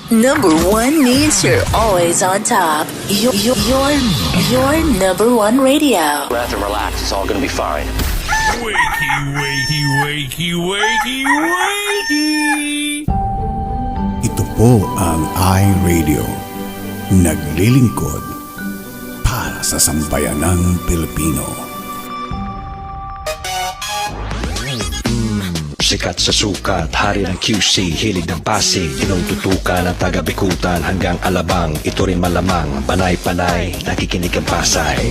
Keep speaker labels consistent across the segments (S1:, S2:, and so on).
S1: Number one means you're always on top. Your number one radio.
S2: Breath and relax. It's all gonna be fine.
S3: Wakey, wakey, wakey, wakey, wakey!
S4: Ito po ang iRadio. Naglilingkod para sa sambayanang Pilipino.
S5: Sikat sa sukat, hari ng QC, hilig ng Pasig, tinututukan ng taga-Bikutan hanggang Alabang, ito rin malamang, panay-panay, nakikinig ang Pasay.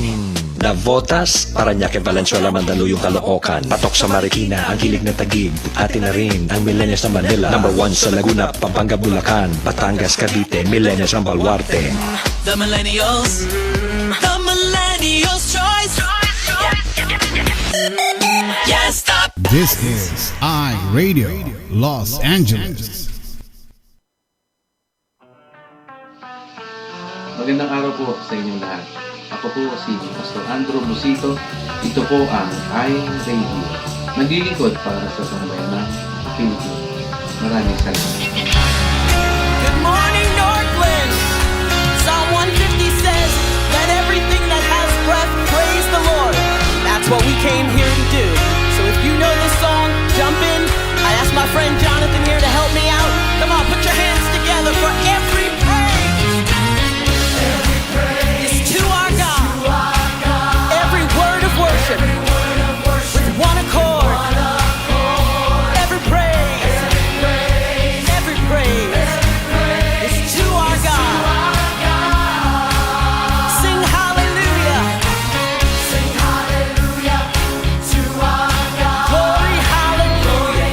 S5: Navotas, Paranaque, Valenzuela, Mandaluyong, Caloocan, patok sa Marikina, ang hilig ng Taguig, atin na rin ang millennials ng Manila, number 1 sa Laguna, Pampanga, Bulacan, Batangas, Cavite, millennials ng Baluarte.
S6: The millennials choice. Yeah, stop.
S7: This is iRadio Los Angeles.
S8: Magandang araw po sa inyong lahat. Ako po si Pastor Andrew Busito. Ito po ang iRadio. Naglilingkod para sa sambayan ng Pilipinas. Maraming salamat.
S6: Good morning, Northland. Psalm 150 says, "Let everything that has breath praise the Lord." That's what we came here to do. So if you know this song, jump in. I asked my friend Jonathan here to help me out. Come on, put your hands together for every praise. Every praise is to our God. Every word of worship with one accord. Every praise is to our God. Sing hallelujah. Sing hallelujah to our God. Glory hallelujah.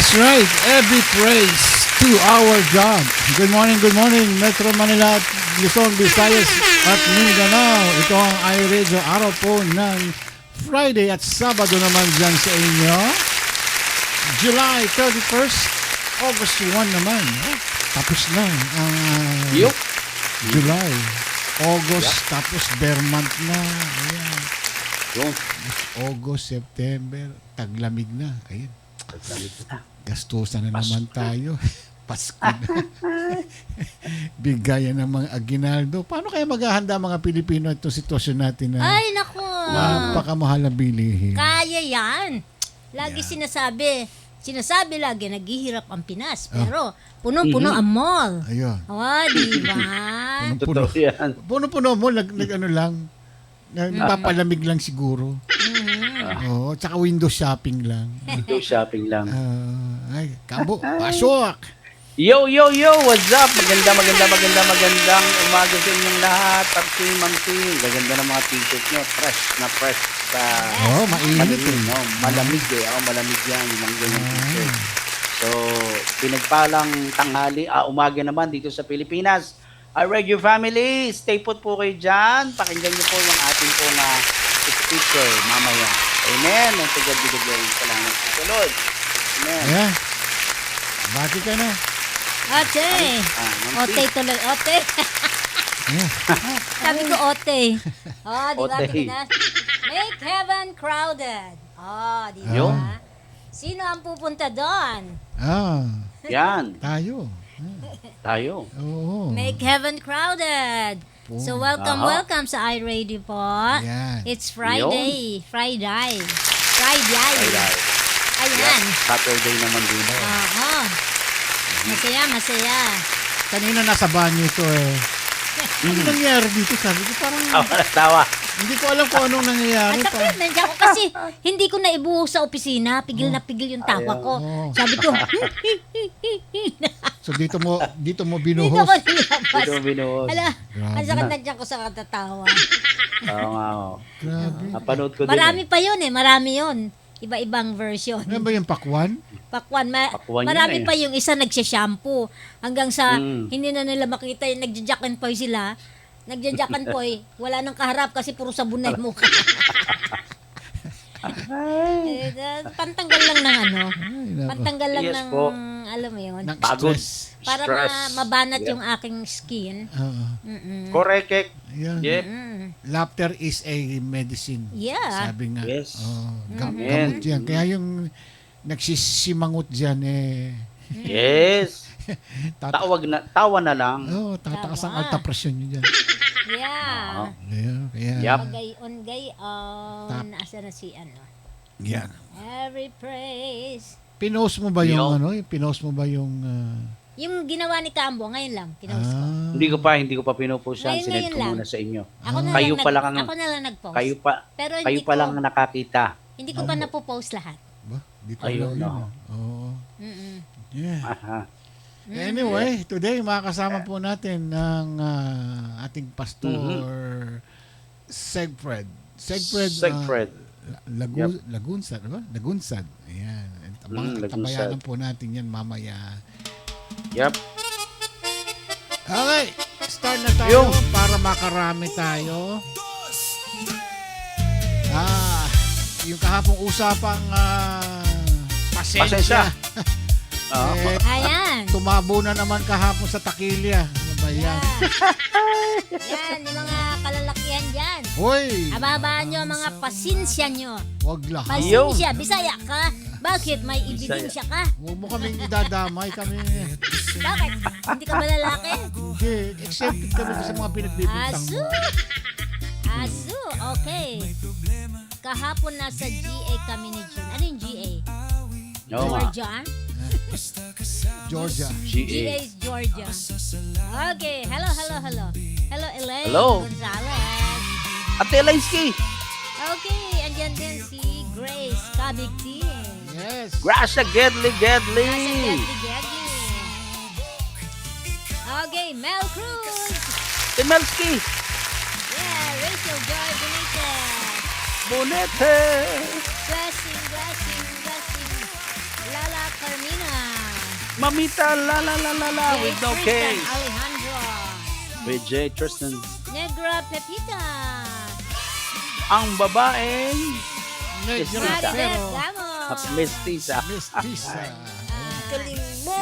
S7: That's right. Every praise to our God. Good morning, Metro Manila at Luzon, Visayas at Mindanao. Ito ang iRadio, araw po ng Friday at Sabado naman dyan sa inyo. July 31st, August 1 naman. Tapos na ang July. August, tapos bare month na. Ayan. August, September, taglamig na. Ayan. Gastusan na naman tayo. Pasko na. Bigayan ng mga aginaldo. Paano kaya maghahanda mga Pilipino itong sitwasyon natin na
S9: Ay, naku.
S7: napakamahal na bilihin?
S9: Kaya yan. Lagi sinasabi lagi, naghihirap ang Pinas. Pero, punong-puno ang mall.
S7: Ayun.
S9: Di ba?
S7: Puno-puno. Puno-puno mo, ano lang, nagpapalamig lang siguro. Oo, tsaka window shopping lang.
S10: Window shopping lang.
S7: Ay, kabo, pasok!
S10: Yo, what's up? Magandang umaga sa inyong lahat. Mangting. Gaganda ng mga t-shirt nyo. Fresh sa...
S7: mainit
S10: no? Malamig malamig yan. Yung mga ganyan t-shirt. So, pinagpalang tanghali, umaga naman dito sa Pilipinas. iRadio family, stay put po kayo dyan. Pakinggan nyo po yung ating pong speaker mamaya. Amen. And to God be the glory. Salamat po sa Lord. Amen.
S7: Ayan. Bati ka na.
S9: Ote. Ote tuloy. Ote. Sabi ko ote. Di ba? Make heaven crowded. Di ba? Sino ang pupunta doon?
S10: Yan.
S7: Tayo. Oo.
S9: Make heaven crowded. So welcome sa iRadio po.
S7: Yan.
S9: It's Friday. Friday. Ayan.
S10: Saturday naman din.
S9: Masaya.
S7: Kanina nasa banyo ito Ano nangyari dito? Sabi ko parang...
S10: Tawa.
S7: Hindi ko alam kung anong nangyayari.
S9: At sakit, nandiyan ko kasi hindi ko naibuhos sa opisina. Pigil na pigil yung tawa ko. Sabi ko,
S7: So dito mo
S9: dito
S7: binuhos.
S9: ko nilabas. Ala, ang sakit nandiyan ko sa katatawa.
S10: Oo nga.
S7: Grabe.
S10: Napanood ko din.
S9: Marami pa yun marami yun. Iba-ibang version.
S7: Ano ba yung pakwan?
S9: Pakwan.
S10: Pakwan
S9: Marami
S10: yun
S9: pa yung isa nagsha-shampoo. Hanggang sa hindi na nila makita yung nagja-jack and poy sila. Nagja-jack and poy. Wala nang kaharap kasi puro sabon na yung mukha. Pantanggal lang ng Pantanggal lang ng, alam mo yun.
S10: Pagod.
S9: Para mabanat yung aking skin.
S10: Correct.
S7: Yan.
S10: Yep.
S7: Laughter is a medicine.
S9: Yeah.
S7: Sabi nga.
S10: Yes.
S7: Gamot yan. Kaya yung nagsisimangot dyan
S10: Yes. Tawa na lang.
S7: Tataas ang alta presyon nyo dyan.
S9: Yeah.
S7: Kaya.
S9: Gayon. Asa na si ano?
S7: Yan.
S9: Every praise.
S7: Pinost mo ba yung Pinost mo ba yung...
S9: Yung ginawa ni Cambo, ngayon lang, pinost ko.
S10: Hindi ko pa pinupost yan. Sinend ko muna sa inyo.
S9: Ako na lang nag-post.
S10: Pero kayo pa lang nakakita.
S9: Hindi ko pa napopost lahat.
S7: Dito ayun. Yeah. Anyway, today makakasama po natin ng ating pastor Segfred. Lagunsad, ba? Lagunsad. Ayan. Tabayanan po natin yan mamaya.
S10: Yep.
S7: Okay, start na tayo para makarami tayo. Yung kahapong usapang pasensya.
S9: Ayan.
S7: Tumabo na naman kahapon sa Takilya. Ano ba yan?
S9: Yan, yung mga kalalakihan dyan.
S7: Hoy!
S9: Ababaan nyo ang mga pasensya nyo.
S7: Huwag lahat.
S9: Pasensya, Bisaya ka. Bakit? May ebidensya ka?
S7: Huwag mo kaming idadamay kami.
S9: Bakit? Hindi ka ba lalaki?
S7: Hindi. Accepted kami sa mga pinagbibintang mo.
S9: Asu, okay. Kahapon nasa GA kami ni Jun. Ano yung GA? Georgia?
S7: Georgia.
S9: GA is Georgia. Okay, hello. Hello, Elaine Gonzalez.
S10: Ate Elinsky.
S9: Okay, andyan din si Grace Kabigtin.
S7: Yes.
S10: Gracia Gedli.
S9: Okay, Mel Cruz.
S10: Temelski.
S9: Yeah, Rachel Joy
S10: Bonete.
S9: Blessing. Lala Carmino.
S10: Mamita la la la la la with no
S9: Tristan
S10: case.
S9: Alejandro.
S10: With J. Tristan.
S9: Negra Pepita.
S10: Ang babaeng
S7: Negro
S10: Mestisa.
S9: Maribel
S7: pero
S9: Gamos.
S10: Mestisa.
S7: mestiza.
S9: Galing mo.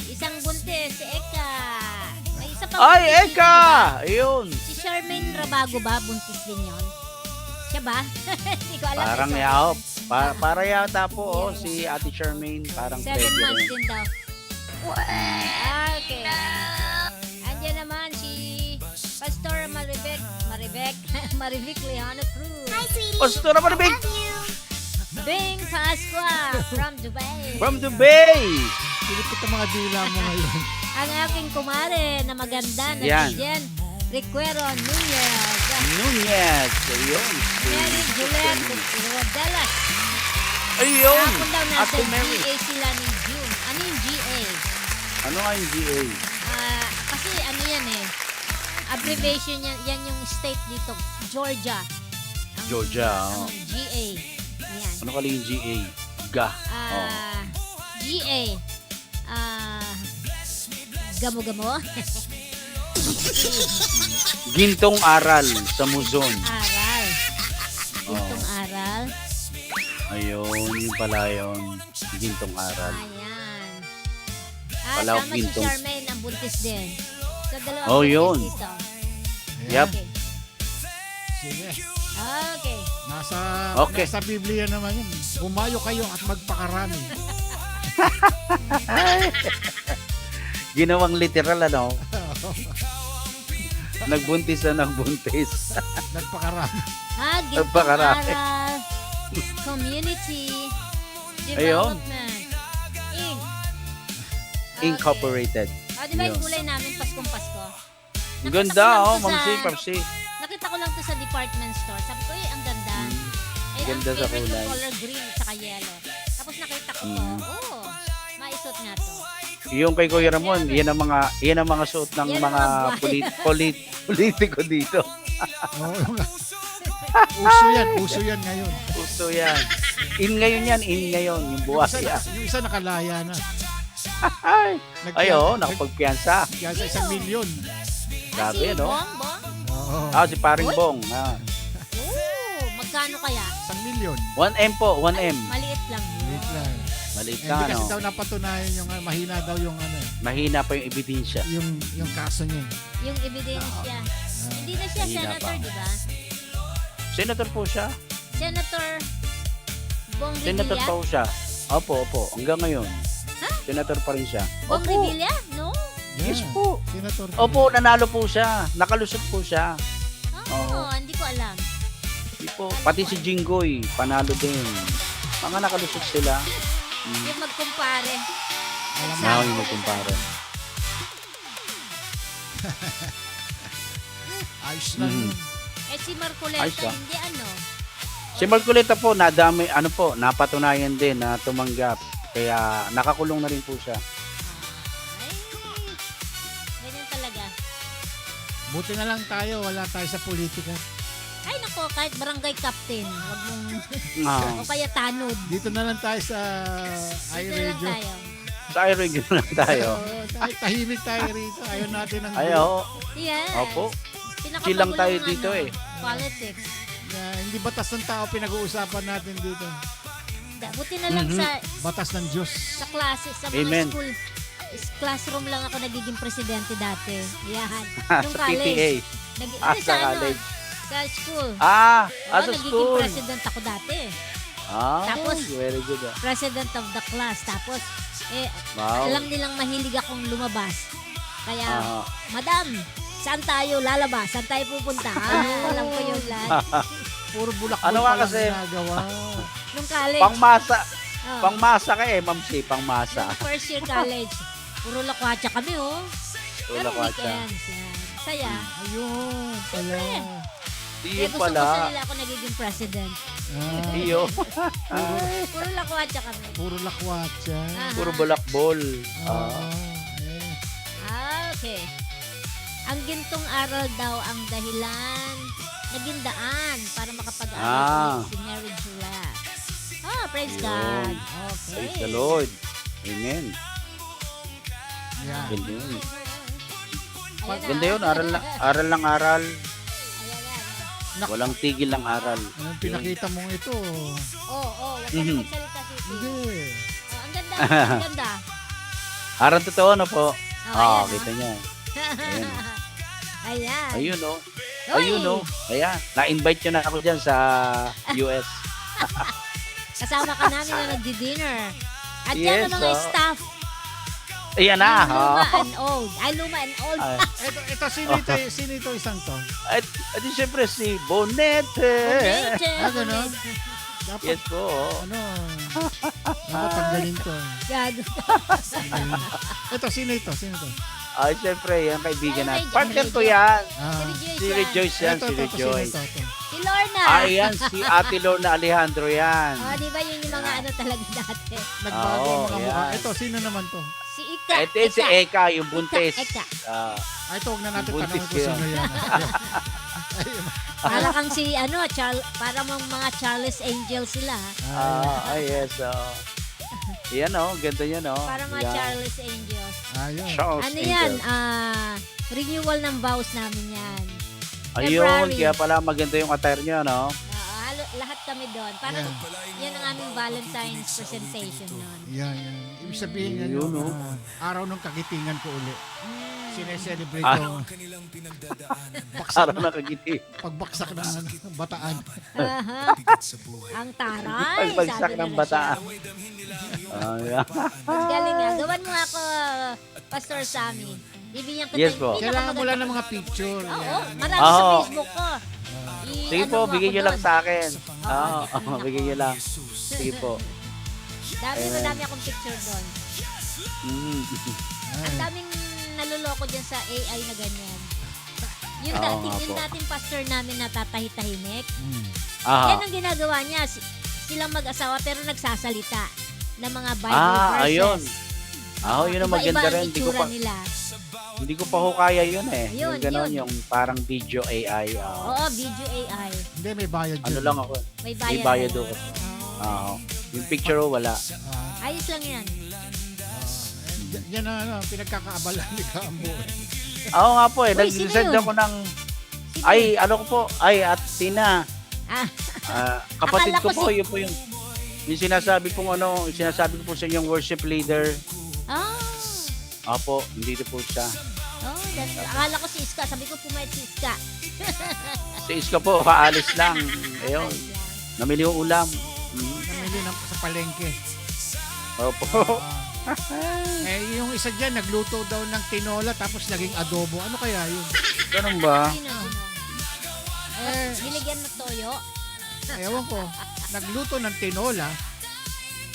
S9: Isang buntis, si Eka. May isa pa
S10: Ay,
S9: buntis,
S10: Eka!
S9: di ba?
S10: Ayun.
S9: Si Charmaine Rabago ba? Buntis din yon. Siya ba? Hindi ko alam.
S10: Parang
S9: eh, sorry.
S10: yaw. Para yata po, si Ate Charmaine. Parang
S9: 7
S10: pwede
S9: months
S10: rin.
S9: din daw. Okay. Andiyan naman si Pastor Marivic Leona Cruz. Hi, sweetie.
S10: Pastor naman, Big.
S9: Bing Pasqua from Dubai.
S10: From Dubai.
S7: Pilipit ang mga dila mo ngayon.
S9: Ang aking kumare na maganda na
S10: Yan.
S9: si Jen Recuero Nunez.
S10: Nunez. Ayun.
S9: Mary Juliet Rodelas.
S10: Ayun.
S9: Kahapon daw nasa
S10: Ate Mary.
S9: GA sila ni June. Ano yung GA?
S10: Ano nga yung GA?
S9: Kasi ano yan eh. Abbreviation yan yung state dito. Georgia.
S10: Georgia.
S9: Ang GA. Yan.
S10: Ano kali yung GA? Ga.
S9: GA. Gamo-gamo.
S10: Gintong aral sa Muzon.
S9: Aral. Gintong aral.
S10: Ayun, yung pala yun. Gintong aral.
S9: Ayan.
S10: Palawak
S9: Tama si
S10: gintong.
S9: Charmaine ang buntis din. So, dalawang
S10: Oh,
S9: buntis
S10: yun.
S9: dito.
S10: Yep.
S9: Okay.
S7: Sige.
S9: Okay.
S7: Nasa Biblia naman yun. Humayo kayo at magpakarami.
S10: Ginawang literal, ano? Nagbuntis na nagbuntis.
S7: Nagpakarami.
S9: Gintong
S10: Nagpakarami.
S9: aral. Community.
S10: Ayun.
S9: Development. Inc.
S10: Incorporated.
S9: Di ba yung
S10: Yun.
S9: kulay namin Paskong-Pasko?
S10: Ang
S9: Nakita
S10: ganda,
S9: ko lang
S10: oh,
S9: to
S10: Ma'am
S9: sa-
S10: C, Papsi.
S9: Nakita ko lang to sa department store. Sabi ko, ang ganda. Ang
S10: Ganda sa
S9: favorite
S10: kulay.
S9: ko color green at saka yellow. Tapos nakita ko to. Maisot nga to.
S10: Yung kay Kuya Ramon, yan ang mga suot ng
S9: Yan ang
S10: mga
S9: mga buhay.
S10: politiko dito.
S7: Oo. Uso yan ngayon.
S10: Gusto yan. In ngayon, yung buhay yan.
S7: Yung isa nakalaya na.
S10: Ayo, nakapagpiyansa.
S7: Kaya sa 1 milyon.
S10: Grabe,
S9: Si
S10: no?
S9: Bong?
S7: Oo.
S10: Si Paring
S9: Uy.
S10: Bong.
S9: Magkano kaya?
S7: 1 milyon.
S10: 1M po, 1M.
S9: Maliit lang.
S7: Wait lang.
S10: Maliit
S7: Hindi
S10: ka,
S7: kasi
S10: no?
S7: daw napatunayan yung mahina daw yung
S10: Mahina pa yung ebidensya.
S7: yung kaso niya.
S9: Yung ebidensya. Hindi na siya
S10: Mahina
S9: senator,
S10: pa.
S9: di ba?
S10: Senator po siya.
S9: Senator Bong
S10: Senator
S9: Revilla?
S10: pa po siya. Opo. Hanggang ngayon. Senator pa rin siya.
S9: Bong
S10: Opo.
S9: Revilla? No?
S10: Yes po.
S7: Senator.
S10: Opo, nanalo po siya. Nakalusot po siya.
S9: Hindi ko alam.
S10: Di po. Pati si Jinggoy, panalo din. Mga nakalusot sila.
S9: Yung magkumpare.
S10: Now yung magkumpara.
S7: Ayos lang yun.
S9: Si Marcoleta,
S10: Ayos ba?
S9: hindi ano.
S10: Si Marcoleta po, napatunayan din na tumanggap. Kaya nakakulong na rin po siya.
S9: Ay, ganyan talaga.
S7: Buti na lang tayo, wala tayo sa politika.
S9: Ay, nako, kahit barangay captain, wag mong,
S10: Ah.
S9: o kaya tanod.
S7: Dito na lang tayo sa
S9: Dito na lang
S7: iRadio.
S9: tayo.
S10: Sa iRadio na tayo.
S7: Tahimik tayo rito. Ayaw natin ng
S10: Ayaw.
S9: Yes.
S10: Opo.
S9: Pinakagulo
S10: Chill lang tayo
S9: ng
S10: dito eh.
S9: Politics.
S7: Hindi batas ng tao pinag-uusapan natin dito.
S9: Buti na lang
S7: Batas ng Diyos.
S9: sa klase, sa mga
S10: Amen.
S9: school. Classroom lang ako nagiging presidente dati. Yan. Nung
S10: Sa PTA.
S9: college.
S10: Sa college.
S9: Sa school.
S10: Sa
S9: nagiging
S10: school.
S9: president ako dati.
S10: Tapos, very good.
S9: President of the class. Tapos,
S10: Wow.
S9: alam nilang mahilig akong lumabas. Kaya,
S10: Ah.
S9: Madam, saan tayo lalabas? Saan tayo pupunta? Alam ko yun lahat.
S7: Puro bulak-bulak
S10: Ano nga
S7: pa lang
S10: kasi?
S7: ginagawa.
S9: Nung college.
S10: Pangmasa.
S9: oh,
S10: Pangmasa ka Ma'am C. Pangmasa.
S9: nung first year college. Puro lakwatsa kami, oh.
S10: Puro
S9: Pero
S10: lakwatsa.
S9: weekends, yan. Saya.
S7: Ayun. Pala.
S10: Iyo
S9: Kaya gusto
S10: pala.
S9: nila ako nagiging president.
S10: Iyo.
S9: Puro lakwatsa kami.
S7: Puro lakwatsa.
S9: Aha.
S10: Puro bulakbol.
S9: Okay. Ang gintong aral daw ang dahilan, naging daan para makapag-aral si Mary Juliet. Praise God. Okay.
S10: Praise the Lord. Amen.
S7: Yan.
S10: Ganda yun.
S9: Ayan na,
S10: Ganda yun, aral lang aral.
S9: Ayan, ayan.
S7: Nak-
S10: Walang tigil lang aral.
S7: Anong pinakita mong ito?
S9: Wag ka na
S10: Mhm.
S9: magsalita, Sisi.
S7: Hindi.
S9: Ang ganda, ang ganda.
S10: Aral totoo, no po?
S9: ayan,
S10: Kita nyo.
S9: Ayan.
S10: Ayun, no?
S9: Hoy!
S10: Ayun, no? Ayan. Na-invite nyo na ako dyan sa US.
S9: Kasama ka namin na nagdi-dinner. At yan
S10: Yes,
S9: ang mga
S10: oh.
S9: staff.
S10: Ayan na.
S9: Yung luma
S10: Oh.
S9: and old. Ay, luma and old.
S10: Ay.
S7: Ito, sino ito isang to?
S10: At di syempre si Bonete.
S7: Gano'n? Dapat,
S10: Yes po.
S7: ano, dapat tanggalin to.
S9: Gago.
S7: Ito, sino ito? Sino to?
S10: Ay, syempre, yan kaibigan
S9: Ay,
S10: natin.
S9: may-
S10: Partner ko
S9: may-
S10: yan.
S7: Ah,
S10: Si Rejoice yan,
S7: ito,
S10: si
S7: sino
S10: Rejoice.
S7: to?
S9: Si Lorna.
S10: Ayan, si Ate Lorna Alejandro yan.
S9: Oh, di ba yun yung mga ano talaga dati?
S7: Nagbago ang mga
S10: Oo,
S7: mukha.
S10: yan.
S7: Ito, sino naman to?
S9: Si Ika.
S10: Ito yun si Eka, yung buntis.
S9: Eka.
S10: Ah,
S7: Ay, ito, huwag na natin
S10: Buntis
S7: tanongin kung
S10: yan.
S7: sino yan.
S9: Para kang si ano, para mga Charles Angel sila.
S10: yes. Yan ganda yan
S9: Para mga
S10: Yan.
S9: Charles Angels.
S7: Ayun.
S10: Charles
S9: Ano
S10: Angel.
S9: yan? Renewal ng vows namin yan.
S10: Ayun,
S9: February.
S10: kaya pala maganda yung attire niya, no?
S9: Lahat kami doon. Parang yan ang aming Valentine's presentation noon.
S7: Yan. Ibig sabihin yan
S10: Yun,
S7: yung
S10: no?
S7: araw ng kagitingan ko uli. Sineselebrate
S10: Ah.
S7: ko
S10: Araw na kagiti.
S7: pagbaksak ng bataan.
S9: Aha. Ang taray.
S10: Pagbagsak
S9: sabi
S10: ng
S9: nila
S10: bataan.
S9: siya. Ang galing nga. Gawan mo ako, Pastor Sammy. Bibigyan ko
S10: Yes
S9: tayo-
S10: po.
S7: Kailangan mo lang ng mga picture.
S9: Oo,
S7: Yan.
S9: marami sa
S10: Oo.
S9: Facebook ko.
S10: Sige po,
S9: Ano mo
S10: bigyan
S9: ako
S10: nyo lang
S9: doon.
S10: sa akin. Bigyan nyo lang. Sige po.
S9: Madami akong picture doon.
S10: Mm.
S9: Ang daming naloloko dyan sa AI na ganyan. Yung
S10: Oo
S9: dating,
S10: nga
S9: yung
S10: po.
S9: dating pastor namin na tatahitahimik,
S10: Aha.
S9: yan ang ginagawa niya. Silang mag-asawa pero nagsasalita ng mga Bible verses.
S10: Ayun. Yun ang maganda
S9: Iba-iba ang
S10: rin.
S9: itsura nila.
S10: Hindi ko pa ho kaya yun eh.
S9: Yun,
S10: yung gano'n,
S9: yun.
S10: yung parang video AI.
S9: Oo, video AI.
S7: Hindi, may bayad
S10: Ano
S7: yun.
S10: lang ako.
S9: May
S10: May
S9: bayad.
S10: bayad
S9: na
S10: ako.
S9: yun.
S10: Yung picture ho, wala.
S9: Ayos lang yan.
S7: Yan ang pinagkakaabala ni Kambo.
S10: Oo nga po eh.
S9: Uy, sino
S10: Nag-send
S9: yun?
S10: ako ng...
S9: Sino
S10: Ay,
S9: yun?
S10: ano ko po? Ay, at Tina.
S9: Ah,
S10: Kapatid
S9: Akala
S10: ko
S9: ko
S10: po, yun po yung... Yung sinasabi ko po sa inyong worship leader. Apo, hindi po siya.
S9: akala ko si Iska. Sabi ko pumayat si Iska.
S10: Si Iska po, kaalis lang. Ayun, namili yung ulam.
S7: Namili sa palengke.
S10: Opo.
S7: Yung isa dyan, nagluto daw ng tinola tapos naging adobo. Ano kaya yun?
S10: Ganun ba?
S9: Sino? Binigyan na toyo.
S7: Ewan ko. Nagluto ng tinola.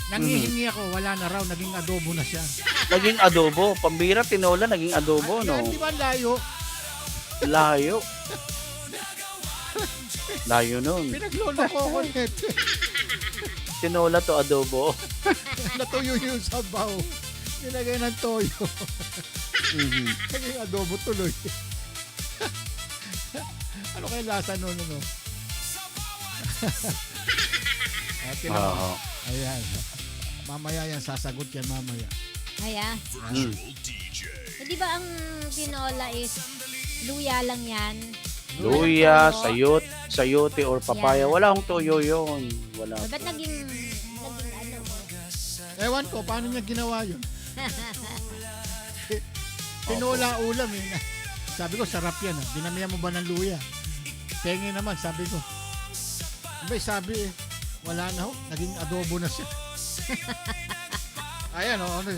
S7: Nangihingi ako, wala na raw, naging adobo na siya.
S10: Naging adobo. Pambira, tinola, naging adobo, no?
S7: Di ba layo?
S10: Layo. Layo nun.
S7: Pinaglolo ko ako nito.
S10: Tinola to adobo.
S7: Natuyo yung sabaw. Nilagay ng toyo. Naging adobo tuloy. Ano kaya lasa nun, no?
S10: Oo.
S7: Ayan. Mamaya yan, sasagot yan mamaya.
S9: Kaya,
S10: Mm.
S9: di ba ang tinola is luya lang yan?
S10: Luya,
S9: Toyo.
S10: sayote or papaya.
S9: Yan.
S10: Wala akong toyo yun. Wala.
S9: Ba't naging ano?
S7: Ewan ko, paano niya ginawa yun? Tinola ulam eh. Sabi ko, sarap yan. Dinamihan mo ba ng luya? Tengi naman, sabi ko. Abay, sabi eh, wala na ho. Naging adobo na siya. Ayan o. Ano,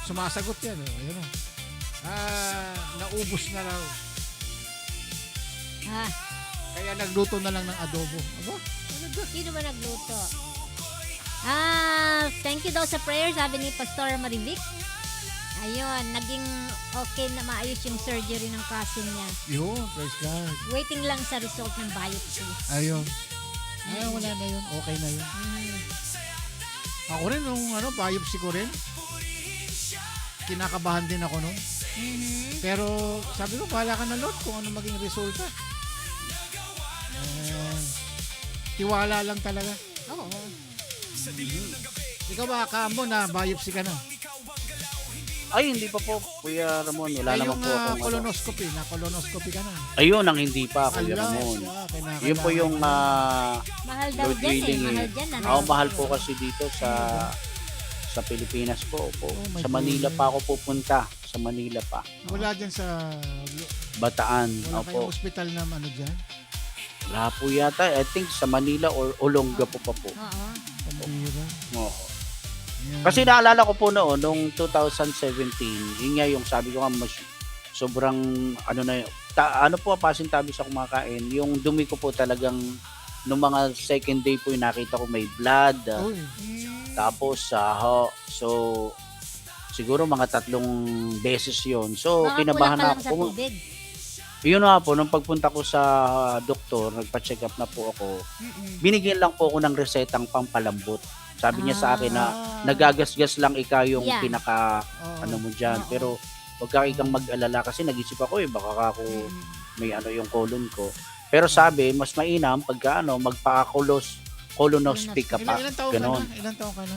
S7: sumasagot yan. Ayan o. Naubos na raw. Kaya nagluto na lang ng adobo. Aba?
S9: Sino ba nagluto? Thank you daw sa prayer, sabi ni Pastor Marivic. Ayun, naging okay na maayos yung surgery ng cousin niya.
S7: Yun, praise God.
S9: Waiting lang sa result ng biopsy.
S7: Ayun. Wala na yun. Okay na yun. Ako rin, nung biopsy ko rin, kinakabahan din ako nun. Pero sabi ko, bahala ka na Lord kung ano maging resulta. Tiwala lang talaga.
S9: Oo.
S7: Ikaw ba, Kambo, na biopsy ka na?
S10: Ay, hindi pa po, Kuya Ramon. Wala
S7: Ay,
S10: naman
S7: yung
S10: po akong ano.
S7: colonoscopy, na-colonoscopy ka na.
S10: Ayun ang hindi pa, Kuya
S7: Ala,
S10: Ramon.
S7: kailangan-
S10: Yun po yung
S9: Mahal daw
S10: Lord
S9: dyan eh.
S10: willing
S9: Mahal dyan.
S10: mahal po kasi dito sa Pilipinas po.
S7: Oh my
S10: Sa Manila
S7: God.
S10: pa ako pupunta. Sa Manila pa.
S7: Wala dyan sa...
S10: Bataan.
S7: Wala kayong
S10: Opo.
S7: hospital na ano dyan?
S10: Wala po yata. I think sa Manila or Olonga po pa po.
S9: Oo.
S7: Pambira.
S10: Oo.
S7: Yan.
S10: Kasi naalala ko po noon, nung 2017, yun nga yung sabi ko nga, sobrang, ano na, ano po, pasintabi sa kumakain, yung dumi ko po talagang, nung mga second day po, yung nakita ko may blood,
S7: Uy,
S10: tapos, so, siguro mga 3 beses yon. So,
S9: Baka
S10: kinabahan
S9: kulang ka
S10: na
S9: lang sa
S10: ako.
S9: tubig.
S10: Yun nga po, nung pagpunta ko sa doktor, nagpa-check up na po ako, binigyan lang po ako ng resetang pampalambot. Sabi niya sa akin na nagagasgas lang yung
S9: Yeah.
S10: pinaka
S7: oo.
S10: ano mo diyan, pero wag ka ikang mag-alala kasi nag-isip ako baka ako may ano yung colon ko. Pero sabi, mas mainam pagka colonoscopy ka pa.
S7: Ilan taon ka
S10: Ganon.
S7: na? Ilan taon ka na?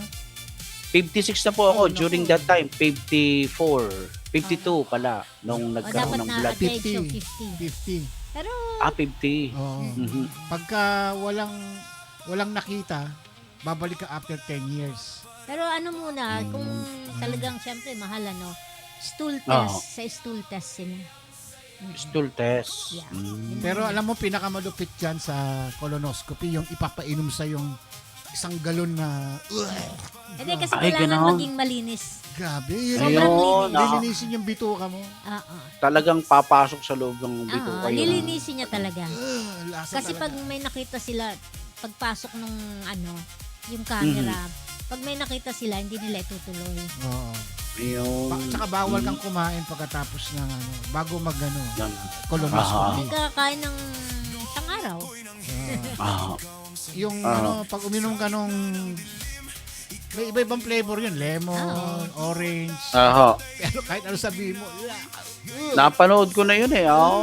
S10: 56 na po ako
S7: Oh, naku.
S10: during that time, 54, 52 pala nung
S9: O
S10: nagkaroon
S9: dapat
S10: ng
S9: na
S10: blood.
S9: at the age of
S7: 50.
S9: 50. Pero
S10: 50.
S7: Oo.
S10: Mhm.
S7: Pagka walang nakita, babalik ka after 10 years.
S9: pero ano muna, kung talagang siyempre mahal ano, stool test,
S10: Oo.
S9: sa stool test sila.
S10: Stool test.
S9: Yeah.
S7: Pero alam mo, pinakamalupit dyan sa colonoscopy, yung ipapainom sa yung isang galon na...
S9: Hindi kasi
S10: Ay,
S9: kailangan
S10: ganon.
S9: maging malinis.
S7: Grabe. Yun,
S9: Sobrang
S10: Ayun,
S9: linis.
S7: lilinisin yung bituka mo.
S9: Oo.
S10: Talagang papasok sa loob ng bito
S9: Oo,
S10: kayo.
S9: lilinisin niya talaga.
S7: Lasa
S9: Kasi pag
S7: talaga.
S9: may nakita sila, pagpasok nung ano, yung camera, pag may nakita sila, hindi nila itutuloy.
S7: Oo.
S10: Ayun.
S7: Tsaka bawal kang kumain pagkatapos ng ano, bago mag ano,
S10: Yan.
S7: colonoscopy.
S9: Hindi ka kakain ng isang araw.
S10: Ah,
S7: Yung ano, pag uminom ka nung may iba-ibang flavor yun, lemon, orange. Pero kahit ano sabihin mo,
S10: napanood ko na yun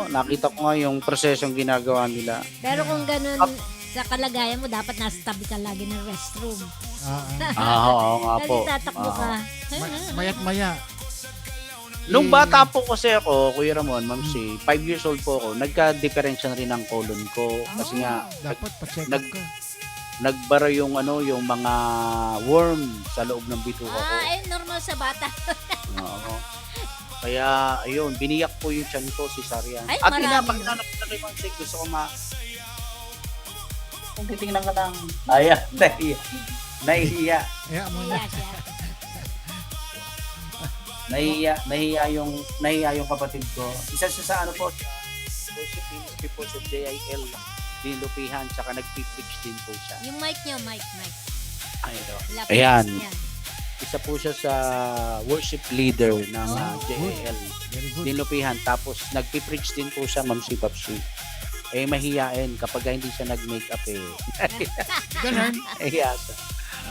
S10: nakita ko nga yung prosesong ginagawa nila.
S9: Pero kung ganun, sa kalagayan mo, dapat nasa tabi ka lagi ng restroom.
S10: Oo nga
S9: Kasi
S10: po.
S9: tatakbo ka.
S7: mayat maya.
S10: Nung bata po kasi ako, Kuya Ramon, Ma'am C, 5 years old po ako, nagka-differential rin ang colon ko. Kasi nga,
S7: Dapat pa-check up
S10: nag-
S7: ka.
S10: nagbara yung yung mga worm sa loob ng bituka ko.
S9: Ay, normal sa bata.
S10: Oo. Kaya, ayun, biniyak po yung tiyan ko, si Sarian.
S9: Ay,
S10: At
S9: marami.
S10: pinapagtanap na kay Ma'am C, gusto ko kung titingnan ka lang. Ayan, nahihiya.
S7: Kaya mo na.
S9: Iya siya.
S10: Nahihiya yung kapatid ko. Isa siya sa ano po, worship ministry po sa JIL Dilupihan, tsaka nag-preach din po siya.
S9: Yung mic niyo, mic.
S10: Ayun.
S9: Lapit.
S10: Ayan.
S9: Yan.
S10: Isa po siya sa worship leader ng JIL
S7: Very good.
S10: Dilupihan. Tapos nag-preach din po siya, Ma'am Si Papsi. Mahihiyain kapag hindi siya nag-makeup
S7: Ganun.
S10: Mahihiya siya.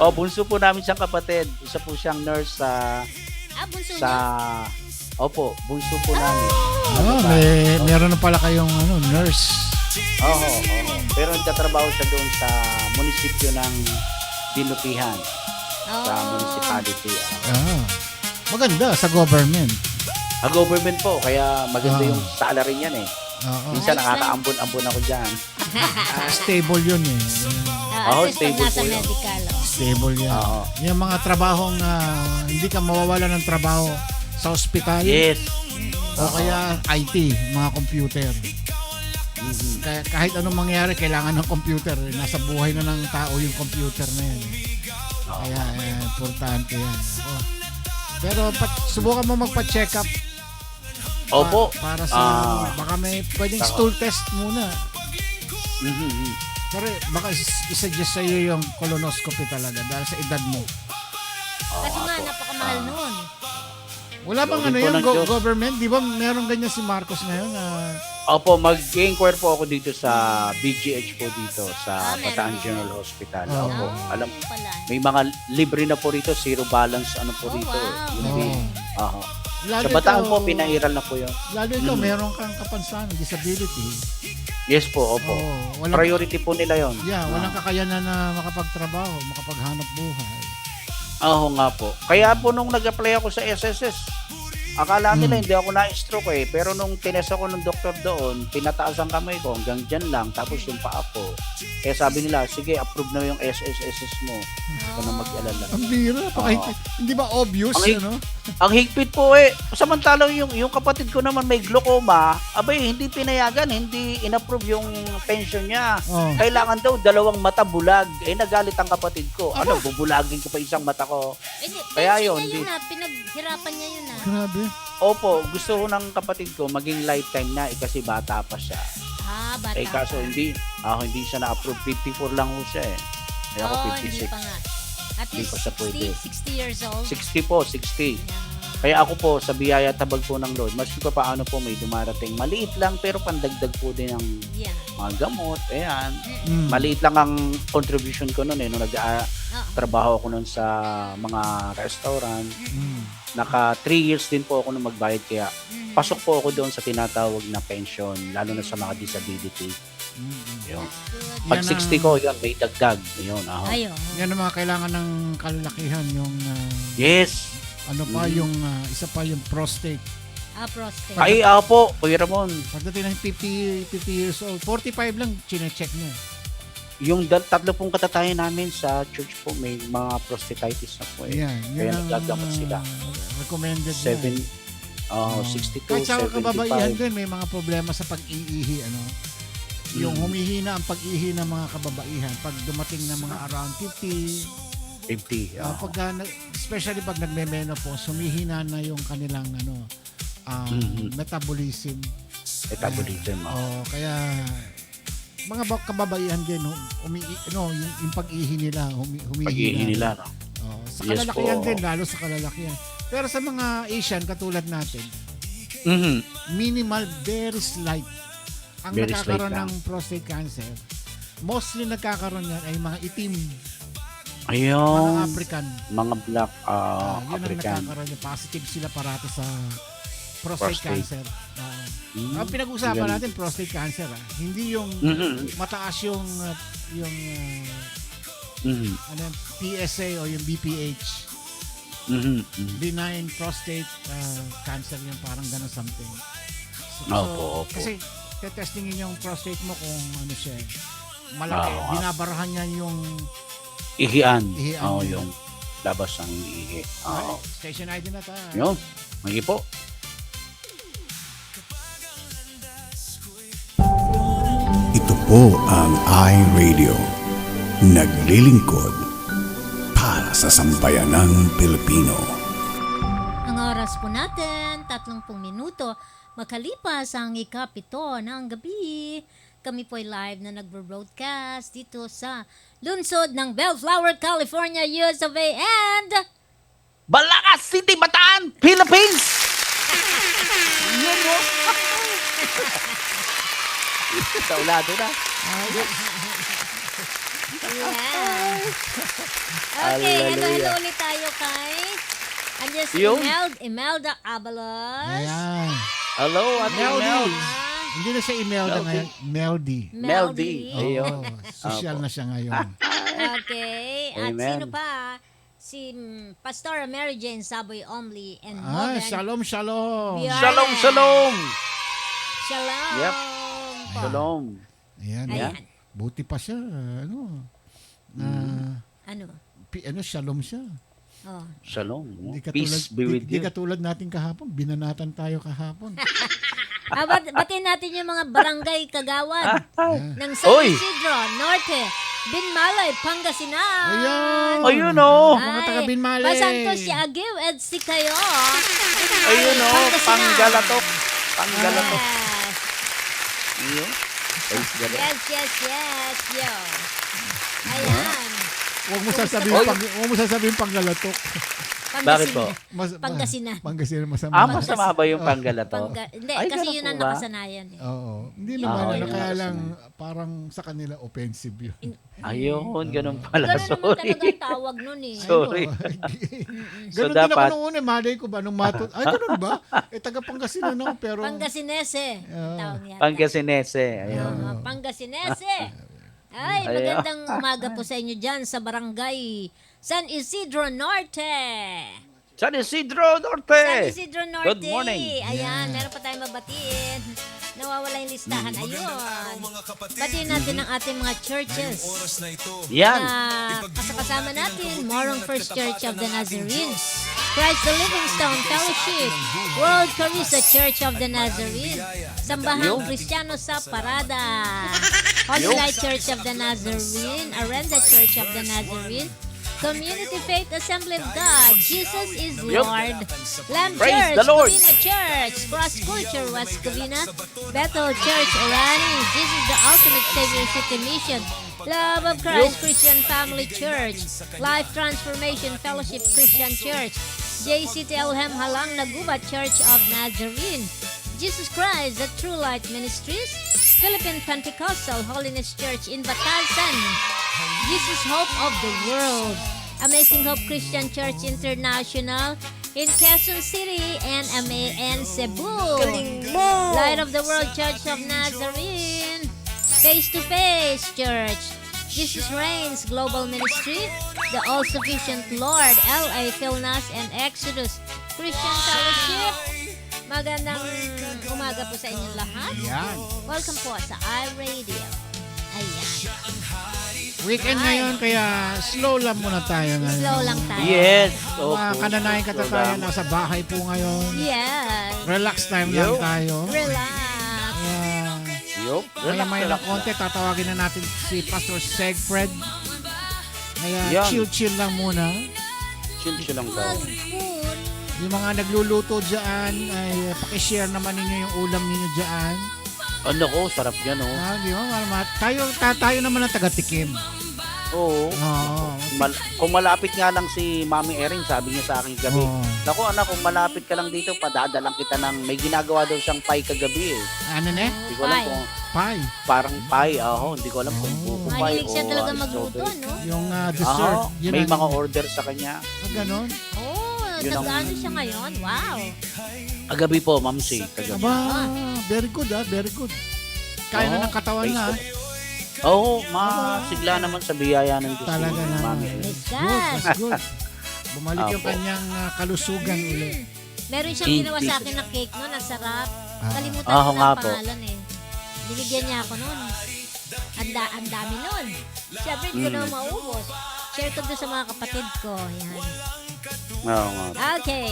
S10: Bunso po namin siyang kapatid. Isa po siyang nurse sa
S9: Bunso
S10: sa
S9: niya.
S10: Opo, bunso po namin.
S7: Meron na pala kayong ano, nurse.
S10: Oo. Pero nagtatrabaho siya doon sa munisipyo ng Dilupihan, sa municipality.
S7: Maganda sa government.
S10: Government po, kaya maganda
S7: Ah.
S10: yung salary niyan
S7: Oo.
S10: Minsan
S9: Nice,
S10: nakakaambon-ambon ako dyan.
S7: Stable yun eh.
S10: Oo,
S9: At least pag
S10: stable
S9: nasa
S10: po yun.
S9: medical.
S7: Stable yan.
S10: Oo.
S7: Yung mga trabahong hindi ka mawawala ng trabaho sa ospital
S10: Yes.
S7: o kaya IT, mga computer. Kaya kahit anong mangyari, kailangan ng computer. Nasa buhay na ng tao yung computer na yan. Kaya importante yan. Oh. Pero subukan mo magpa-check up
S10: Opo.
S7: para sa baka may pwedeng stool test muna. Pero baka isuggest sa iyo yung colonoscopy talaga dahil sa edad mo.
S9: Kasi nga, napakamahal noon.
S7: Wala bang ano
S10: Lord po
S7: yung
S10: ng Diyos.
S7: government? Di ba meron ganyan si Marcos ngayon?
S10: Opo, mag-inquire po ako dito sa BGH po dito sa
S9: Meron.
S10: Bataan General Hospital.
S7: Oo.
S10: Opo, alam
S9: Pala.
S10: may mga libre na po rito, zero balance ano po rito.
S9: wow.
S10: Yung
S7: Oo.
S10: Oo.
S7: Lalo
S10: Sa Bataan
S7: ikaw-
S10: po, pinairal na po yun.
S7: Lalo ikaw, meron kang kapansanan, disability.
S10: Yes po, opo.
S7: Oo, walang,
S10: Priority po nila yon.
S7: walang kakayanan na makapagtrabaho, makapaghanap buhay.
S10: Oo nga po. Kaya po nung nag-apply ako sa SSS, akala nila hindi ako na-stroke eh. Pero nung tinest ako ng doktor doon, pinataas ang kamay ko hanggang dyan lang. Tapos yung paa ko. Kaya sabi nila, sige, approve na yung SSS mo. Huwag ka na mag-alala.
S7: Ang bira. Hindi ba obvious? Ano?
S10: Ang higpit po eh. Samantalang yung kapatid ko naman may glaucoma, abay, hindi pinayagan, hindi inapprove yung pension niya.
S7: Oh.
S10: Kailangan daw 2 mata bulag. Eh, nagalit ang kapatid ko. Ano, bubulagin ko pa isang mata ko. Kaya yun.
S9: Pinaghirapan niya yun ah.
S7: Grabe.
S10: Opo, gusto ko ng kapatid ko maging lifetime na kasi bata pa siya.
S9: Bata
S10: Kaso
S9: pa.
S10: hindi siya na-approve. 54 lang ho siya eh. Kaya ako 56.
S9: Hindi pa nga. At
S10: Hindi
S9: least
S10: pa siya pwede.
S9: 60 years old.
S10: 60 po, 60. Kaya ako po, sa biyaya tabag po ng Lord, maski pa paano po may dumarating. Maliit lang, pero pandagdag po din ng mga gamot. Ayan. Maliit lang ang contribution ko noon eh. Nung nag-trabaho ako noon sa mga restaurant. Naka 3 years din po ako nung magbayad. Kaya pasok po ako doon sa tinatawag na pension, lalo na sa mga disability. Yun. Pag 60 ko, yun, may dagdag. Yun,
S9: Ayun.
S7: Yan ang mga kailangan ng kalalakihan. Yung,
S10: yes.
S7: ano pa, yung isa pa yung prostate.
S9: Prostate.
S10: Ay, po, Kuya Ramon.
S7: Pagdating ng 50 years old, 45 lang, chinecheck niya.
S10: Yung 3 pong katatayan namin sa church po, may mga prostatitis na po eh.
S7: Yan
S10: Kaya
S7: ang
S10: nagagamot sila.
S7: recommended
S10: 62,
S7: Kahit sa
S10: 75.
S7: kababaihan din, may mga problema sa pag-iihi. Yung humihina ang pag-ihi ng mga kababaihan pag dumating ng mga around 50. Especially pag nagme-menopause, humihina na yung kanilang metabolism. Kaya mga kababaihan din, yung pag-ihi nila, humihina. Sa kalalakihan din, lalo sa kalalakihan. Pero sa mga Asian, katulad natin, minimal, very slight. Ang
S10: Very
S7: nagkakaroon
S10: slight
S7: ng prostate cancer, mostly nagkakaroon yan ay mga itim.
S10: Ayun.
S7: Mga African.
S10: Mga black
S7: Yun ang
S10: African.
S7: nagkakaroon yung positive sila parati sa prostate cancer. Ang pinag-uusapan natin, prostate cancer. Hindi yung mataas yung PSA o yung BPH. Benign prostate cancer yung parang gano'n something.
S10: Opo.
S7: Kasi tetestingin yung prostate mo kung ano siya. Malaki. Binabarahan niya yung
S10: Ihian.
S7: Ihian.
S10: Yung labas ng ihi.
S7: Station ID na tayo.
S10: Yun. Magi po.
S4: Ito po ang iRadio. Naglilingkod para sa sambayanang Pilipino.
S9: Ang oras po natin, 30 minuto, makalipas ang ikapito ng gabi. Kami po ay live na nagbo-broadcast dito sa lungsod ng Bellflower, California, US of A, and
S10: Balakas City, Bataan, Philippines! Yun mo. Sa ulado na.
S9: yeah. Okay, hello ulit tayo kay andiyan si Imelda Abalos.
S7: Ayan.
S10: Hello, Ate Mel.
S7: Hindi na siya Imelda ngayon.
S10: Meldy.
S7: Ayun. Social na siya ngayon.
S9: Okay. At
S10: Amen.
S9: sino pa? Si Pastora Mary Jane Saboy Omli and
S7: Shalom, shalom.
S9: Yeah.
S10: Shalom, shalom.
S9: Shalom.
S10: Yep.
S9: po.
S10: Shalom.
S7: Ayan.
S9: Ayan.
S7: Buti pa siya.
S9: Ano?
S7: Shalom siya.
S9: Oh.
S10: Shalom.
S7: Di
S10: Peace be with
S7: Di
S10: you.
S7: katulad natin kahapon. Binanatan tayo kahapon.
S9: Batiin natin yung mga barangay kagawad ng San
S10: Oy!
S9: Isidro, Norte, Binmalay, Pangasinan.
S7: Ayan.
S10: Ayun o.
S7: Mga taga Binmalay.
S9: Pasanto si Agiw at si kayo.
S10: Ayun o.
S9: Pangasinan.
S10: Panggalatok. Panggalatok.
S9: Yes.
S10: Ayun. Praise the Lord.
S9: Yes. Yo. Ayan.
S7: Huwag mo sasabihin panggalatok.
S10: Bakit po?
S9: Pangasinan.
S7: Pangasinan masama.
S10: Masama ba yung panggalatok?
S9: Hindi,
S10: Ay,
S9: kasi
S10: ganun
S9: yun
S10: po
S9: ang
S10: ba?
S9: nakasanayan. Eh.
S7: Oo. Hindi naman.
S10: yun
S7: Kaya
S10: ang
S7: lang parang sa kanila offensive yun.
S10: Ayun, ganun pala.
S9: Ganun naman
S10: Sorry.
S9: talaga ang tawag nun eh.
S10: Sorry.
S7: Ganun din
S10: dapat-
S7: ako noon eh. Malay ko ba? Nung ay, ganun ba? Taga Pangasinan ako. Pero
S9: Pangasinese. Tawag niya.
S10: Pangasinese. Ayun.
S9: Pangasinese. Ay,
S10: Ayan.
S9: magandang umaga po sa inyo dyan sa barangay San Isidro Norte.
S10: San Isidro
S9: San
S10: Norte.
S9: Isidro Norte.
S10: Good morning.
S9: Ayan, meron pa tayong mabatiin. Nawawala yung listahan. Ayun. Batiin natin ang ating mga churches.
S10: Yan.
S9: Na kasama natin, Morong First Church of the Nazarene, Christ the Living Stone Fellowship, World Carissa Church of the Nazarene, Sambahang Kristiyano sa Parada, Holy Light Church of the Nazarene, Arenda Church of the Nazarene, Community Faith Assembly of God, Jesus is Lord, Lamb
S10: Praise
S9: Church,
S10: the Lord.
S9: Covina Church, Cross Culture, West Covina, Bethel Church, Orani, Jesus the Ultimate Savior City Mission, Love of Christ Christian Family Church, Life Transformation Fellowship Christian Church, JCT Elhem Halang Naguba Church of Nazarene, Jesus Christ, the True Light Ministries, Philippine Pentecostal Holiness Church in Batasan, Jesus Hope of the World, Amazing Hope Christian Church International in Quezon City and Cebu, Light of the World Church of Nazarene, Face to Face Church, Jesus Reigns Global Ministry, The All-Sufficient Lord, LA Philnas and Exodus Christian Fellowship. Magandang umaga po sa inyong lahat.
S7: Yan.
S9: Welcome po sa iRadio. Ayan.
S7: Weekend ngayon, kaya slow lang muna tayo ngayon.
S9: Slow lang tayo.
S10: Yes.
S7: Mga kananayan katatayan, nasa bahay po ngayon.
S9: Yes.
S7: Relax time lang tayo.
S9: Relax.
S7: Ayan.
S10: Yup.
S7: Kaya may na konti, tatawagin na natin si Pastor Segfred. Kaya
S10: Yan.
S7: chill-chill lang muna.
S10: Chill lang daw.
S9: Mag-food.
S7: Yung mga nagluluto dyan, ay pakishare naman ninyo yung ulam ninyo dyan.
S10: Ano ko, sarap yan, oh.
S7: Di ba? Tayo naman ang taga-tikim.
S10: Oo.
S7: Oo.
S10: Kung malapit nga lang si Mami Erin, sabi niya sa akin gabi,
S7: Oo.
S10: naku anak, kung malapit ka lang dito, padadalang kita ng, may ginagawa daw siyang pie kagabi eh.
S7: Ano na?
S10: Hindi ko alam
S9: Pie.
S10: kung,
S7: Pie.
S10: parang pie, hindi ko alam kung buko pie
S9: Mahilig
S10: o
S9: siya talaga magluto,
S10: strawberry.
S9: no?
S7: Yung dessert. Yun
S10: May
S7: ang-
S10: mga order sa kanya.
S7: Ganon.
S9: Oh,
S10: Yun ang-
S9: nag-ano siya ngayon? Wow.
S10: Kagabi po, Ma'am Si. Kagabi.
S7: Aba, very good very good. Kaya na ng katawan na.
S10: Oo, masigla naman sa biyaya ng Diyos.
S7: Talaga
S10: si
S7: naman.
S10: Mami Erin.
S9: Yes,
S7: Good,
S9: God.
S7: that's good. Bumalik yung
S10: Apo.
S7: kanyang kalusugan ulit.
S9: Meron siyang
S10: Hindi.
S9: ginawa sa akin na cake noon, ang sarap. Kalimutan
S10: Ah,
S9: ko
S10: oo
S9: na
S10: nga
S9: ang
S10: po.
S9: pangalan eh. Binigyan niya ako noon. Ang dami noon. Siyempre, hindi ko na maubos. Share ko doon sa mga kapatid ko. Yan.
S10: Oo nga.
S9: Okay.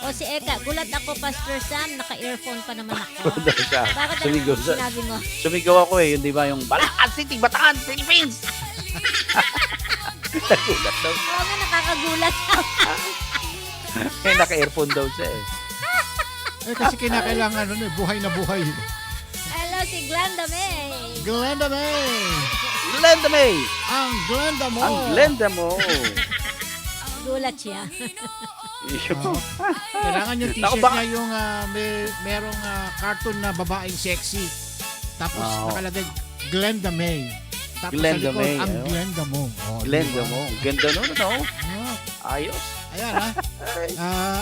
S9: O si Eka, gulat ako, Pastor Sam, naka-earphone pa naman ako.
S10: Gulat siya.
S9: Bakit
S10: Sumigaw
S9: ano
S10: siya.
S9: sinabi mo?
S10: Sumigaw ako eh, yun di ba yung Balacan City, Bataan, Philippines! Nagulat daw.
S9: Oo nga, nakakagulat.
S10: Eh, naka-earphone daw siya eh.
S7: Kasi kinakailangan buhay na buhay.
S9: Hello, si Glenda May.
S7: Glenda May!
S10: Glenda May!
S7: Ang Glenda mo!
S10: Ang Glenda mo!
S9: Gulat siya.
S7: Kailangan yung
S10: Naku,
S7: t-shirt
S10: baka-
S7: niya yung merong cartoon na babaeng sexy. Tapos
S10: Oo.
S7: nakalagay Glenda May. Tapos
S10: Glenda
S7: sa likod,
S10: May,
S7: ang
S10: ayun.
S7: Glenda mo. Oh,
S10: Glenda
S7: diba?
S10: mo. Ganda nun, no?
S7: Ah,
S10: Ayos.
S7: ayan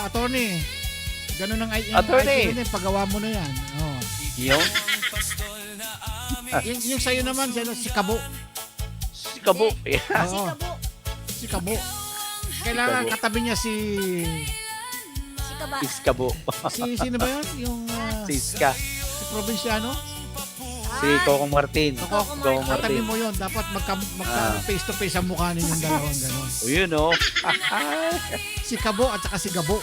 S7: attorney. Ganun ang
S10: Attorney.
S7: yung paggawa mo na yan. Oh.
S10: Yun.
S7: Yung sa'yo naman, si Kabo.
S10: Si Kabo.
S7: Oo. Si Kabo. Kailangan
S10: Kabo.
S7: katabi niya si
S9: Kaba.
S10: Iskabo.
S7: sino ba yun? Yung
S10: Si Iska.
S7: si probinsyano?
S10: Si Coco Martin.
S9: Coco
S10: Coco
S7: Katabi
S10: Martin.
S7: mo yun. Dapat magka face to face ang mukha ninyong dalawang gano'n.
S10: O yun, no?
S7: Si Kabo at saka si Gabo.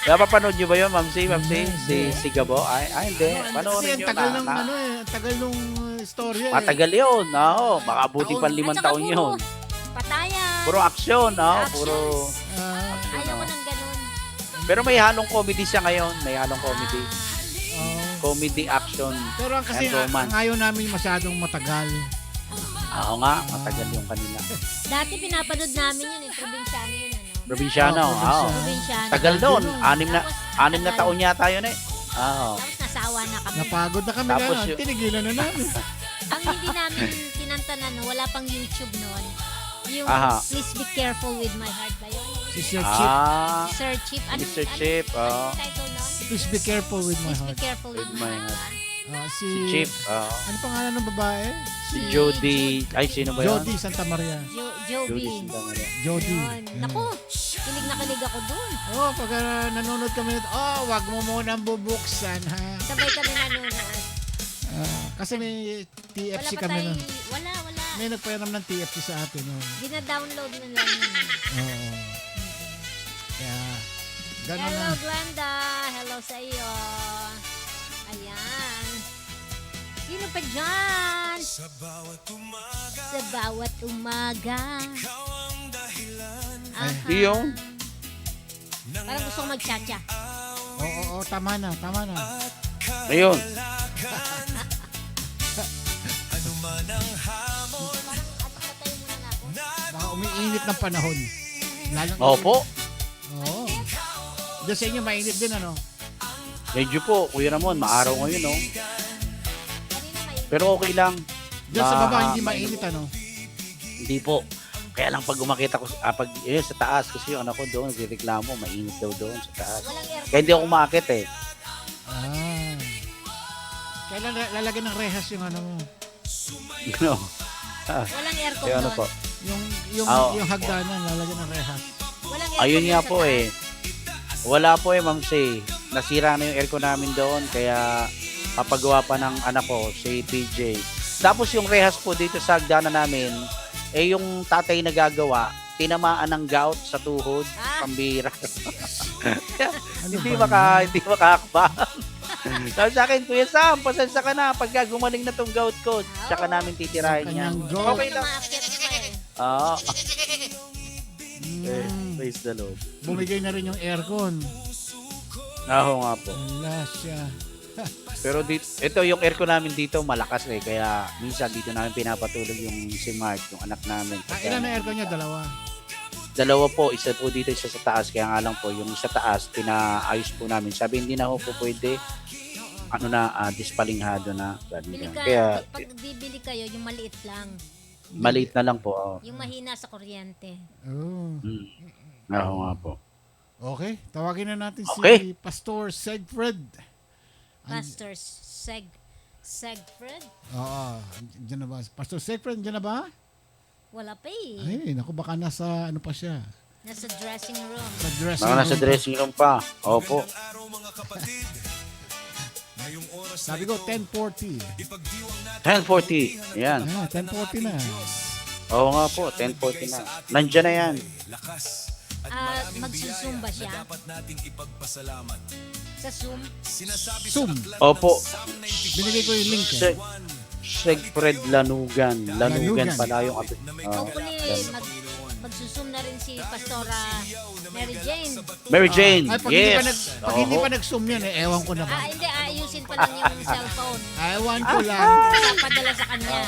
S10: Napapanood nyo ba yun, Ma'am Si? Ma'am Si?
S7: Hindi.
S10: Si Gabo? Ay, hindi.
S7: Kasi
S10: Panoorin
S7: ang
S10: nyo
S7: tagal
S10: na.
S7: nung tagal nung storya.
S10: Matagal yun. Oo. Makabuti pa 5
S9: At saka
S10: taon
S9: puro
S10: yun.
S9: Patayan.
S10: Puro action, no?
S9: Actions.
S10: Puro...
S9: Ayaw ko ng ganun.
S10: Pero may halong comedy siya ngayon. May halong comedy. Comedy, action.
S7: Pero ang kasi
S10: and romance.
S7: ang ayaw namin masyadong matagal.
S10: Oo nga, matagal yung kanila.
S9: Dati pinapanood namin yun, probinsyano yun, ano?
S10: Probinsyano, oo.
S9: Probinsyano.
S10: Tagal doon.
S9: Tapos,
S10: 6 na taon yata yun eh. Oo.
S9: Tapos nasawa na kami.
S7: Napagod na kami
S10: Tapos
S7: gano'n.
S10: yun-
S7: Tinigilan na namin.
S9: Ang hindi namin tinantanan, wala pang YouTube noon. Yung
S10: Aha.
S9: Please Be Careful With My Heart ba yun?
S7: Si Sir Chip.
S9: Sir Chip.
S10: Mr. Chip,
S9: Anong title nun?
S7: Please be careful with my
S9: Please Be
S7: heart.
S9: Careful With
S10: With
S9: My
S10: my
S9: Heart.
S10: Si Chip.
S7: Ano pangalan ng babae?
S10: Si Jody. Ay, sino ba yun?
S7: Jody Santa Maria.
S10: Jody
S9: Joby.
S10: Santa Maria.
S7: Jody.
S9: Yun. Naku, kilig na kilig ako dun.
S7: Oh, pag nanonood kami, wag mo muna bubuksan, ha?
S9: Sabay kami nanonood.
S7: Kasi may
S9: Wala
S7: TFC
S9: pa
S7: kami
S9: tayo,
S7: nun.
S9: wala.
S7: May nagpairam ng TFC sa atin nun.
S9: Gina-download na lang yun.
S7: Oo. Kaya, gano'n
S9: Hello,
S7: na.
S9: Glenda. Hello sa iyo. Ayan. Sino pa dyan? Sa bawat umaga. Aha.
S10: Yung?
S9: Parang gusto ko mag-cha-cha.
S7: Oo, tama na.
S10: Ayun.
S7: Baka umiinit ng panahon.
S10: Opo.
S7: Oo. Doon sa inyo, mainit din, ano?
S10: Medyo po, Kuya Ramon, maaraw ngayon, no? Pero okay lang.
S7: Doon sa baba, hindi mainit, ano?
S10: Hindi po. Kaya lang pag umakita ko sa taas kasi yung anak ko doon nagreklamo, mainit daw doon sa taas. Kaya hindi ako umakit eh.
S7: Kailan lalagyan ng rehas yung ano mo?
S10: No.
S9: Walang aircon
S10: Kaya ano
S9: doon.
S10: po?
S7: Yung hagdanan, lalagyan ng rehas.
S9: Walang aircon
S10: Ayun nga
S9: doon sa
S10: po
S9: taas.
S10: eh. Wala po eh, Ma'am Shay. Nasira na yung aircon namin doon kaya papagawa pa ng anak ko, si PJ. Tapos yung rehas po dito sa hagdanan namin, yung tatay na gagawa, tinamaan ng gout sa tuhod, pambira. hindi makakba. Sabi sa akin, Kuya Sam, pasensya ka na pagka gumaling na tong gout ko, tsaka namin titirahin niya. Okay lang. Oo. Praise the Lord.
S7: Bumigay na rin yung aircon.
S10: Oo nga po.
S7: Wala siya.
S10: Pero ito yung aircon namin dito malakas eh, kaya minsan dito namin pinapatulog yung si Mark, yung anak namin.
S7: Ilan na aircon niya?
S10: Dalawa po, isa po dito, isa sa taas. Kaya nga lang po, yung sa taas, pinaayos po namin. Sabi, hindi na po pwede, dispalinghado na.
S9: Bili ka,
S10: Kaya,
S9: pag bibili kayo, yung maliit lang.
S10: maliit na lang po. Oh.
S9: Yung mahina sa kuryente.
S7: Oh.
S10: Oo nga po.
S7: Okay, tawagin na natin
S10: Okay.
S7: si Pastor Segfred.
S9: Pastor Segfred?
S7: Oo, dyan na ba? Pastor Segfred, dyan na ba?
S9: Wala pa eh.
S7: Ay, naku, baka nasa ano pa siya.
S9: Nasa dressing room.
S7: Sa dressing
S10: Baka nasa
S7: room.
S10: dressing room pa. Opo.
S7: Sabi ko, 10:40.
S10: 10:40. Yan.
S7: 10:40 na.
S10: Oo nga po, 10:40 na. Nandiyan na yan.
S9: Magsusum ba siya? Sa Zoom?
S7: Zoom.
S10: Opo.
S7: Binigay ko yung link eh.
S10: Segfred Lanugan. Lanugan pala yung
S9: Hopefully, magsusum na rin si Pastora Mary Jane.
S10: Mary Jane,
S7: Ay,
S10: yes.
S7: Pag hindi pa nag-zoom yan, ewan ko na ba?
S9: Hindi, ayusin pa lang yung cellphone.
S7: Ewan ko lang.
S9: Papadala sa kanya.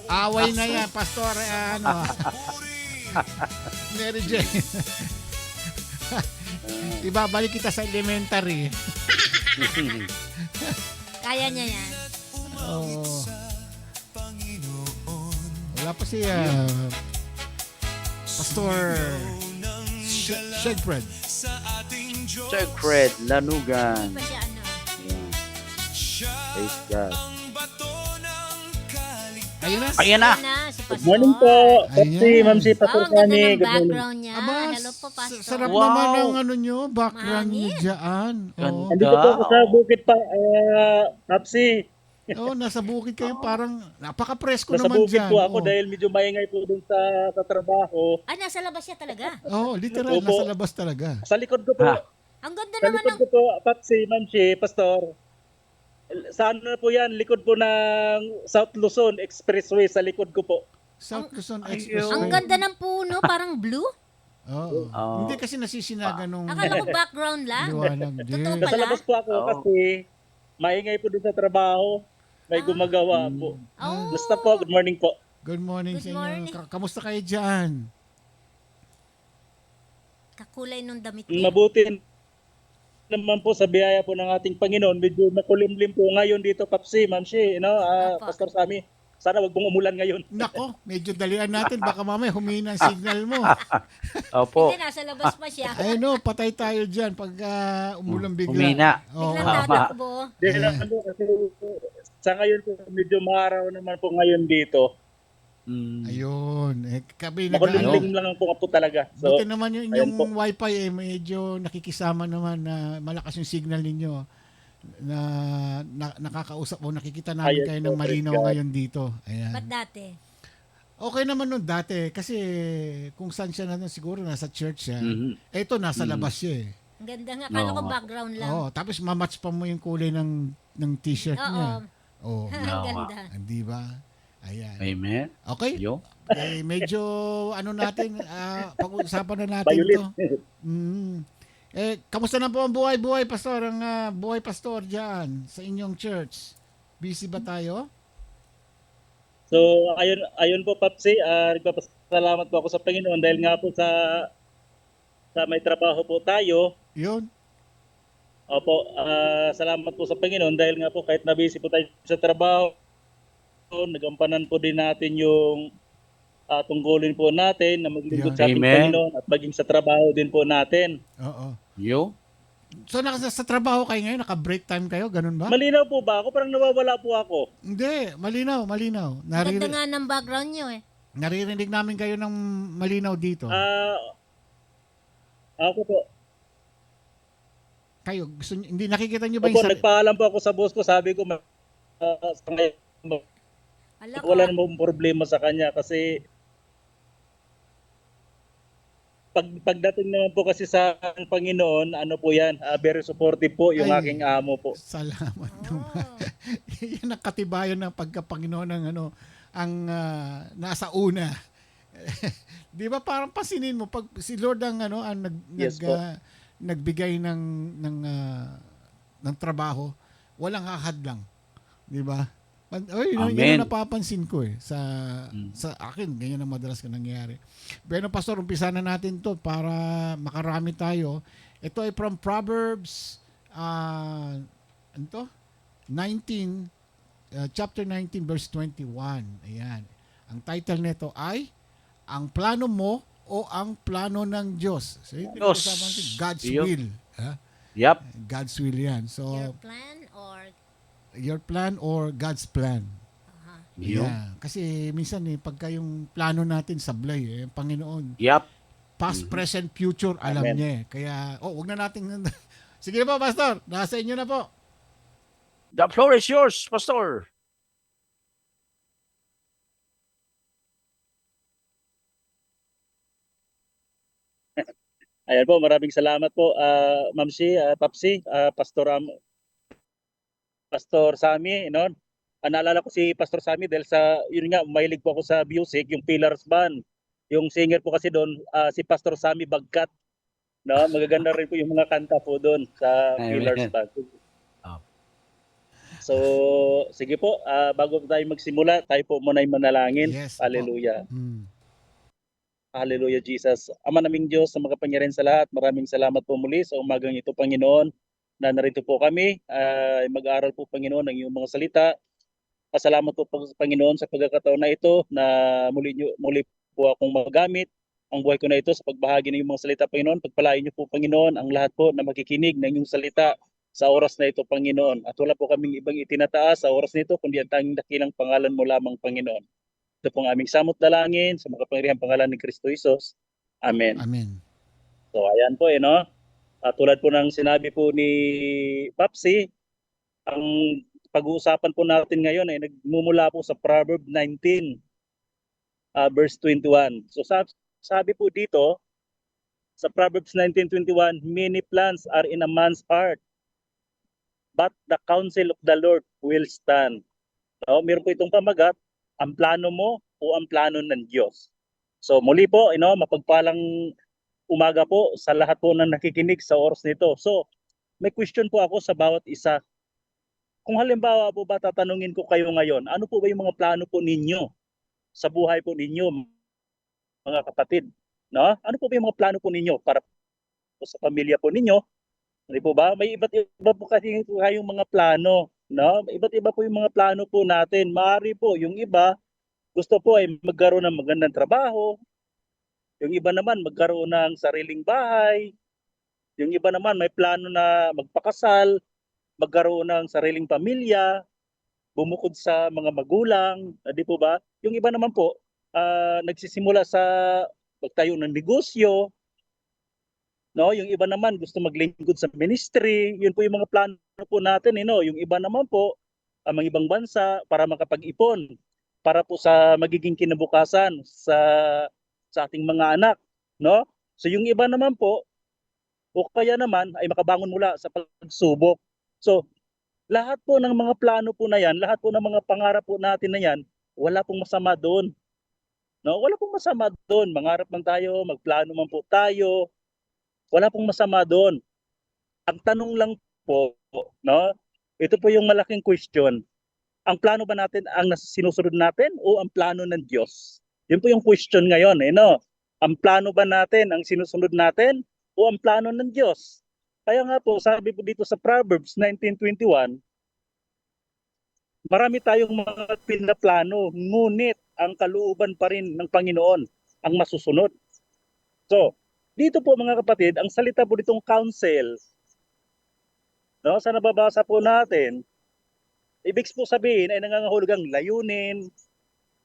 S7: Away na yan, Pastor, Mary Jane. Ibabalik kita sa elementary.
S9: Kaya niya yan.
S7: Oh. Wala pa si Pastor Segfred.
S10: Segfred Lanugan.
S9: Hindi pa siya ano.
S10: Praise God.
S7: Ayun na.
S10: Ayan na.
S9: Si Pastor.
S11: Good morning po.
S7: Ayan.
S11: Ma'am si
S9: Wow,
S11: Pastor
S9: ang ganda
S11: Kani.
S9: ng
S11: Good morning.
S9: background niya.
S7: Aba,
S9: Hello po, Pastor.
S7: sarap
S10: Wow.
S7: naman ang ano nyo, background nyo dyan. Oh.
S11: Andito po ako sa bukid pa, Papsi.
S7: Oh, nasa bukid kayo, parang napaka-presko
S11: Nasa
S7: naman
S11: bukid
S7: dyan.
S11: po ako
S7: Oh.
S11: dahil medyo maingay po dun sa trabaho.
S9: Nasa labas siya talaga.
S7: Oh, literal,
S11: Opo.
S7: nasa labas talaga.
S11: Sa likod ko po,
S9: Ang ganda
S11: sa
S9: naman
S11: likod
S9: ng...
S11: ko po, Papsi, Ma'am si Pastor. Saan na po yan? Likod po ng South Luzon Expressway sa likod ko po.
S7: South Luzon
S9: Ang
S7: Expressway.
S9: ganda ng puno, parang blue.
S7: Oo.
S10: Oh.
S7: Hindi kasi nasisinaga nung
S9: Akala ko background lang.
S7: liwanag din.
S9: Totoo
S11: Nasa
S9: pala.
S11: labas po ako kasi maingay po dun sa trabaho. May gumagawa po.
S9: Oh.
S11: Basta po, good morning po.
S7: Good morning
S9: Good
S7: sa inyo.
S9: morning.
S7: Kamusta kayo dyan?
S9: Kakulay nung damit niya.
S11: Mabuti naman po sa biyaya po ng ating Panginoon. Medyo makulimlim po ngayon dito, Papsi, Ma'am Shi,
S9: Opo.
S11: Pastor Sami. Sana wag pong umulan ngayon.
S7: Nako, medyo dalian natin. Baka mamaya humina ang signal mo.
S10: Opo.
S9: Hindi, nasa labas pa siya.
S7: Ay no, patay tayo dyan pag umulan bigla.
S10: Humina.
S7: Oo.
S9: Biglang tatakbo.
S11: Hindi naman po kasi sa ngayon po medyo maaraw naman po ngayon dito.
S7: Ayun. Kami
S11: Makulimlim lang po talaga. So,
S7: buti naman yung
S11: ayun po.
S7: wifi medyo nakikisama naman na malakas yung signal ninyo na nakakausap o nakikita namin
S11: Ayun
S7: kayo
S11: po,
S7: ng malinaw
S11: praise God.
S7: ngayon dito. Ayan.
S9: Ba't dati?
S7: Okay naman nun dati kasi kung saan siya na siguro nasa church siya.
S10: Mhm.
S7: Ito nasa labas siya eh.
S9: Ang ganda nga. Kala ko
S10: Oo.
S9: background lang.
S7: Oh, tapos mamatch pa mo yung kulay ng t-shirt niya. Oh,
S9: Ang ganda.
S7: di ba? Ayan.
S10: Amen.
S7: Okay?
S10: Yo.
S7: Medyo ano natin, pag-uusapan na natin
S11: Violet.
S7: to. Kamusta na po ang buhay, pastor? Ang buhay pastor diyan sa inyong church. Busy ba tayo?
S11: So, ayun po, Papsi, nagpapasalamat po ako sa Panginoon dahil nga po sa may trabaho po tayo.
S7: Yun.
S11: Opo, salamat po sa Panginoon dahil nga po kahit na-busy po tayo sa trabaho, nagampanan po din natin yung tungkulin po natin na maglingkod sa ating
S10: Amen.
S11: Panginoon at maging sa trabaho din po natin.
S7: Oo.
S10: Yo.
S7: So sa trabaho kayo ngayon, naka-break time kayo, ganun ba?
S11: Malinaw po ba ako? Parang nawawala po ako.
S7: Hindi, malinaw.
S9: Ganda nga ng background nyo eh.
S7: Naririnig namin kayo ng malinaw dito.
S11: Ako po.
S7: Kayo, hindi nakikita nyo ba
S11: Opo,
S7: yung
S11: nagpaalam po ako sa boss ko. Sabi ko, sa ngayon, wala namang problema sa kanya kasi pagdating naman po kasi sa Panginoon, ano po yan, very supportive po yung aking amo po.
S7: Salamat naman. Yan ang katibayan ng pagkapanginoon ng ang nasa una. Di ba parang pasinin mo pag si Lord ang nagbigay ng trabaho, walang hahadlang. Di ba? Yun ang napapansin ko sa akin, ganyan ang madalas nangyayari. Pero pastor, umpisa na natin to para makarami tayo. Ito ay from Proverbs 19 chapter 19 verse 21. Ayan. Ang title nito ay Ang Plano Mo o Ang Plano ng Diyos. So, ito God's will.
S10: Yep.
S7: God's will yan. So, your plan or God's plan. Yeah. Kasi minsan pagka yung plano natin sablay Panginoon.
S10: Yep.
S7: Past, present, future, alam
S11: Amen.
S7: niya. Kaya, wag na nating sige po, pastor. Nasa inyo na po.
S10: The floor is yours, Pastor.
S11: Ayan po, maraming salamat po, Ma'am Si, Papsi, Pastor Sammy, no? Naalala ko si Pastor Sammy dahil yun nga, mahilig po ako sa music, yung Pillars Band. Yung singer po kasi doon, si Pastor Sammy Bagkat. No? Magaganda rin po yung mga kanta po doon sa Pillars Band. So, sige po, bago tayo magsimula, tayo po muna yung manalangin.
S7: Yes,
S11: Hallelujah. Hallelujah, Jesus. Ama naming Diyos, sa makapangyarihan sa lahat, maraming salamat po muli sa umagang ito, Panginoon, na narito po kami. Mag-aaral po, Panginoon, ng iyong mga salita. Pasalamat po, Panginoon, sa pagkakataon na ito na muli po akong magamit ang buhay ko na ito sa pagbahagi ng iyong mga salita, Panginoon. Pagpalain niyo po, Panginoon, ang lahat po na makikinig ng iyong salita sa oras na ito, Panginoon. At wala po kaming ibang itinataas sa oras nito, kundi ang tanging dakilang pangalan mo lamang, Panginoon. Ito pong aming samot dalangin sa makapangyarihang pangalan ni Kristo Jesus. Amen.
S7: Amen.
S11: So ayan po no. Tulad po ng sinabi po ni Papsi, ang pag-uusapan po natin ngayon ay nagmumula po sa Proverbs 19 verse 21. So sabi po dito sa Proverbs 19:21, many plans are in a man's heart, but the counsel of the Lord will stand. So meron po itong pamagat, ang plano mo o ang plano ng Diyos. So muli po, mapagpalang umaga po sa lahat po na nakikinig sa oras nito. So may question po ako sa bawat isa. Kung halimbawa po ba tatanungin ko kayo ngayon, ano po ba yung mga plano po ninyo sa buhay po ninyo, mga kapatid? No? Ano po ba yung mga plano po ninyo para po sa pamilya po ninyo? Hindi po ba? May iba't iba po kasi kayong mga plano. No? Iba't iba po yung mga plano po natin. Maaari po yung iba gusto po ay magkaroon ng magandang trabaho, yung iba naman magkaroon ng sariling bahay, yung iba naman may plano na magpakasal, magkaroon ng sariling pamilya, bumukod sa mga magulang, di po ba? Yung iba naman po nagsisimula sa magtayo ng negosyo, no? Yung iba naman gusto maglingkod sa ministry, yun po yung mga plano po natin, no? Yung iba naman po ang mga ibang bansa para makapag-ipon para po sa magiging kinabukasan sa ating mga anak, no? So yung iba naman po o kaya naman ay makabangon mula sa pagsubok. So lahat po ng mga plano po na yan, lahat po ng mga pangarap po natin na yan, wala pong masama doon. No, wala pong masama doon. Mangarap man tayo, magplano man po tayo. Wala pong masama doon. Ang tanong lang po, no? Ito po yung malaking question. Ang plano ba natin ang sinusunod natin o ang plano ng Diyos? Yun po yung question ngayon, no? Ang plano ba natin ang sinusunod natin o ang plano ng Diyos? Kaya nga po, sabi po dito sa Proverbs 19:21, marami tayong mga pinaplano, ngunit ang kalooban pa rin ng Panginoon ang masusunod. So, dito po mga kapatid, ang salita po ditong counsel, no, sa nababasa po natin, ibig po sabihin ay nangangahulugang layunin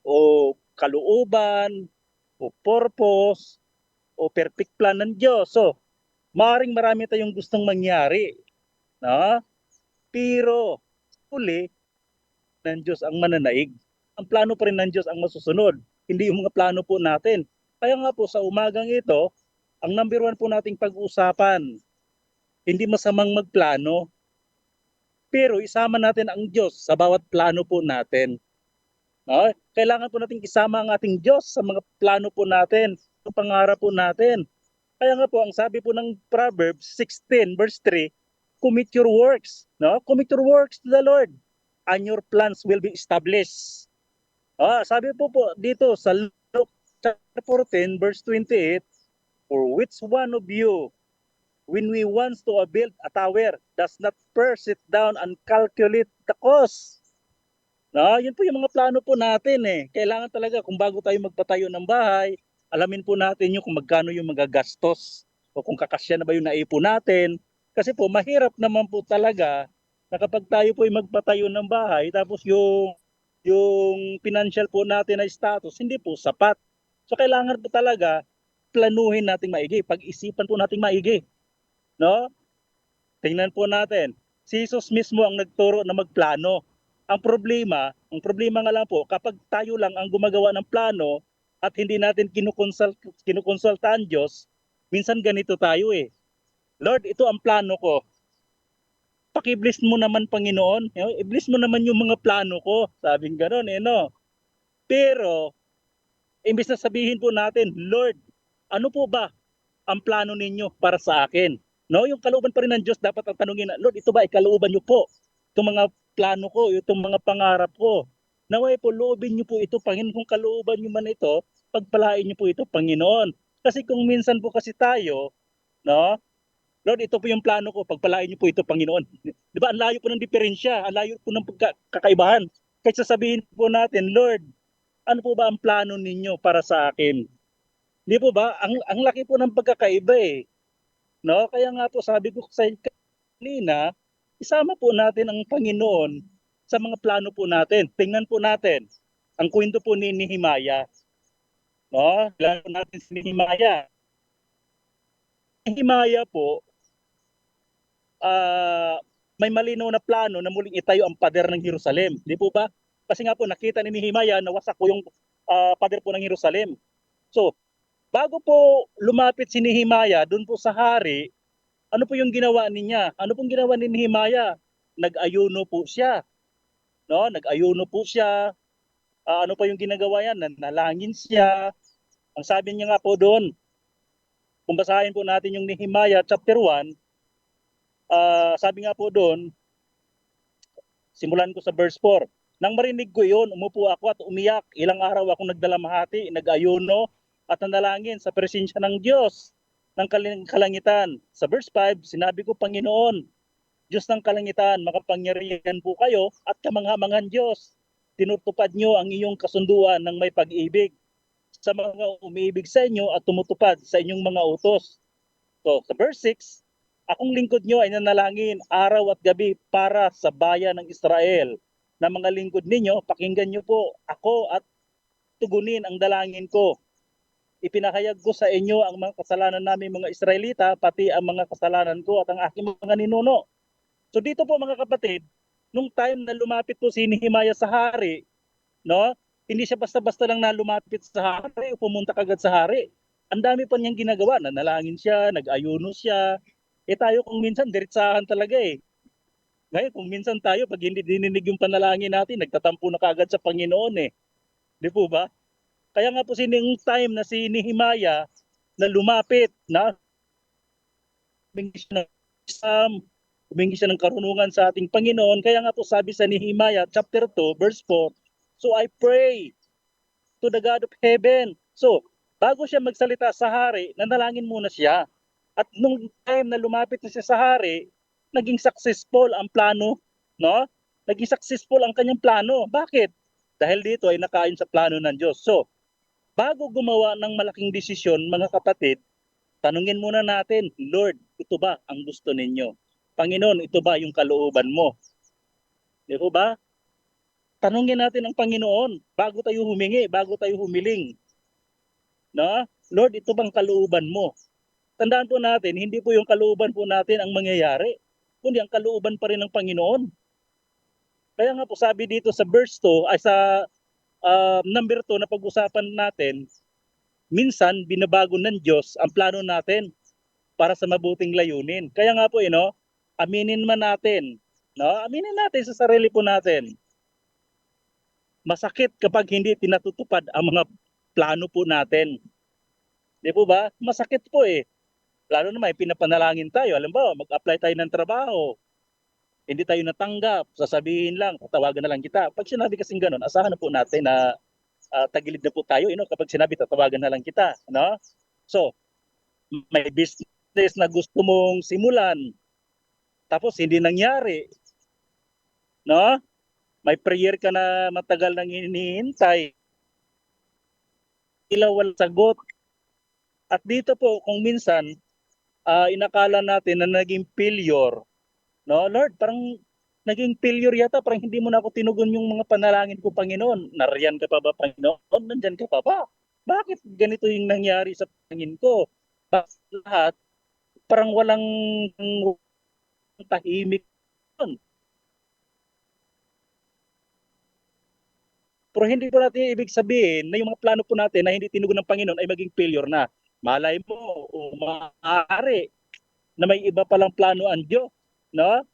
S11: o kalooban o purpose o perfect plan ng Diyos. So, maaaring marami tayong gustong mangyari, no? Pero uli ng Diyos ang mananaig. Ang plano pa rin ng Diyos ang masusunod, hindi yung mga plano po natin. Kaya nga po sa umagang ito, ang number one po nating pag-usapan, hindi masamang magplano, pero isama natin ang Diyos sa bawat plano po natin. No? Kailangan po natin isama ang ating Diyos sa mga plano po natin, sa pangarap po natin. Kaya nga po, ang sabi po ng Proverbs 16 verse 3, commit your works. No? Commit your works to the Lord and your plans will be established. Sabi po dito sa Luke chapter 14 verse 28, for which one of you, when we wants to build a tower, does not first sit down and calculate the cost? No, yun po yung mga plano po natin eh. Kailangan talaga kung bago tayo magpatayo ng bahay, alamin po natin yung kung magkano yung magagastos o kung kakasya na ba yung naipon natin. Kasi po mahirap naman po talaga na kapag tayo po ay magpatayo ng bahay tapos yung financial po natin na status hindi po sapat. So kailangan po talaga planuhin nating maigi, pag-isipan po nating maigi. No? Tingnan po natin. Si Jesus mismo ang nagturo na magplano. Ang problema nga lang po, kapag tayo lang ang gumagawa ng plano at hindi natin kinukonsulta ang Diyos, minsan ganito tayo eh. Lord, ito ang plano ko. Paki-bless mo naman, Panginoon. I-bless mo naman yung mga plano ko. Sabing gano'n eh, no? Pero, imbes na sabihin po natin, Lord, ano po ba ang plano ninyo para sa akin? No, yung kalooban pa rin ng Diyos dapat ang tanungin na, Lord, ito ba ay kalooban niyo po? Itong mga plano ko, itong mga pangarap ko. Naway po, loobin niyo po ito, Panginoon. Kung kalooban niyo man ito, pagpalain niyo po ito, Panginoon. Kasi kung minsan po kasi tayo, no, Lord, ito po yung plano ko, pagpalain niyo po ito, Panginoon. Di ba, ang layo po ng diferensya, ang layo po ng kakaibahan. Kaya sasabihin po natin, Lord, ano po ba ang plano ninyo para sa akin? Di po ba? Ang laki po ng pagkakaiba eh. No? Kaya nga po sabi ko sa kanina, isama po natin ang Panginoon sa mga plano po natin. Tingnan po natin ang kwento po ni Nehemiah. No? Tingnan po natin si Nehemiah. Nehemiah po, may malinaw na plano na muling itayo ang pader ng Jerusalem. Di po ba? Kasi nga po nakita ni Nehemiah na wasak po yung pader po ng Jerusalem. So, bago po lumapit si Nehemiah doon po sa hari, ano po yung ginawa niya? Ano pong ginawa ni Nehemiah? Nag-ayuno po siya. No? Nag-ayuno po siya. Ano pa yung ginagawa yan? Nanalangin siya. Ang sabi niya nga po doon, kung basahin po natin yung Nehemiah chapter 1, sabi nga po doon, simulan ko sa verse 4, nang marinig ko yun, umupo ako at umiyak. Ilang araw akong nagdalamhati, nag-ayuno, at nanalangin sa presensya ng Diyos ng kalangitan. Sa verse 5, sinabi ko, Panginoon, Diyos ng kalangitan, makapangyarihan po kayo at kamanghamangan Diyos. Tinutupad nyo ang iyong kasunduan ng may pag-ibig sa mga umiibig sa inyo at tumutupad sa inyong mga utos. So, sa verse 6, akong lingkod nyo ay nanalangin araw at gabi para sa bayan ng Israel. Na mga lingkod ninyo, pakinggan nyo po ako at tugunin ang dalangin ko. Ipinahayag ko sa inyo ang mga kasalanan namin mga Israelita, pati ang mga kasalanan ko at ang aking mga ninuno. So dito po mga kapatid, nung time na lumapit po si Nehemiah sa hari, no? Hindi siya basta-basta lang na lumapit sa hari o pumunta kagad sa hari. Ang dami pa niyang ginagawa, nanalangin siya, nag-ayuno siya. Tayo kung minsan diretsahan talaga eh. Ngayon kung minsan tayo pag hindi dininig yung panalangin natin, nagtatampo na kagad sa Panginoon eh. Di po ba? Kaya nga po sinong time na si Nehemiah na lumapit na humingi siya ng karunungan sa ating Panginoon. Kaya nga po sabi sa Nehemiah chapter 2 verse 4, so I pray to the God of heaven. So, bago siya magsalita sa hari, nanalangin muna siya. At nung time na lumapit na siya sa hari, naging successful ang plano, no? Naging successful ang kanyang plano. Bakit? Dahil dito ay nakain sa plano ng Diyos. So, bago gumawa ng malaking desisyon, mga kapatid, tanungin muna natin, Lord, ito ba ang gusto ninyo? Panginoon, ito ba yung kalooban mo? Di po ba? Tanungin natin ang Panginoon bago tayo humingi, bago tayo humiling. No? Lord, ito bang kalooban mo? Tandaan po natin, hindi po yung kalooban po natin ang mangyayari, kundi ang kalooban pa rin ng Panginoon. Kaya nga po sabi dito sa verse 2, ay sa number 2 na pag-usapan natin, minsan binabago ng Diyos ang plano natin para sa mabuting layunin. Kaya nga po, aminin man natin, no? Aminin natin sa sarili po natin. Masakit kapag hindi tinatutupad ang mga plano po natin. Di po ba? Masakit po eh. Lalo na may pinapanalangin tayo. Alam ba, mag-apply tayo ng trabaho. Hindi tayo natanggap. Sasabihin lang, tatawagan na lang kita. Pag sinabi kasing ganun, asahan na po natin na tagilid na po tayo. Kapag sinabi, tatawagan na lang kita. No? So, may business na gusto mong simulan. Tapos hindi nangyari. No? May prayer ka na matagal nang hinihintay. Walang sagot. At dito po, kung minsan, inakala natin na naging failure. No, Lord, parang naging failure yata. Parang hindi mo na ako tinugon yung mga panalangin ko, Panginoon. Nariyan ka pa ba, Panginoon? Nandyan ka pa ba? Bakit ganito yung nangyari sa pangin ko? Bakit lahat? Parang walang tahimik. Pero hindi po natin ibig sabihin na yung mga plano po natin na hindi tinugon ng Panginoon ay maging failure na. Malay mo, maaari na may iba palang plano ang Diyos. No?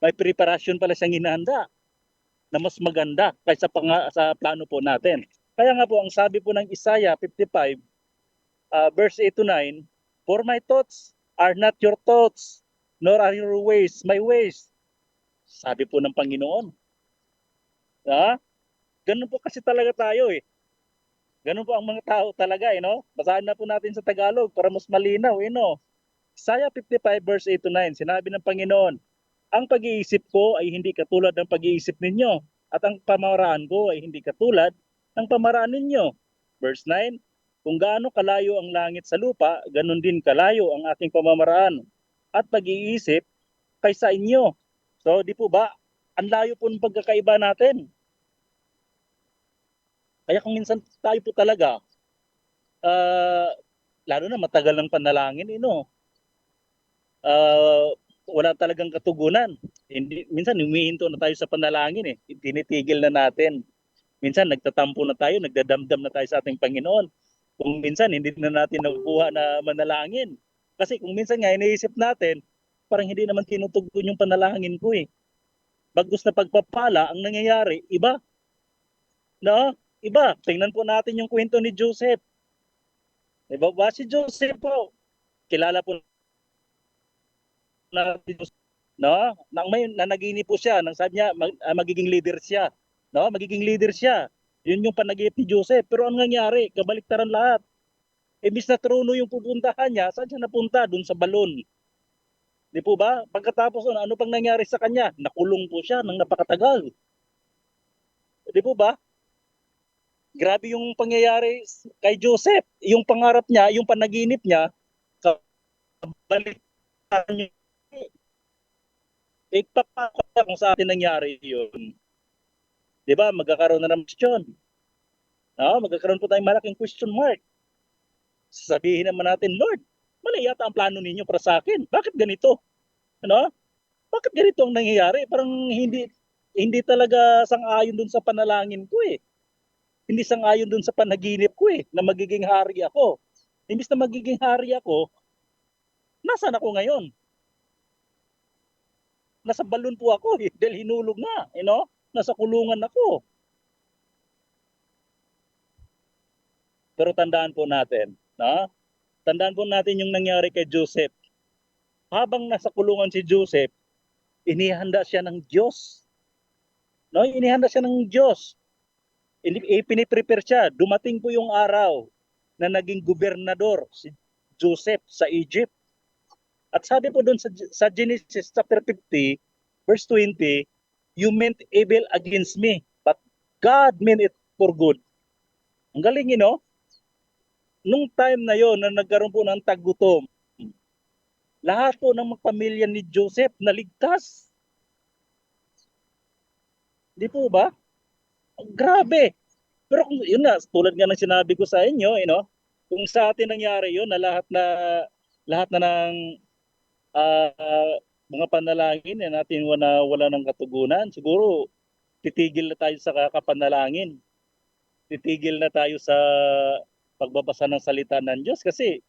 S11: May preparasyon pala siyang hinahanda na mas maganda kaysa sa plano po natin. Kaya nga po, ang sabi po ng Isaiah 55, verse 8 to 9, for my thoughts are not your thoughts, nor are your ways my ways. Sabi po ng Panginoon. Ganun po kasi talaga tayo eh. Ganun po ang mga tao talaga eh, no? Basahin na po natin sa Tagalog para mas malinaw eh, no? Isaiah 55 verse 8 to 9, sinabi ng Panginoon, ang pag-iisip ko ay hindi katulad ng pag-iisip ninyo, at ang pamamaraan ko ay hindi katulad ng pamaraan ninyo. Verse 9, kung gaano kalayo ang langit sa lupa, ganun din kalayo ang aking pamamaraan at pag-iisip kaysa inyo. So, di po ba, ang layo po ng pagkakaiba natin. Kaya kung minsan tayo po talaga, lalo na matagal ng panalangin, wala talagang katugunan. Minsan humihinto na tayo sa panalangin eh. Tinitigil na natin. Minsan nagtatampo na tayo, nagdadamdam na tayo sa ating Panginoon. Kung minsan hindi na natin nakukuha na manalangin. Kasi kung minsan nga iniisip natin, parang hindi naman tinutugon yung panalangin ko eh. Bagkus na pagpapala, ang nangyayari, iba. No? Iba. Tingnan po natin yung kwento ni Joseph. Diba ba si Joseph po? Kilala po natin, no? Nang may nanaginip po siya, nang sabi niya magiging leader siya, no? Magiging leader siya. Yun yung panaginip ni Joseph. Pero ang nangyari, kabaliktaran lahat. Imbis na trono yung pupuntahan niya, saan siya napunta? Doon sa balon. Di po ba? Pagkatapos ano pang nangyari sa kanya? Nakulong po siya ng napakatagal. Di po ba? Grabe yung pangyayari kay Joseph. Yung pangarap niya, yung panaginip niya, kabalitaan niya. Ipapakita kung sa atin nangyari yun. Di ba? Magkakaroon na ng question. Magkakaroon po tayong malaking question mark. Sabihin naman natin, Lord, mali yata ang plano ninyo para sa akin. Bakit ganito? Bakit ganito ang nangyayari? Parang hindi talaga sang-ayon dun sa panalangin ko eh. Hindi sang-ayon dun sa panaginip ko eh, na magiging hari ako. Imbis na magiging hari ako, nasaan ako ngayon? Nasa balon po ako eh, dahil hinulog na, nasa kulungan ako. Pero tandaan po natin, tandaan po natin yung nangyari kay Joseph. Habang nasa kulungan si Joseph, inihanda siya ng Diyos. Inihanda siya ng Diyos. Piniprepare siya. Dumating po yung araw na naging gobernador si Joseph sa Egypt. At sabi po doon sa Genesis chapter 50, verse 20, you meant evil against me, but God meant it for good. Ang galing nung time na yon na nagkaroon po ng taggutom, lahat po ng pamilya ni Joseph naligtas. Di po ba? Grabe. Pero kung yun na, tulad nga ng sinabi ko sa inyo, kung sa atin nangyari yun na lahat na ng mga panalangin na natin wala ng katugunan, siguro titigil na tayo sa kapanalangin. Titigil na tayo sa pagbabasa ng salita ng Diyos kasi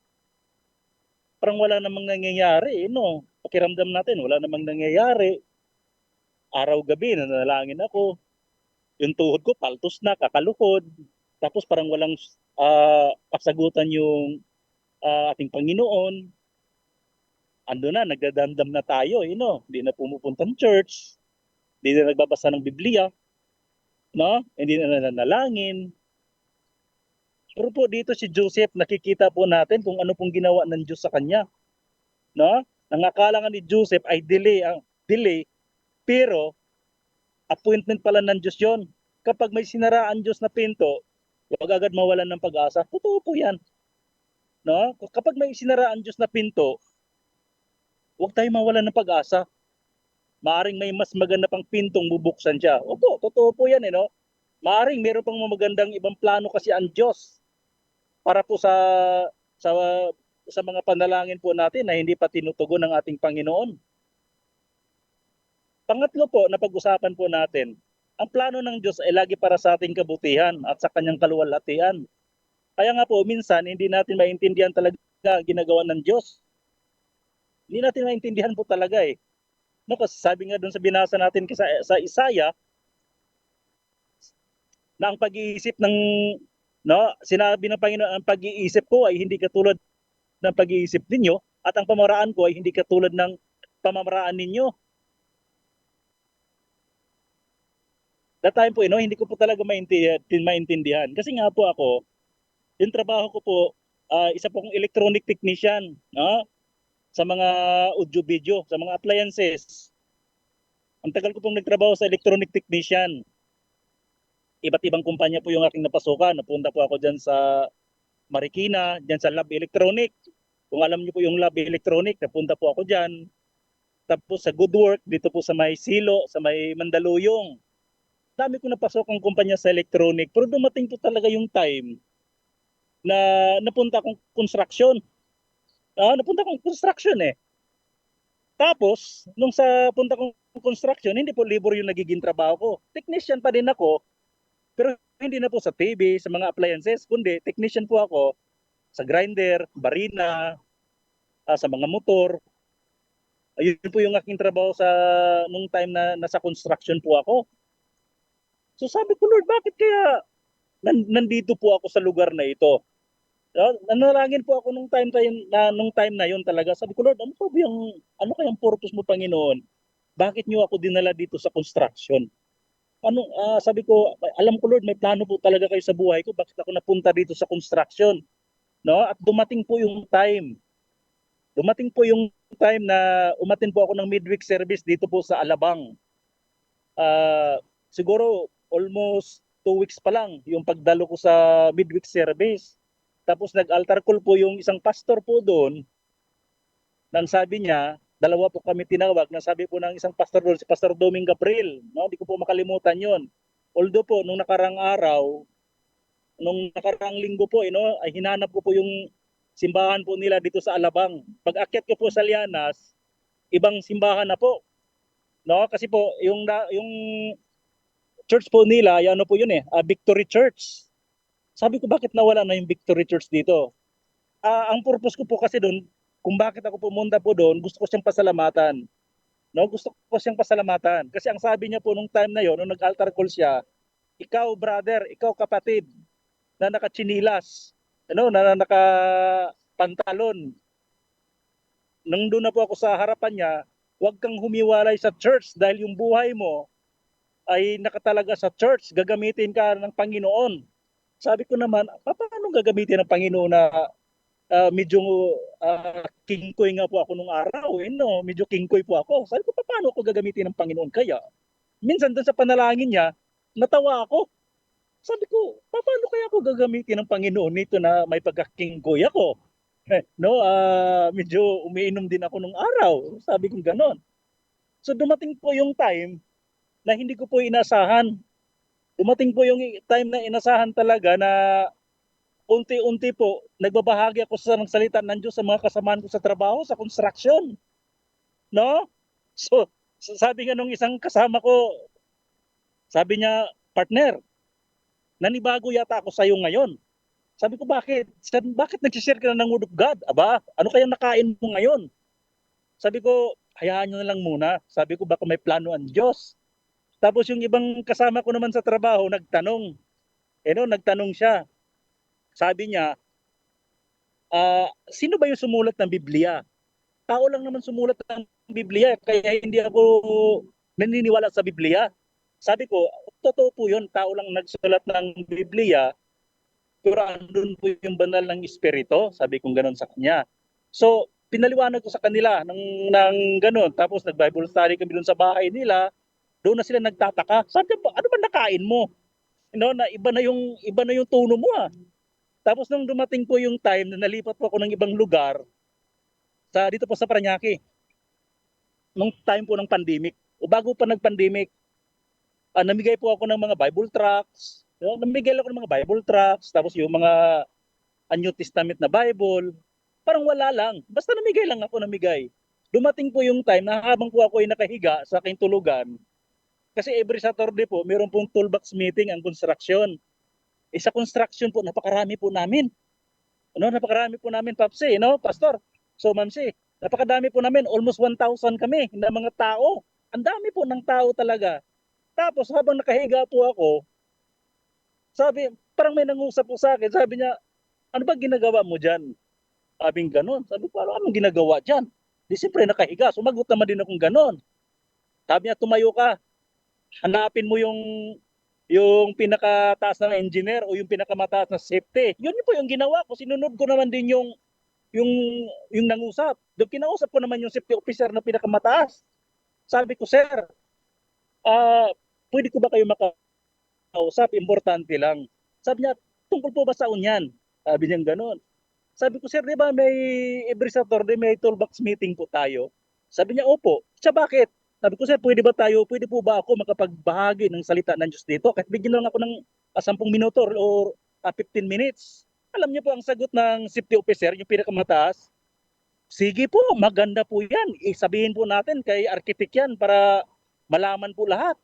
S11: parang wala namang nangyayari, Pakiramdam natin, wala namang nangyayari. Araw-gabi, nanalangin ako. Yung tuhod ko, paltos na, kakaluhod. Tapos parang walang kasagutan yung ating Panginoon. Ando na, nagdadamdam na tayo, Hindi na pumupunta ng church. Hindi na nagbabasa ng Biblia. Hindi na nanalangin. Pero po dito si Joseph, nakikita po natin kung ano pong ginawa ng Diyos sa kanya. Ang akala nga ni Joseph ay delay, pero appointment pala ng Diyos yon. Kapag may sinaraan Diyos na pinto, huwag agad mawalan ng pag-asa. Totoo po yan. Kapag may sinaraan Diyos na pinto, huwag tayo mawalan ng pag-asa. Maaring may mas maganda pang pintong bubuksan siya. Opo, totoo po yan. Maaring meron pang magandang ibang plano kasi ang Diyos para po sa mga panalangin po natin na hindi pa tinutugon ng ating Panginoon. Pangatlo po, na pag-usapan po natin, ang plano ng Diyos ay lagi para sa ating kabutihan at sa kanyang kaluwalhatian. Kaya nga po, minsan, hindi natin maintindihan talaga ginagawa ng Diyos. Hindi natin maintindihan po talaga eh. Kasi sabi nga doon sa binasa natin sa Isaiah, na ang pag-iisip sinabi ng Panginoon, ang pag-iisip ko ay hindi katulad ng pag-iisip ninyo at ang pamamaraan ko ay hindi katulad ng pamamaraan ninyo. That time po, hindi ko po talaga maintindihan. Kasi nga po ako, yung trabaho ko po, isa po akong electronic technician, sa mga audio-video, sa mga appliances. Ang tagal ko pong nagtrabaho sa electronic technician. Iba't ibang kumpanya po yung aking napasukan. Napunta po ako dyan sa Marikina, dyan sa Lab Electronic. Kung alam niyo po yung Lab Electronic, napunta po ako dyan. Tapos sa Good Work, dito po sa may Silo, sa may Mandaluyong. Dami ko napasok ang kumpanya sa electronic. Pero dumating po talaga yung time na napunta akong construction. Napunta akong construction eh. Tapos, nung sa punta kong construction, hindi po labor yung nagiging trabaho ko. Technician pa din ako, pero hindi na po sa TV, sa mga appliances, kundi technician po ako sa grinder, barina, sa mga motor. Ayun po yung aking trabaho nung time na nasa construction po ako. So sabi ko, Lord, bakit kaya nandito po ako sa lugar na ito? Nanalangin po ako nung time na yun talaga. Sabi ko, Lord, ano kayang purpose mo, Panginoon? Bakit niyo ako dinala dito sa construction? Sabi ko, alam ko, Lord, may plano po talaga kayo sa buhay ko. Bakit ako napunta dito sa construction? At dumating po yung time dumating po yung time na umatin po ako ng midweek service dito po sa Alabang. Siguro almost 2 weeks pa lang yung pagdalo ko sa midweek service. Tapos nag-altar call po yung isang pastor po doon. Nang sabi niya, dalawa po kami tinawag, na sabi po ng isang pastor doon, si Pastor Doming Gabriel. No? Hindi ko po makalimutan yon. Although po, nung nakarang araw, nung nakarang linggo po, ay hinanap ko po yung simbahan po nila dito sa Alabang. Pag akyat ko po sa Lianas, ibang simbahan na po. No? Kasi po, yung church po nila, ano po yun Victory Church. Sabi ko, bakit nawala na yung Victory Church dito? Ang purpose ko po kasi doon, kung bakit ako pumunta po doon, gusto ko siyang pasalamatan. No, gusto ko siyang pasalamatan. Kasi ang sabi niya po nung time na yon, nung nag-altar call siya, ikaw brother, ikaw kapatid, na naka-chinilas, na naka-pantalon. Nung doon na po ako sa harapan niya, huwag kang humiwalay sa church dahil yung buhay mo ay nakatalaga sa church, gagamitin ka ng Panginoon. Sabi ko naman, paano gagamitin ng Panginoon na medyo kingkoy nga po ako nung araw, medyo kingkoy po ako. Sabi ko, paano ako gagamitin ng Panginoon kaya? Minsan doon sa panalangin niya, natawa ako. Sabi ko, paano kaya ako gagamitin ng Panginoon nito na may pagkakingkoy ako? Medyo umiinom din ako nung araw. Sabi ko ganon. So dumating po yung time na hindi ko po inasahan. Dumating po yung time na inasahan talaga na unti-unti po, nagbabahagi ako sa salita ng Diyos sa mga kasamaan ko sa trabaho, sa construction. No? So sabi nga nung isang kasama ko, sabi niya, partner, nanibago yata ako sa iyo ngayon. Sabi ko, bakit? Bakit nag-share ka na ng Word of God? Aba, ano kayang nakain mo ngayon? Sabi ko, hayaan nyo na lang muna. Sabi ko, baka may plano ang Diyos. Tapos yung ibang kasama ko naman sa trabaho, nagtanong. Nagtanong siya. Sabi niya, sino ba yung sumulat ng Biblia? Tao lang naman sumulat ng Biblia, kaya hindi ako naniniwala sa Biblia. Sabi ko, totoo po yun, tao lang nagsulat ng Biblia, pero andun po yung banal ng Espiritu. Sabi kong ganon sa kanya. So, pinaliwanag ko sa kanila ng ganon. Tapos nag-Bible study kami doon sa bahay nila. Doon na sila nagtataka. Sabi ko, ano ba nakain mo? Na iba na yung tono mo Tapos nung dumating po yung time na nalipat po ako ng ibang lugar, dito po sa Parañaque, nung time po ng pandemic, o bago pa nag-pandemic, namigay po ako ng mga Bible tracts. Namigay ako ng mga Bible tracts, tapos yung mga New Testament na Bible. Parang wala lang. Basta namigay lang ako, namigay. Dumating po yung time na habang po ako ay nakahiga sa aking tulugan, kasi every Saturday po, meron pong toolbox meeting ang construction. Sa construction po, napakarami po namin. Napakarami po namin, Papsi, Pastor. So, Mamsi, napakadami po namin. Almost 1,000 kami na mga tao. Ang dami po ng tao talaga. Tapos, habang nakahiga po ako, parang may nangusap po sa akin. Sabi niya, ano ba ginagawa mo dyan? Sabing ganon. Sabi ko, anong ginagawa dyan? Di siyempre nakahiga. Sumagot naman din akong ganon. Sabi niya, tumayo ka. Hanapin mo yung pinakataas na engineer o yung pinakamataas na safety. Yun po yung ginawa ko. Sinunod ko naman din yung nangusap. Doon kinausap ko naman yung safety officer na pinakamataas. Sabi ko, sir, pwede ko ba kayo makausap? Importante lang. Sabi niya, tungkol po ba sa unyan? Sabi niya gano'n. Sabi ko, sir, di ba every Saturday may toolbox meeting po tayo? Sabi niya, opo. Siya bakit? Sabi ko, sir, pwede po ba ako makapagbahagi ng salita ng Diyos dito? Kahit bigyan lang ako ng 10 minuto or 15 minutes. Alam niyo po ang sagot ng safety officer, yung pinakamataas. Sige po, maganda po yan. Sabihin po natin kay architect yan para malaman po lahat.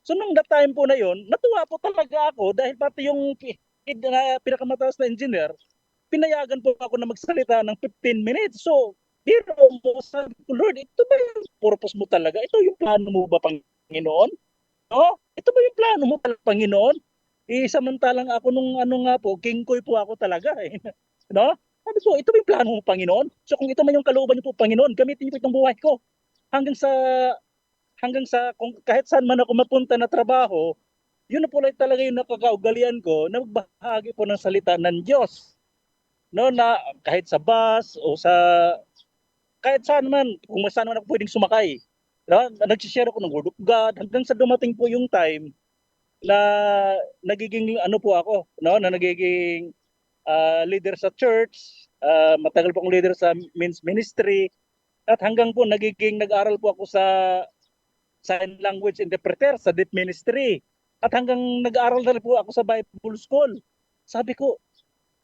S11: So nung that time po na yon, natuwa po talaga ako dahil pati yung pinakamataas na engineer, pinayagan po ako na magsalita ng 15 minutes. So, pero sabi ko, Lord, ito ba yung purpose mo talaga? Ito yung plano mo ba, Panginoon? No? Ito ba yung plano mo talaga, Panginoon? Samantalang ako nung kingkoy po ako talaga. No? Sabi ko, ito ba yung plano mo, Panginoon? So kung ito man yung kalooban niyo po, Panginoon, gamitin niyo po itong buhay ko. Hanggang sa kung kahit saan man ako mapunta na trabaho, yun na po lang talaga yung nakakaugalian ko na magbahagi po ng salita ng Diyos. No, na kahit sa bus o sa kahit saan man, kung saan man ako pwedeng sumakay. No? Nag-share ako ng Word of God hanggang sa dumating po yung time na nagiging ano po ako, no? Na nagiging leader sa church, matagal po akong leader sa men's ministry, at hanggang po nag-aral po ako sa sign language interpreter sa deaf ministry. At hanggang nag-aral na po ako sa Bible school. Sabi ko,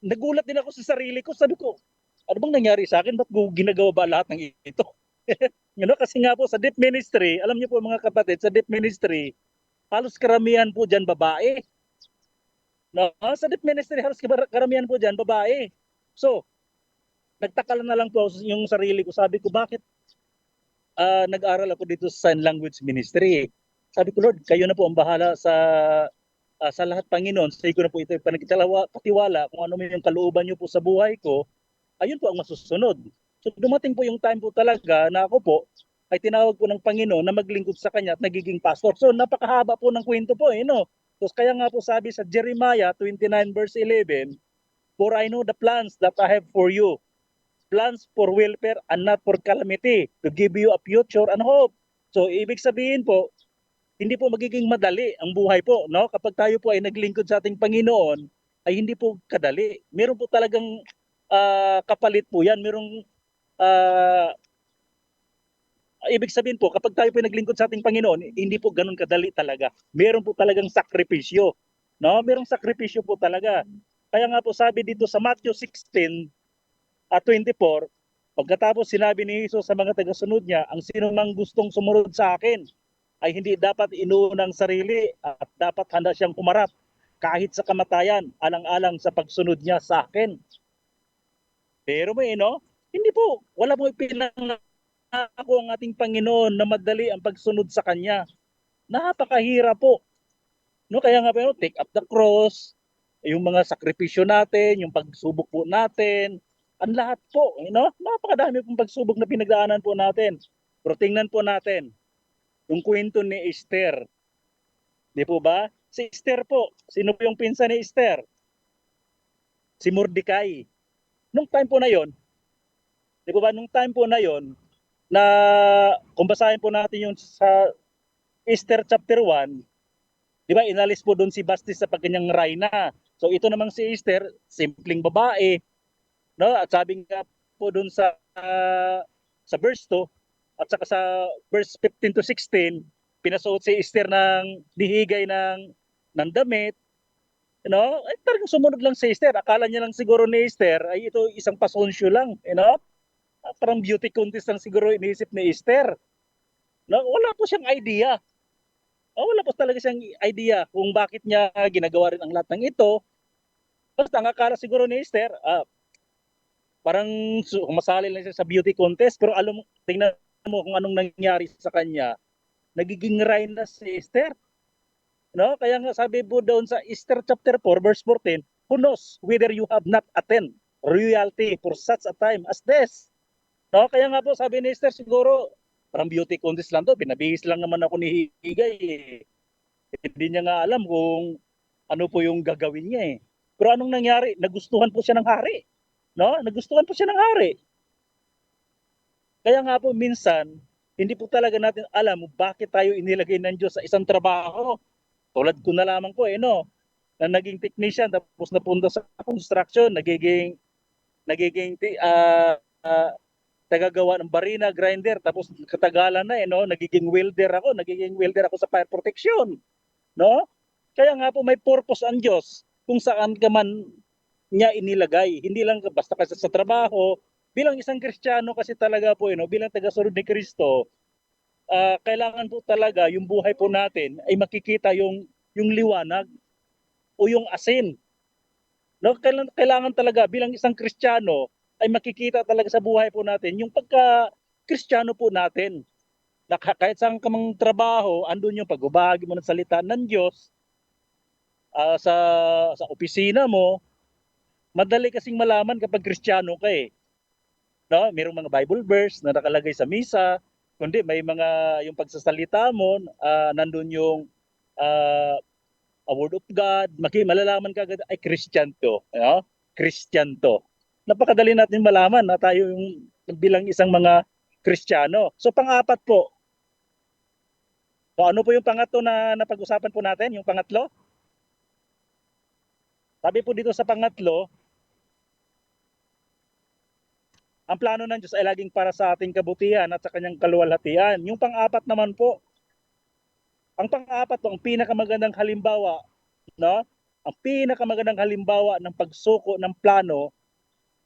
S11: nagulat din ako sa sarili ko. Sabi ko, ano bang nangyari sa akin? Ba't ko ginagawa ba lahat ng ito? Kasi nga po sa deaf ministry, alam niyo po mga kapatid, sa deaf ministry, halos karamihan po dyan babae. No? Sa deaf ministry, halos karamihan po dyan babae. So, nagtaka na lang po yung sarili ko. Sabi ko, bakit nag-aral ako dito sa sign language ministry? Sabi ko, Lord, kayo na po ang bahala sa lahat, Panginoon. Sa ko na po ito patiwala kung ano yung kalooban niyo po sa buhay ko, ayun po ang masusunod. So dumating po yung time po talaga na ako po ay tinawag po ng Panginoon na maglingkod sa Kanya at nagiging pastor. So napakahaba po ng kwento po, no? So kaya nga po sabi sa Jeremiah 29 verse 11, "For I know the plans that I have for you, plans for welfare and not for calamity, to give you a future and hope." So ibig sabihin po, hindi po magiging madali ang buhay po, no? Kapag tayo po ay naglingkod sa ating Panginoon, ay hindi po kadali. Meron po talagang kapalit po yan. Merong ibig sabihin po, kapag tayo po ay naglingkod sa ating Panginoon, hindi po ganun kadali talaga. Meron po talagang sakripisyo, no? Merong sakripisyo po talaga. Kaya nga po sabi dito sa Matthew 16 at 24, pagkatapos sinabi ni Jesus sa mga tagasunod niya, ang sino mang gustong sumunod sa akin ay hindi dapat inuunang sarili at dapat handa siyang humarap kahit sa kamatayan, alang-alang sa pagsunod niya sa akin. Pero no? Hindi po, wala mo ipinangako ang ating Panginoon na madali ang pagsunod sa Kanya. Napakahirap po. No? Kaya nga po, take up the cross, yung mga sakripisyo natin, yung pagsubok po natin, ang lahat po, napakadami pong pagsubok na pinagdaanan po natin. Pero tingnan po natin, yung kwento ni Esther. Di po ba? Si Esther po. Sino po yung pinsan ni Esther? Si Mordecai. Nung time po na yon, di po ba? Nung time po na yon, na kung basahin po natin yung sa Esther chapter 1, di ba? Inalis po doon si Basti sa pagkanyang reyna. So ito namang si Esther, simpleng babae. No? At sabi nga po doon sa verse 2, at saka sa verse 15 to 16, pinasuot si Esther ng dihigay ng damit. Ay, talagang sumunod lang si Esther. Akala niya lang siguro ni Esther ay ito isang pasonsyo lang. Parang beauty contest lang siguro iniisip ni Esther. Wala po siyang idea. Wala po talaga siyang idea kung bakit niya ginagawa rin ang lahat ng ito. Basta ang akala siguro ni Esther, parang masali lang siya sa beauty contest. Pero tingnan mo kung anong nangyari sa kanya. Nagiging reyna si Esther. Kaya nga sabi po doon sa Esther chapter 4 verse 14, "Who knows whether you have not attained royalty for such a time as this?" Kaya nga po sabi ni Esther, siguro parang beauty contest lang to, pinabihis lang naman ako ni Higay. Hindi niya nga alam kung ano po yung gagawin niya eh. Pero anong nangyari? Nagustuhan po siya ng hari. Nagustuhan po siya ng hari. Kaya nga po minsan, hindi po talaga natin alam bakit tayo inilagay ng Diyos sa isang trabaho. Tulad ko na lamang po, na naging technician, tapos napunta sa construction, nagiging tagagawa ng barina, grinder, tapos katagalan na, nagiging welder ako sa fire protection. Kaya nga po may purpose ang Diyos kung saan ka man niya inilagay. Hindi lang basta kasi sa trabaho. Bilang isang Kristiyano kasi talaga po, bilang tagasunod ni Kristo, kailangan po talaga yung buhay po natin ay makikita yung liwanag o yung asin. Kailangan talaga bilang isang Kristiyano ay makikita talaga sa buhay po natin yung pagka-Kristiyano po natin. Kahit saan ka mang trabaho, andun yung pagbabahagi mo ng salita ng Diyos, sa opisina mo, madali kasing malaman kapag Kristiyano ka eh. Mayroong mga Bible verse na nakalagay sa misa, kundi may mga yung pagsasalita mo, nandun yung a word of God, malalaman ka agad ay Christian to. Christian to. Napakadali natin malaman na tayo yung bilang isang mga Kristiyano. So pang-apat po, so ano po yung pangatlo na napag-usapan po natin? Yung pangatlo? Sabi po dito sa pangatlo, ang plano ng Diyos ay laging para sa ating kabutihan at sa kanyang kaluwalhatian. Yung pang-apat naman po, ang pang-apat po, ang pinakamagandang halimbawa, no? Ang pinakamagandang halimbawa ng pagsuko ng plano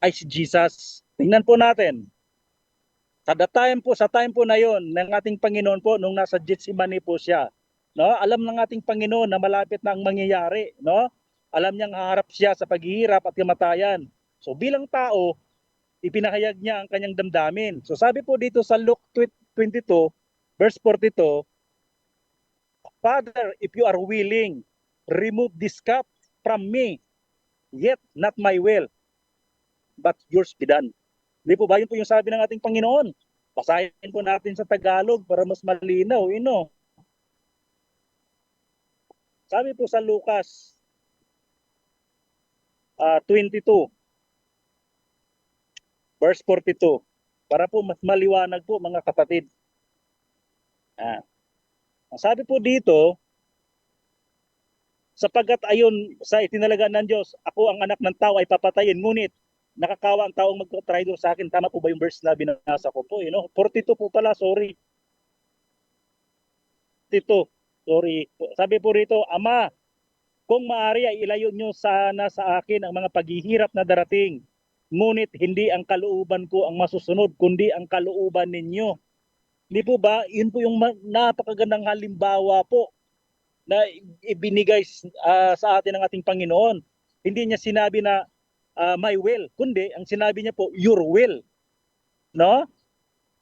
S11: ay si Jesus. Tingnan po natin. Sa time po na yon ng ating Panginoon po nung nasa Gethsemane po siya, no? Alam ng ating Panginoon na malapit na ang mangyayari, no? Alam niyang haharap siya sa paghihirap at kamatayan. So bilang tao, ipinahayag niya ang kanyang damdamin. So sabi po dito sa Luke 22 verse 42, Father, if you are willing, remove this cup from me, yet not my will, but yours be done. Hindi po ba yun po yung sabi ng ating Panginoon? Basahin po natin sa Tagalog para mas malinaw. Sabi po sa Lucas 22 verse 42, para po mas maliwanag po mga kapatid. Ang sabi po dito, sapagkat ayon sa itinalaga ng Diyos, ako ang anak ng tao ay papatayin, ngunit nakakawa ang taong magtraidor sa akin. Tama po ba yung verse na binasa ko po? 42 po pala, sorry. 42, sorry. Sabi po rito, Ama, kung maaari ay ilayo nyo sana sa akin ang mga paghihirap na darating. Ngunit hindi ang kalooban ko ang masusunod, kundi ang kalooban ninyo. Hindi po ba? Yun po yung napakagandang halimbawa po na ibinigay sa atin ng ating Panginoon. Hindi niya sinabi na my will, kundi ang sinabi niya po, your will. No?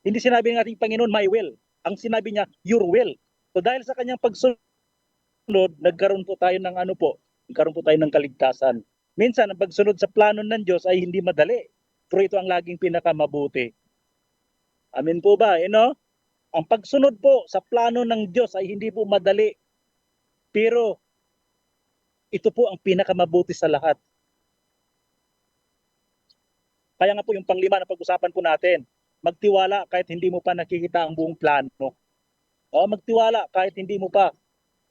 S11: Hindi sinabi ng ating Panginoon, my will. Ang sinabi niya, your will. So dahil sa kanyang pagsunod, nagkaroon po tayo ng nagkaroon po tayo ng kaligtasan. Minsan, ang pagsunod sa plano ng Diyos ay hindi madali. Pero ito ang laging pinakamabuti. Amen po ba? Ang pagsunod po sa plano ng Diyos ay hindi po madali. Pero ito po ang pinakamabuti sa lahat. Kaya nga po yung panglima na pag-usapan po natin, magtiwala kahit hindi mo pa nakikita ang buong plano. Magtiwala kahit hindi mo pa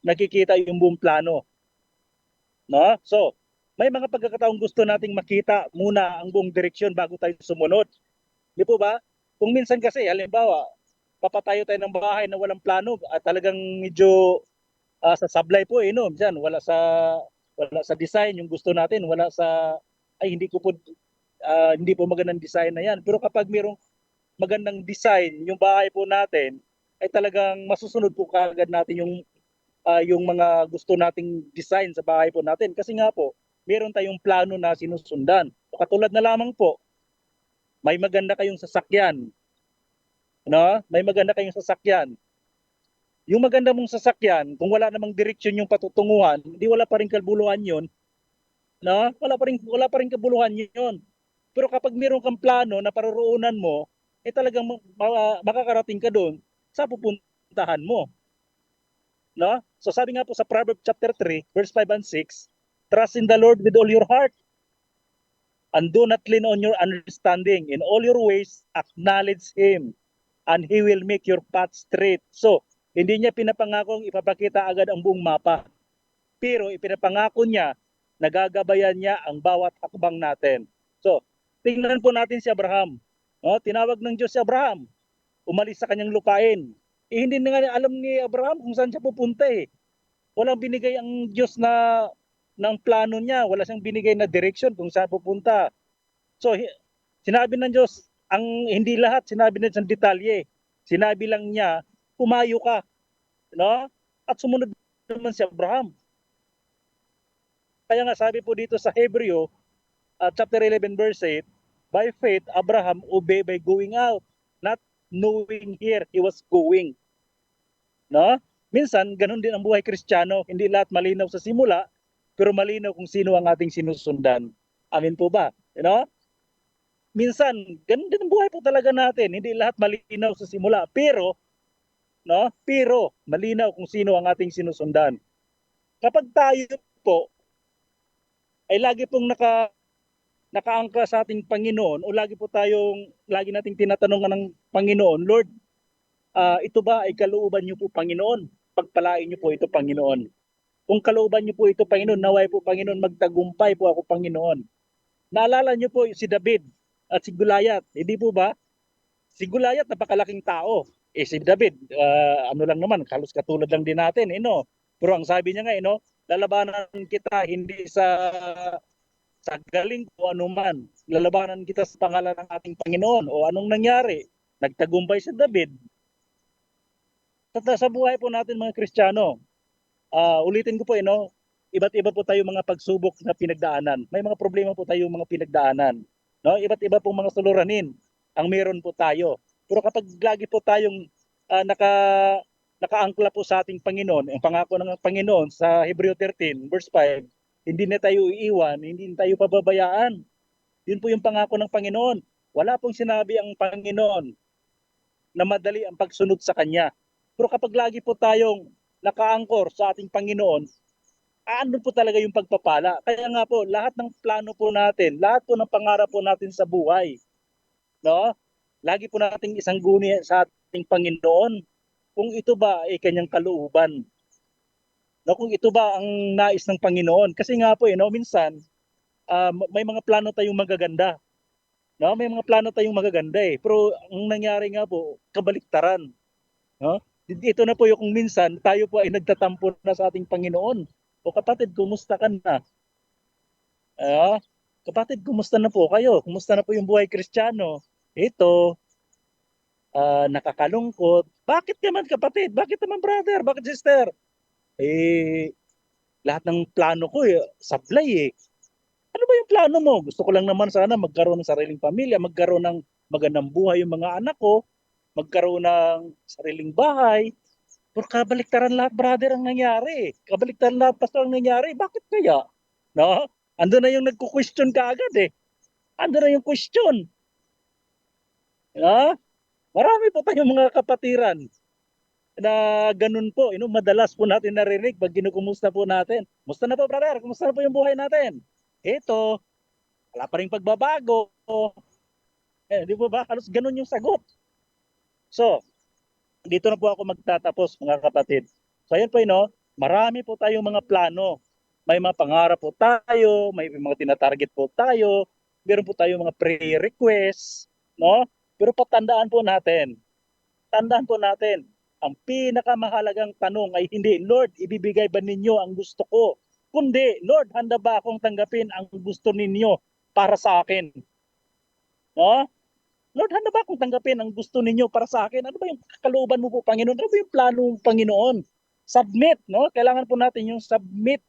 S11: nakikita yung buong plano. No? So, may mga pagkakataong gusto nating makita muna ang buong direksyon bago tayo sumunod. Di po ba? Kung minsan kasi, halimbawa, papatayo tayo ng bahay na walang plano at talagang medyo sa sablay po, minsan wala sa design yung gusto natin, hindi po magandang design na yan. Pero kapag mayroong magandang design yung bahay po natin, ay talagang masusunod po kaagad natin yung mga gusto nating design sa bahay po natin. Kasi nga po, meron tayong plano na sinusundan. Katulad na lamang po, may maganda kayong sasakyan. No? May maganda kayong sasakyan. Yung maganda mong sasakyan, kung wala namang direksyon yung patutunguhan, hindi wala pa rin kabuluhan yun. No? Wala pa rin kabuluhan yun. Pero kapag meron kang plano na paroroonan mo, talagang makakarating ka doon sa pupuntahan mo. No? So sabi nga po sa Proverbs chapter 3, verse 5 and 6, trust in the Lord with all your heart and do not lean on your understanding. In all your ways, acknowledge Him and He will make your path straight. So, hindi niya pinapangakong ipapakita agad ang buong mapa. Pero ipinapangako niya, nagagabayan niya ang bawat hakbang natin. So, tingnan po natin si Abraham. Tinawag ng Diyos si Abraham. Umalis sa kanyang lupain. Hindi na nga alam ni Abraham kung saan siya pupunta eh. Walang binigay ang Diyos ng plano niya. Wala siyang binigay na direction kung saan pupunta. So, sinabi ng Diyos, hindi lahat sinabi niya sa detalye. Sinabi lang niya, pumayo ka. No? At sumunod naman si Abraham. Kaya nga sabi po dito sa Hebreo, chapter 11 verse 8, by faith, Abraham obeyed by going out, not knowing here he was going. No? Minsan, ganun din ang buhay Kristiyano. Hindi lahat malinaw sa simula, pero malinaw kung sino ang ating sinusundan. Amin po ba? Minsan, ganun din ang buhay po talaga natin. Hindi lahat malinaw sa simula, pero malinaw kung sino ang ating sinusundan. Kapag tayo po ay lagi pong nakaangka sa ating Panginoon o lagi nating tinatanong ng Panginoon, Lord, ito ba ay kalooban niyo po, Panginoon? Pagpalain niyo po ito, Panginoon. Kung kalooban niyo po ito, Panginoon, naway po, Panginoon, magtagumpay po ako, Panginoon. Naalala niyo po si David at si Goliath, hindi po ba? Si Goliath, napakalaking tao. Si David, ano lang naman, halos katulad lang din natin, no? Pero ang sabi niya nga, no, lalabanan kita hindi sa galing ko anuman. Lalabanan kita sa pangalan ng ating Panginoon. O anong nangyari? Nagtagumpay si David. Sa buhay po natin mga Kristiyano, ulitin ko po, no, iba't iba po tayo mga pagsubok na pinagdaanan. May mga problema po tayo mga pinagdaanan. No? Iba't iba po mga suluranin ang meron po tayo. Pero kapag lagi po tayong nakaangkla po sa ating Panginoon, ang pangako ng Panginoon sa Hebreo 13 verse 5, hindi na tayo iiwan, hindi na tayo pababayaan. Yun po yung pangako ng Panginoon. Wala pong sinabi ang Panginoon na madali ang pagsunod sa Kanya. Pero kapag lagi po tayong nakaangkor sa ating Panginoon, andun po talaga yung pagpapala. Kaya nga po, lahat ng plano po natin, lahat po ng pangarap po natin sa buhay, no? Lagi po nating isangguni sa ating Panginoon kung ito ba ay Kanyang kalooban. No, kung ito ba ang nais ng Panginoon. Kasi nga po, no, minsan, may mga plano tayong magaganda. No? May mga plano tayong magaganda eh. Pero ang nangyari nga po, kabaliktaran. No? Ito na po yung kung minsan tayo po ay nagtatampo na sa ating Panginoon. O kapatid, kumusta ka na? Kapatid, kumusta na po kayo? Kumusta na po yung buhay Kristiyano? Ito, nakakalungkot. Bakit naman kapatid? Bakit naman brother? Bakit sister? Lahat ng plano ko sablay eh. Ano ba yung plano mo? Gusto ko lang naman sana magkaroon ng sariling pamilya, magkaroon ng magandang buhay yung mga anak ko, magkaroon ng sariling bahay. Pero kabaliktaran lahat, brother, ang nangyari. Kabaliktaran lahat, pastor, ang nangyari. Bakit kaya? No? Ando na yung nagko-question ka agad eh. Ando na yung question. Marami po tayong mga kapatiran na ganun po, madalas po natin narinig pag kinukumusta po natin. Kumusta na po, brother? Kumusta na po yung buhay natin? Ito, wala pa rin pagbabago. Di po ba? Halos ganun yung sagot. So, dito na po ako magtatapos, mga kapatid. So, ayan po, marami po tayong mga plano. May mga pangarap po tayo, may mga tinatarget po tayo, meron po tayong mga prayer requests, no? Pero tandaan po natin, ang pinakamahalagang tanong ay hindi, Lord, ibibigay ba ninyo ang gusto ko? Kundi, Lord, handa ba akong tanggapin ang gusto ninyo para sa akin? No? Lord, handa ba akong tanggapin ang gusto ninyo para sa akin? Ano ba yung kalooban mo po, Panginoon? Ano ba yung plano ng Panginoon? Submit, no? Kailangan po natin yung submit,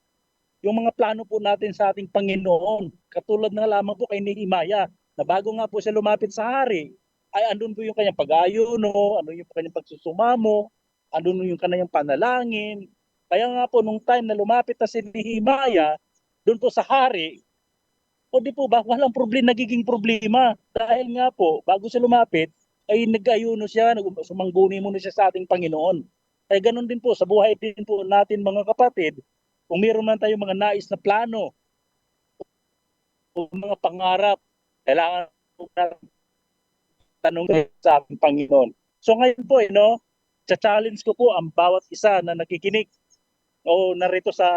S11: yung mga plano po natin sa ating Panginoon. Katulad na lamang po kay Nehemiah, na bago nga po siya lumapit sa hari, ay andun po yung kanyang pag-ayuno, andun yung kanyang pagsusumamo, andun yung kanyang panalangin. Kaya nga po, nung time na lumapit na si Nehemiah, doon po sa hari, o di po ba, walang nagiging problema. Dahil nga po, bago siya lumapit, ay nag-ayuno siya, sumangguni muna siya sa ating Panginoon. Kaya ganun din po, sa buhay din po natin mga kapatid, kung meron man tayong mga nais na plano, o mga pangarap, kailangan po natin tanong sa ating Panginoon. So ngayon po, cha-challenge ko po ang bawat isa na nakikinig o narito sa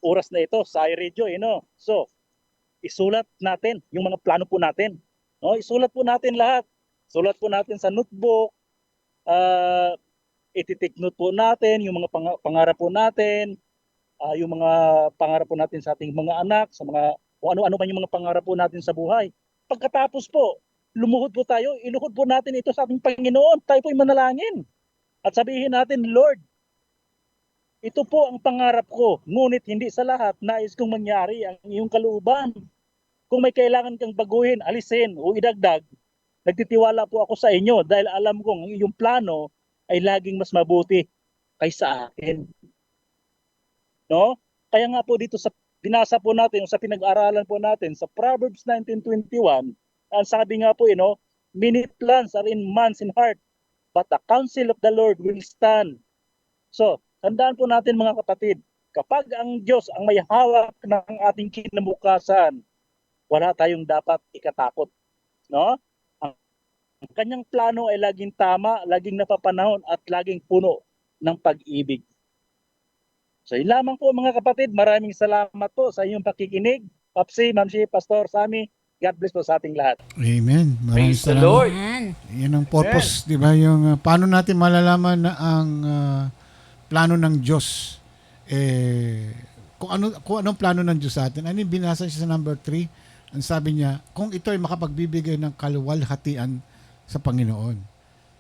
S11: oras na ito, sa iRadio, So, isulat natin yung mga plano po natin. No? Isulat po natin lahat. Sulat po natin sa notebook, iti-take note po natin yung mga pangarap po natin, yung mga pangarap po natin sa ating mga anak, sa mga kung ano-ano man yung mga pangarap po natin sa buhay. Pagkatapos po, lumuhod po tayo, iluhod po natin ito sa ating Panginoon. Tayo po ay manalangin. At sabihin natin, Lord, ito po ang pangarap ko, ngunit hindi sa lahat nais kong mangyari ang iyong kalooban. Kung may kailangan kang baguhin, alisin o idagdag, nagtitiwala po ako sa inyo dahil alam kong ang iyong plano ay laging mas mabuti kaysa akin. No? Kaya nga po dito sa binasa po natin, sa pinag-aralan po natin sa Proverbs 19:21, ang sabi nga po, many plans are in man's heart, but the counsel of the Lord will stand. So, tandaan po natin mga kapatid, kapag ang Diyos ang may hawak ng ating kinabukasan, wala tayong dapat ikatakot, no? Ang kanyang plano ay laging tama, laging napapanahon at laging puno ng pag-ibig. So yun lamang po mga kapatid, maraming salamat po sa inyong pakikinig. Papsi, Mamsi, Pastor Sammy, God bless po sa ating lahat.
S7: Amen. Maraming
S10: Praise the
S7: salamat.
S10: Lord.
S9: Yan.
S7: Yan ang purpose, di ba? Yung paano natin malalaman na ang plano ng Diyos, kung anong plano ng Diyos sa atin. Ano yung binasa siya sa number 3? Ang sabi niya, kung ito ay makapagbibigay ng kaluwalhatian sa Panginoon.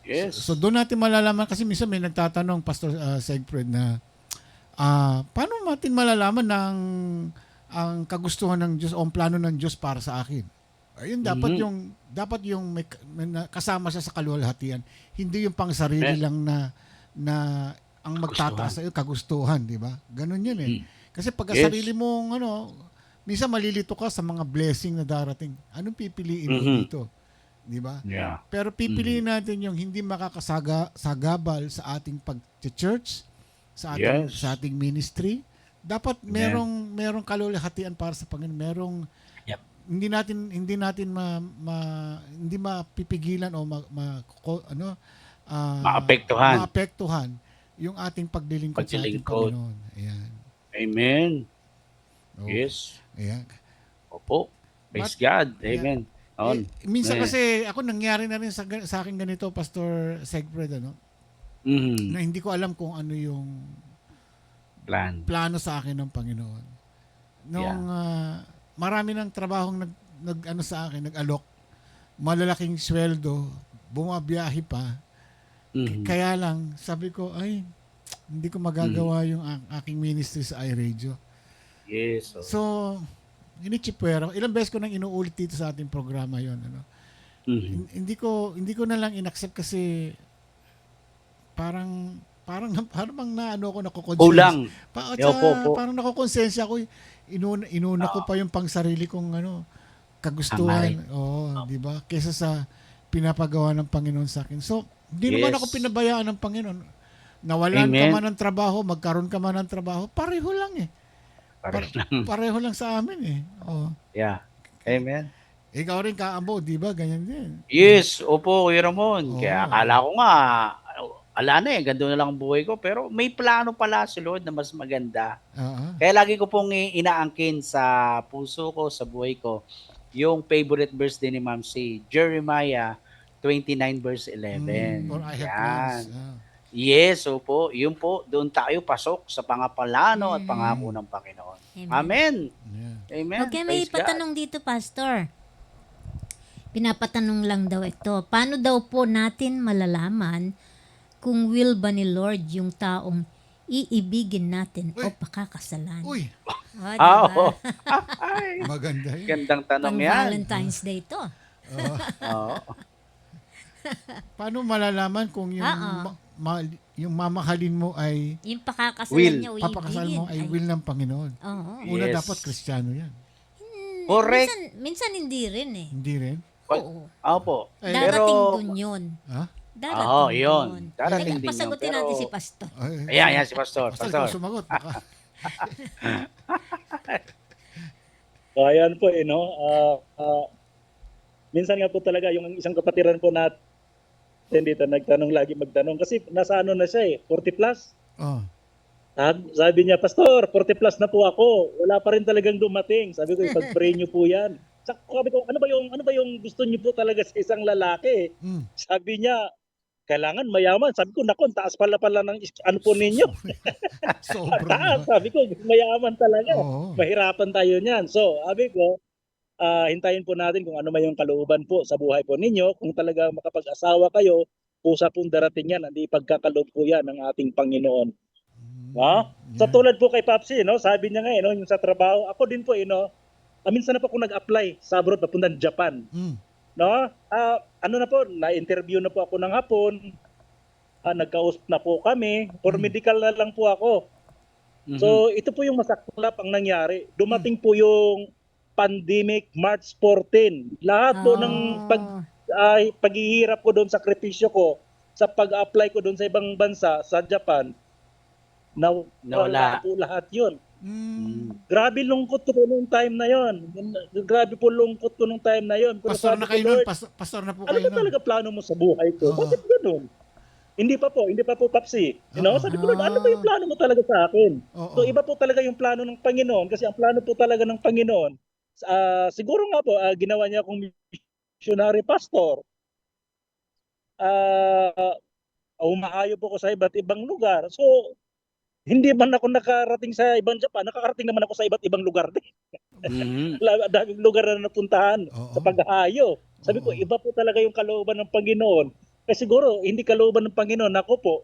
S10: Yes.
S7: So doon natin malalaman, kasi minsan may nagtatanong, Pastor Segfred, na paano natin malalaman ng ang kagustuhan ng Diyos o ang plano ng Diyos para sa akin? Ayun, dapat yung may kasama siya sa kaluwalhatian. Hindi yung pang sarili lang na ang magtataas sa iyo, kagustuhan, di ba? Ganun yun eh. Kasi pagka sarili mong minsan malilito ka sa mga blessing na darating. Anong pipiliin mo dito? Di ba?
S10: Yeah.
S7: Pero pipiliin natin yung hindi makakasagabal sa ating pag-church, sa ating ministry. Dapat merong kaluwalhatian para sa Panginoon. Merong hindi natin hindi mapipigilan o maapektuhan yung ating paglilingkod sa ating Panginoon. Ayan.
S10: Amen.
S7: Oh.
S10: Yes.
S7: Ayan.
S10: Opo. Praise God. Amen.
S7: Minsan kasi ako nangyari na rin sa akin ganito, Pastor Segfred, na hindi ko alam kung ano yung plano sa akin ng Panginoon. Nung marami ng trabahong sa akin, nag-alok, malalaking sweldo, bumabiyahe pa. Kaya lang, sabi ko, ay, hindi ko magagawa yung aking ministry sa iRadio.
S10: Yes.
S7: So, inichipwera. Ilang beses ko nang inuulit dito sa ating programa yon. Hindi ko na lang inaccept kasi parang bang nakukonsensya.
S10: Kulang.
S7: Parang nakukonsensya ako. Inuna ko pa yung pang sarili kong kagustuhan. Di ba? Kaysa sa pinapagawa ng Panginoon sa akin. So, hindi naman ako pinabayaan ng Panginoon. Nawalan ka man ng trabaho, magkaroon ka man ng trabaho, pareho lang eh. Pareho lang sa amin eh.
S10: Yeah. Amen.
S7: Ikaw rin kaambo, di ba? Ganyan din.
S10: Yes, opo, Kuya Ramon. Kaya akala ko nga, ala na ganda na lang ang buhay ko. Pero may plano pala si Lord na mas maganda. Kaya lagi ko pong inaangkin sa puso ko, sa buhay ko, yung favorite verse din ni Ma'am C, Jeremiah 29 verse 11.
S7: For I have plans.
S10: Yes, opo. Yun po, doon tayo pasok sa pangapalano at pangako ng Panginoon. Amen. Amen.
S9: Okay, may patanong dito, Pastor. Pinapatanong lang daw ito. Paano daw po natin malalaman kung will ba ni Lord yung taong iibigin natin o pakakasalan?
S7: Uy!
S9: Diba?
S7: Maganda yun.
S10: Gandang tanong yan.
S9: Valentine's Day to.
S7: Paano malalaman kung yung mamahalin mo ay
S9: yung pakakasalan niya o
S7: papakasal mo ay will ng Panginoon? Una dapat Kristiyano yan.
S10: Correct.
S9: Minsan hindi rin eh.
S7: Hindi rin?
S9: Oo.
S10: Opo.
S9: Darating dun yun. Darating
S10: yun.
S9: dun.
S10: Darating din yun.
S9: Pasagutin natin si Pastor.
S10: Ayan, si Pastor.
S7: Pastor, sumagot.
S11: So ayan po minsan nga po talaga yung isang kapatiran po natin dito nagtanong magtanong kasi nasa na siya 40 plus. Sabi niya, Pastor, 40 plus na po ako. Wala pa rin talagang dumating. Sabi ko, ipag-pray niyo po yan. Sabi ko, ano ba yung gusto niyo po talaga sa isang lalaki? Sabi niya, kailangan mayaman. Sabi ko, naku, taas pala ng ano po ninyo. Taas. Sabi ko, mayaman talaga. Mahirapan tayo niyan. So, sabi ko, hintayin po natin kung ano may yung kalooban po sa buhay po ninyo. Kung talaga makapag-asawa kayo, pusa pong darating yan. Hindi pagkakaloob po yan ng ating Panginoon. Sa tulad po kay Papsi, sabi niya nga, yung sa trabaho, ako din po, minsan na po ako nag-apply sa abroad, papuntang Japan. Na-interview na po ako ng hapon, nagkausap na po kami, for medical na lang po ako. So, ito po yung masaklap ang nangyari. Dumating po yung pandemic March 14. Lahat po ng paghihirap ko doon, sakripisyo ko, sa pag-apply ko doon sa ibang bansa, sa Japan, nawala po lahat yun. Grabe lungkot ko po nung time na yon. Grabe po lungkot ko nung time na yon.
S7: Pastor na kayo nun, pastor na po
S11: Ano
S7: kayo
S11: ba
S7: nun.
S11: talaga plano mo sa buhay ko?
S7: Oo.
S11: Bakit ganun? Hindi pa po, Papsi. Sabi ko, Lord, ano ba yung plano mo talaga sa akin?
S7: Oo.
S11: So, iba po talaga yung plano ng Panginoon kasi ang plano po talaga ng Panginoon, siguro nga po, ginawa niya akong missionary pastor. Umahayo po ako sa iba't ibang lugar. So, hindi man ako nakarating sa ibang Japan, nakakarating naman ako sa iba't ibang lugar din. Daming lugar na napuntahan sa paghahayo. Sabi ko, iba po talaga yung kalooban ng Panginoon. Kasi siguro, hindi kalooban ng Panginoon, ako po,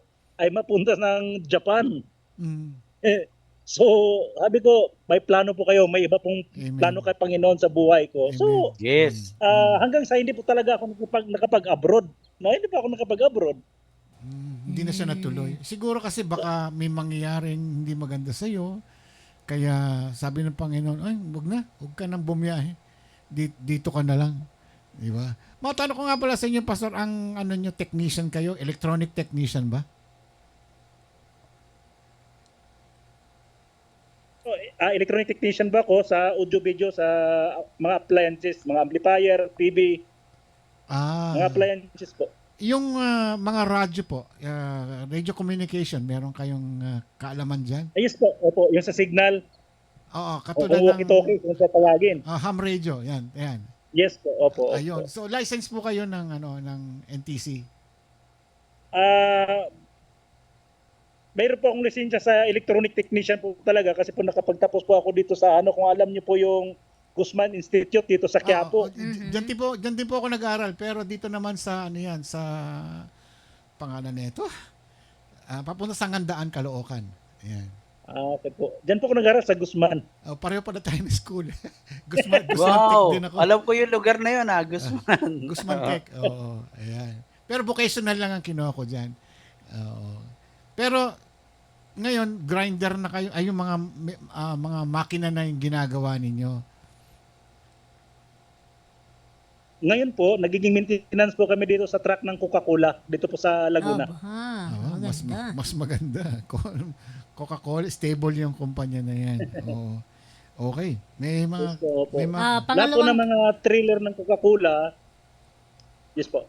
S11: ay mapunta ng Japan. So, sabi ko, may plano po kayo, may iba pong plano kay Panginoon sa buhay ko. So,
S10: Yes.
S11: hanggang sa hindi po talaga ako nakapag-abroad. No, hindi pa ako nakapag-abroad.
S7: Hindi na siya natuloy. Siguro kasi baka may mangyayaring hindi maganda sa iyo. Kaya sabi ng Panginoon, ay, wag ka nang bumiyahe. Dito ka na lang. Di ba? Matanong ko nga pala sa inyo, Pastor, ang nyo, technician kayo? Electronic technician ba?
S11: Electronic technician ba ako sa audio-video, sa mga appliances, mga amplifier, TV, mga appliances po.
S7: Yung mga radyo po, radio communication, meron kayong kaalaman dyan?
S11: Yes po, opo, yung sa signal.
S7: Oo, katulad ng
S11: walkie-talkie kung sa tawagin.
S7: ham radio, yan.
S11: Yes po, opo.
S7: Ayun. So license po kayo ng ng NTC.
S11: Mayroon po akong lisensya sa electronic technician po talaga kasi po nakapagtapos po ako dito sa kung alam niyo po yung Guzman Institute dito sa Quiapo.
S7: Diyan din po ako nag-aaral, pero dito naman sa sa pangalan nito. Papunta sa Ngandaan, Caloocan. Ayan.
S11: Okay po. Diyan po ako nag-aaral sa Guzman.
S7: Pareho pala tayo ng school. Guzman
S10: Wow.
S7: Tech din ako.
S10: Alam ko yung lugar na yun, Guzman.
S7: Guzman Tech. Oo, ayan. Pero vocational lang ang kinuha ko diyan. Oo. Pero ngayon, grinder na kayo, ay yung mga makina na yung ginagawa ninyo.
S11: Ngayon po, nagiging maintenance po kami dito sa truck ng Coca-Cola dito po sa Laguna.
S9: Maganda.
S7: Mas maganda. Coca-Cola, stable yung kumpanya na yan. Oo. Okay. May mga...
S11: Lahat po ng mga trailer ng Coca-Cola. Yes po.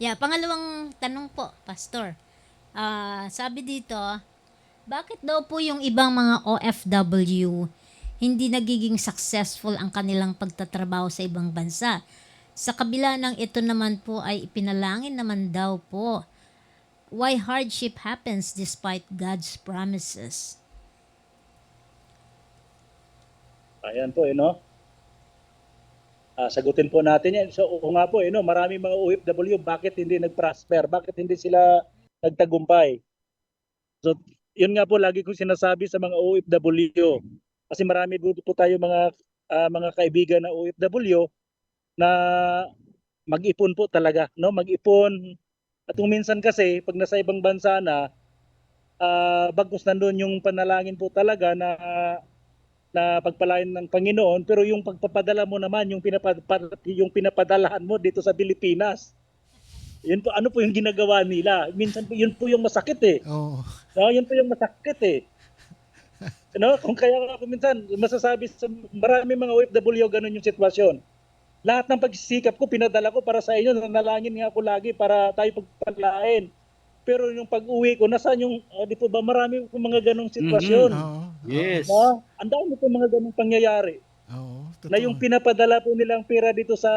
S9: Yeah, pangalawang tanong po, Pastor. Sabi dito, bakit daw po yung ibang mga OFW hindi nagiging successful ang kanilang pagtatrabaho sa ibang bansa? Sa kabila ng ito naman po ay ipinalangin naman daw po. Why hardship happens despite God's promises?
S11: Ayan po, sagutin po natin yan. So, nga po, marami mga OFW, bakit hindi nag-prosper? Bakit hindi sila nagtagumpay? So, yun nga po, lagi kong sinasabi sa mga OFW. Kasi marami po tayo mga kaibigan na OFW na mag-ipon po talaga, mag-ipon. At kung minsan kasi, pag nasa ibang bansa na, bagkus nandun yung panalangin po talaga na pagpalain ng Panginoon, pero yung pagpapadala mo naman, yung pinapadalahan mo dito sa Pilipinas, yun po, ano po yung ginagawa nila? Minsan po, yun po yung masakit eh. Yun po yung masakit eh. Kung kaya ako minsan, masasabi sa marami mga OFW, ganun yung sitwasyon. Lahat ng pagsisikap ko, pinadala ko para sa inyo, nanalangin nga ako lagi para tayo pagpalain. Pero yung pag-uwi ko, nasaan yung, di po ba, marami po mga ganong sitwasyon.
S10: Yes.
S11: Ang dami po mga ganong pangyayari. Na yung pinapadala po nilang pera dito sa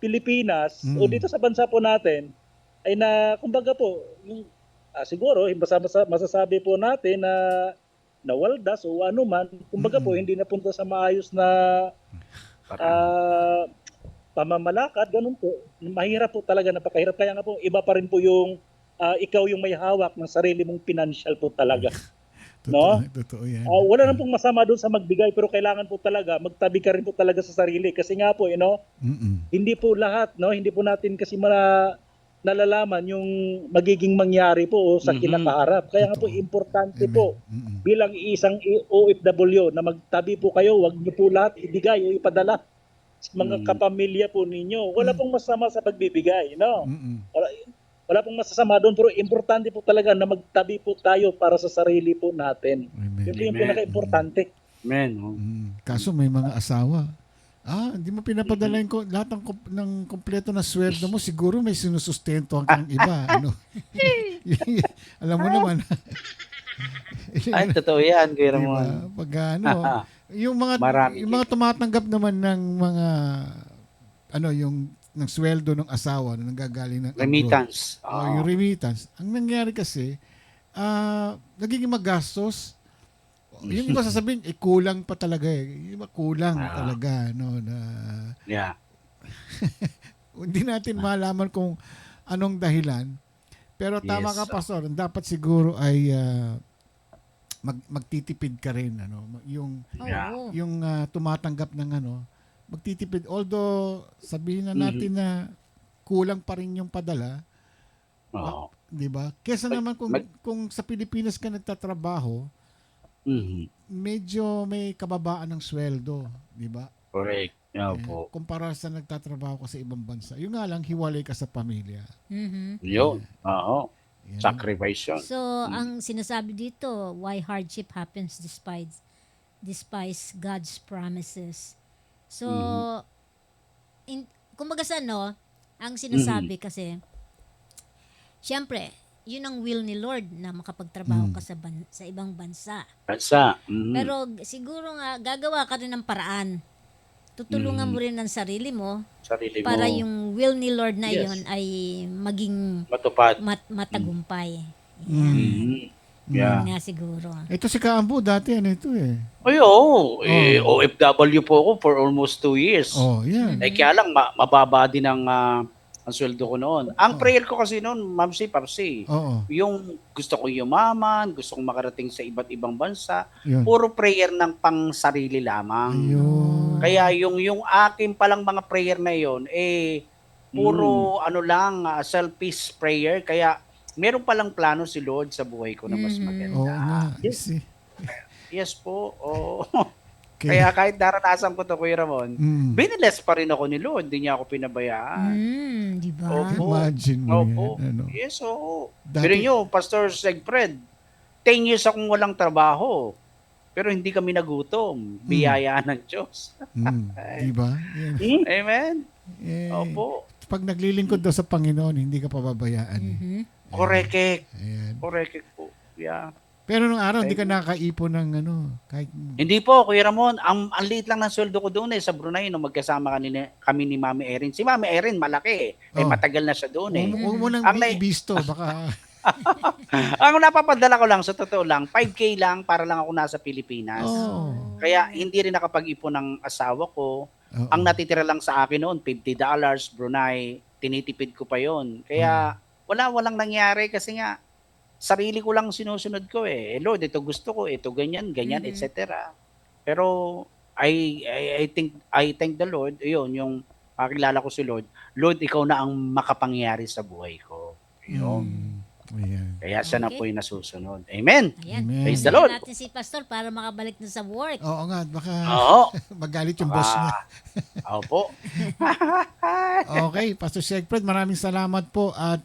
S11: Pilipinas o dito sa bansa po natin, ay na, kumbaga po, yung, siguro, masasabi po natin na nawaldas o ano man, kumbaga po, hindi napunta sa maayos na pamamalakad, ganun po. Mahirap po talaga, napakahirap. Kaya nga po, iba pa rin po yung ikaw yung may hawak ng sarili mong financial po talaga.
S7: Totoo yan.
S11: Wala nang pong masama doon sa magbigay, pero kailangan po talaga, magtabi ka rin po talaga sa sarili. Kasi nga po, hindi po lahat, hindi po natin kasi nalalaman yung magiging mangyari po sa kinakaharap. Kaya nga po, importante po bilang isang OFW na magtabi po kayo, wag niyo po lahat ibigay o ipadala sa mga kapamilya po ninyo. Wala pong masama sa pagbibigay, Wala pong masasama doon, pero importante po talaga na magtabi po tayo para sa sarili po natin.
S7: Amen.
S11: Yun po yung
S10: Amen.
S11: pinaka-importante.
S10: Amen. Oh.
S7: Kaso may mga asawa. Hindi mo pinapadala yung lahat ng kompleto na sweldo mo. Siguro may sinusustento ang iba. Ano? Alam mo naman.
S10: Ay, totoo yan, Kuya
S7: Diba?
S10: Ramon.
S7: Pag yung mga
S10: Marami.
S7: yung mga tumatanggap naman ng mga yung ng sweldo ng asawa na nanggagaling ng abroad.
S10: Remittance.
S7: Yung remittance. Ang nangyari kasi, nagiging magastos. Yung iba sasabihin, kulang pa talaga eh. Yung iba kulang talaga. No, na,
S10: Yeah.
S7: hindi natin malaman kung anong dahilan. Pero tama
S10: Yes.
S7: ka, Pastor. Dapat siguro ay magtitipid ka rin. Ano? Yung
S10: Yeah.
S9: Oo.
S7: yung tumatanggap ng magtitipid. Although, sabihin na natin na kulang pa rin yung padala.
S10: Oo.
S7: Di ba? Kesa naman kung sa Pilipinas ka nagtatrabaho, medyo may kababaan ng sweldo, di ba?
S10: Correct. Yeah, po.
S7: Kumpara sa nagtatrabaho ka sa ibang bansa. Yung nga lang, hiwalay ka sa pamilya.
S9: Mhm.
S10: Yun. Oo.
S7: Yan.
S10: Sacrifice yun.
S9: So, ang sinasabi dito, why hardship happens despite God's promises. So, kumbaga sa ang sinasabi kasi, syempre, yun ang will ni Lord na makapagtrabaho ka sa ibang bansa.
S10: Bansa.
S9: Pero siguro nga, gagawa ka rin ng paraan. Tutulungan mo rin ang sarili mo
S10: Sarili
S9: para
S10: mo.
S9: yung will ni Lord na
S10: Yes.
S9: yun ay maging
S10: Matupad.
S9: matagumpay.
S10: Yeah.
S9: Yun nga siguro.
S7: Ito si Kaambo, dati ito eh.
S10: Ay, oo. OFW po ako for almost 2 years.
S7: Yan.
S10: Kaya lang, mababa din ang sweldo ko noon. Ang prayer ko kasi noon, Ma'am si Papsi,
S7: Oo.
S10: yung gusto ko yumaman, gusto kong makarating sa iba't ibang bansa,
S7: Yun.
S10: puro prayer ng pang sarili lamang.
S7: Ayun.
S10: Kaya yung akin palang mga prayer na yon puro selfish prayer. Kaya meron palang plano si Lord sa buhay ko na mas
S7: Oo
S10: maganda.
S7: nga. See?
S10: Yes po. Oo.
S7: Okay.
S10: Kaya kahit naranasan ko to, Kuya Ramon,
S7: Mm.
S10: binibless pa rin ako ni Lord. Hindi niya ako pinabayaan.
S9: Di ba?
S10: Opo.
S7: Imagine mo
S10: Opo.
S7: yan.
S10: Yes, oo.
S7: Dati-
S10: Pero nyo, Pastor Segfred, 10 years akong walang trabaho. Pero hindi kami nagutom. Biyaya ng Diyos.
S7: Diba? Yan.
S10: Amen?
S7: Eh,
S10: Opo.
S7: Pag naglilingkod daw sa Panginoon, hindi ka pababayaan. Eh.
S10: Correct.
S7: Ayan.
S10: Correct po. Yeah.
S7: Pero nung araw, hindi ka nakaipon ng kahit...
S10: Hindi po, Kuya Ramon. Ang liit lang ng sweldo ko doon sa Brunei nung magkasama kami ni Mami Erin. Si Mami Erin, malaki. Matagal na siya doon
S7: Huwag mo nang ibisto. Baka...
S10: Ang napapadala ko lang, sa totoo lang, 5K lang para lang ako nasa Pilipinas. Kaya hindi rin nakapag-ipon ng asawa ko. Ang natitira lang sa akin noon, $50 Brunei. Tinitipid ko pa yon. Kaya walang nangyari kasi nga, sarili ko lang sinusunod ko Lord, ito gusto ko, ito ganyan, etc. Pero I thank the Lord. Yun, yung kakilala ko si Lord. Lord, ikaw na ang makapangyari sa buhay ko. Yun.
S7: Ayan.
S10: Kaya siya na po yung nasusunod. Amen.
S9: Ayan.
S7: Amen.
S10: Praise the Lord.
S9: Natin si Pastor para makabalik na sa work.
S7: Oo nga, baka
S10: Oo.
S7: magalit yung boss niya.
S10: Opo.
S7: Okay, Pastor Segfred, maraming salamat po at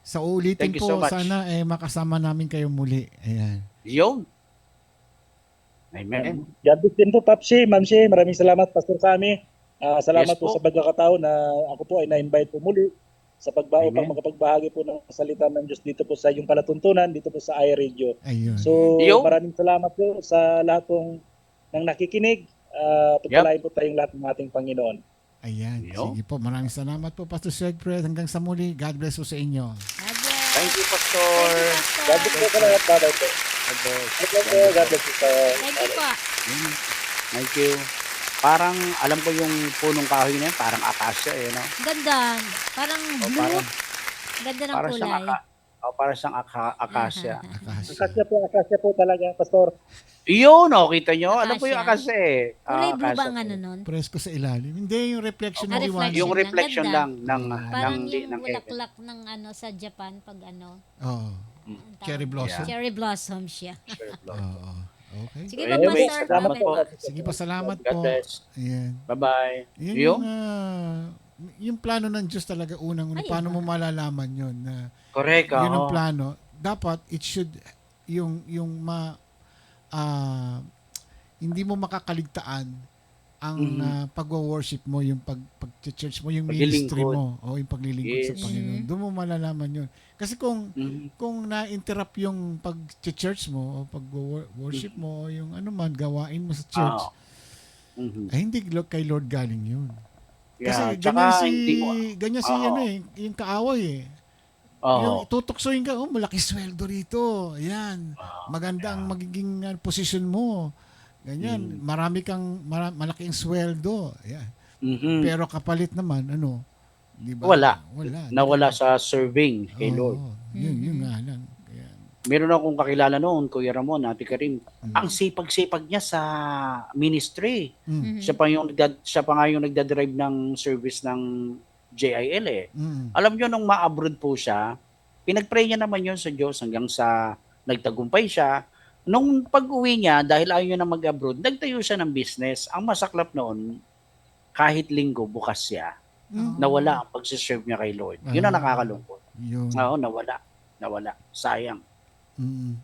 S7: sa ulitin
S10: Thank you
S7: po,
S10: so much.
S7: sana makasama namin kayo muli. Ayan.
S10: Yun. Amen.
S11: God bless din po, Papsi, Mamsi. Maraming salamat, Pastor Sammy. Salamat
S10: Yes
S11: po
S10: po.
S11: sa pagkakataon na ako po ay na-invite po muli sa
S10: Amen.
S11: upang makapagbahagi po ng salita ng Diyos dito po sa iyong palatuntunan, dito po sa iRadio.
S7: Ayun.
S11: So,
S10: Yo.
S11: maraming salamat po sa lahat pong ng nakikinig. Pagpalain po tayong lahat ng ating Panginoon.
S7: Ayan.
S10: Yo.
S7: Sige po, maraming salamat po, Pastor Segfred. Hanggang sa muli, God bless po sa inyo.
S10: Thank you, Pastor.
S11: God bless po sa lahat. Bye-bye po.
S10: God bless.
S11: God bless po. God bless po sa...
S9: Thank you po.
S10: Thank you. Parang, alam ko yung punong kahoy na yun, parang akasya no?
S9: Ganda. Parang blue.
S10: parang-
S9: Ganda ng
S10: Para siyang
S9: kulay.
S10: para siyang akasya.
S11: Akasya po talaga, Pastor.
S10: Iyon, kita nyo? Alam ko yung
S9: Akasya.
S10: akasya
S9: Kulay blue
S10: akasya
S9: ba ang
S10: po.
S9: ano nun?
S7: Presko sa ilalim. Hindi yung reflection ng liwanag.
S10: Yung reflection
S9: Ganda.
S10: lang ng
S9: Parang
S10: ng
S9: yung
S10: ng heaven.
S9: bulaklak ng sa Japan pag
S7: Oo.
S9: ang
S7: Cherry
S9: tawag-
S7: blossom.
S9: Cherry blossom siya.
S7: Oo. Okay.
S9: Sige po,
S10: Anyway,
S9: Pastor.
S10: salamat
S9: Bye-bye
S10: po.
S9: po.
S7: Sige po, salamat
S10: God
S7: po.
S10: bless.
S7: Ayan.
S10: Bye-bye.
S7: Yan
S10: Yo.
S7: yung yung plano ng Diyos talaga unang-una.
S9: Ay,
S7: Paano
S9: iba.
S7: mo malalaman yun na
S10: Correct.
S7: yun ang
S10: Oo.
S7: plano? Dapat it should yung ah, hindi mo makakaligtaan ang pagwo-worship mo, yung pag-church mo, yung ministry
S10: Paglilingkod.
S7: mo, o yung paglilingkod sa
S10: Yes.
S7: Panginoon. Doon mo malalaman yun. Kasi kung
S10: Mhm.
S7: kung na-interrupt yung pag-church mo o pag-worship mo o yung ano man gawain mo sa church,
S10: Mhm.
S7: ay hindi kay Lord galing yun.
S10: Yeah,
S7: Kasi
S10: tsaka hindi mo,
S7: ganyan si
S10: Oo.
S7: ano eh, yung kaaway eh. Yung
S10: oo.
S7: tutuksoin ka, oh, malaki sweldo rito. Ayan. Maganda ang magiging posisyon mo. Ganyan. Marami kang malaking sweldo. Ayan.
S10: Mhm.
S7: Pero kapalit naman, ano, di ba?
S10: Wala.
S7: Wala.
S10: Nawala sa serving kay
S7: Oo,
S10: Lord.
S7: Yun nga lang. Kaya,
S10: Meron akong kakilala noon, Kuya Ramon, Ate Karim. Ang sipag-sipag niya sa ministry. Siya pa nga yung nagda-drive ng service ng JIL eh. Alam niyo nung ma-abroad po siya, pinag-pray niya naman yun sa Diyos hanggang sa nagtagumpay siya. Nung pag-uwi niya, dahil ayaw niya na mag-abroad, nagtayo siya ng business. Ang masaklap noon, kahit linggo, bukas siya. Nawala ang pagsiserve niya kay Lord. Yun ang nakakalungkot.
S7: yun.
S10: Oo, nawala. Nawala. Sayang.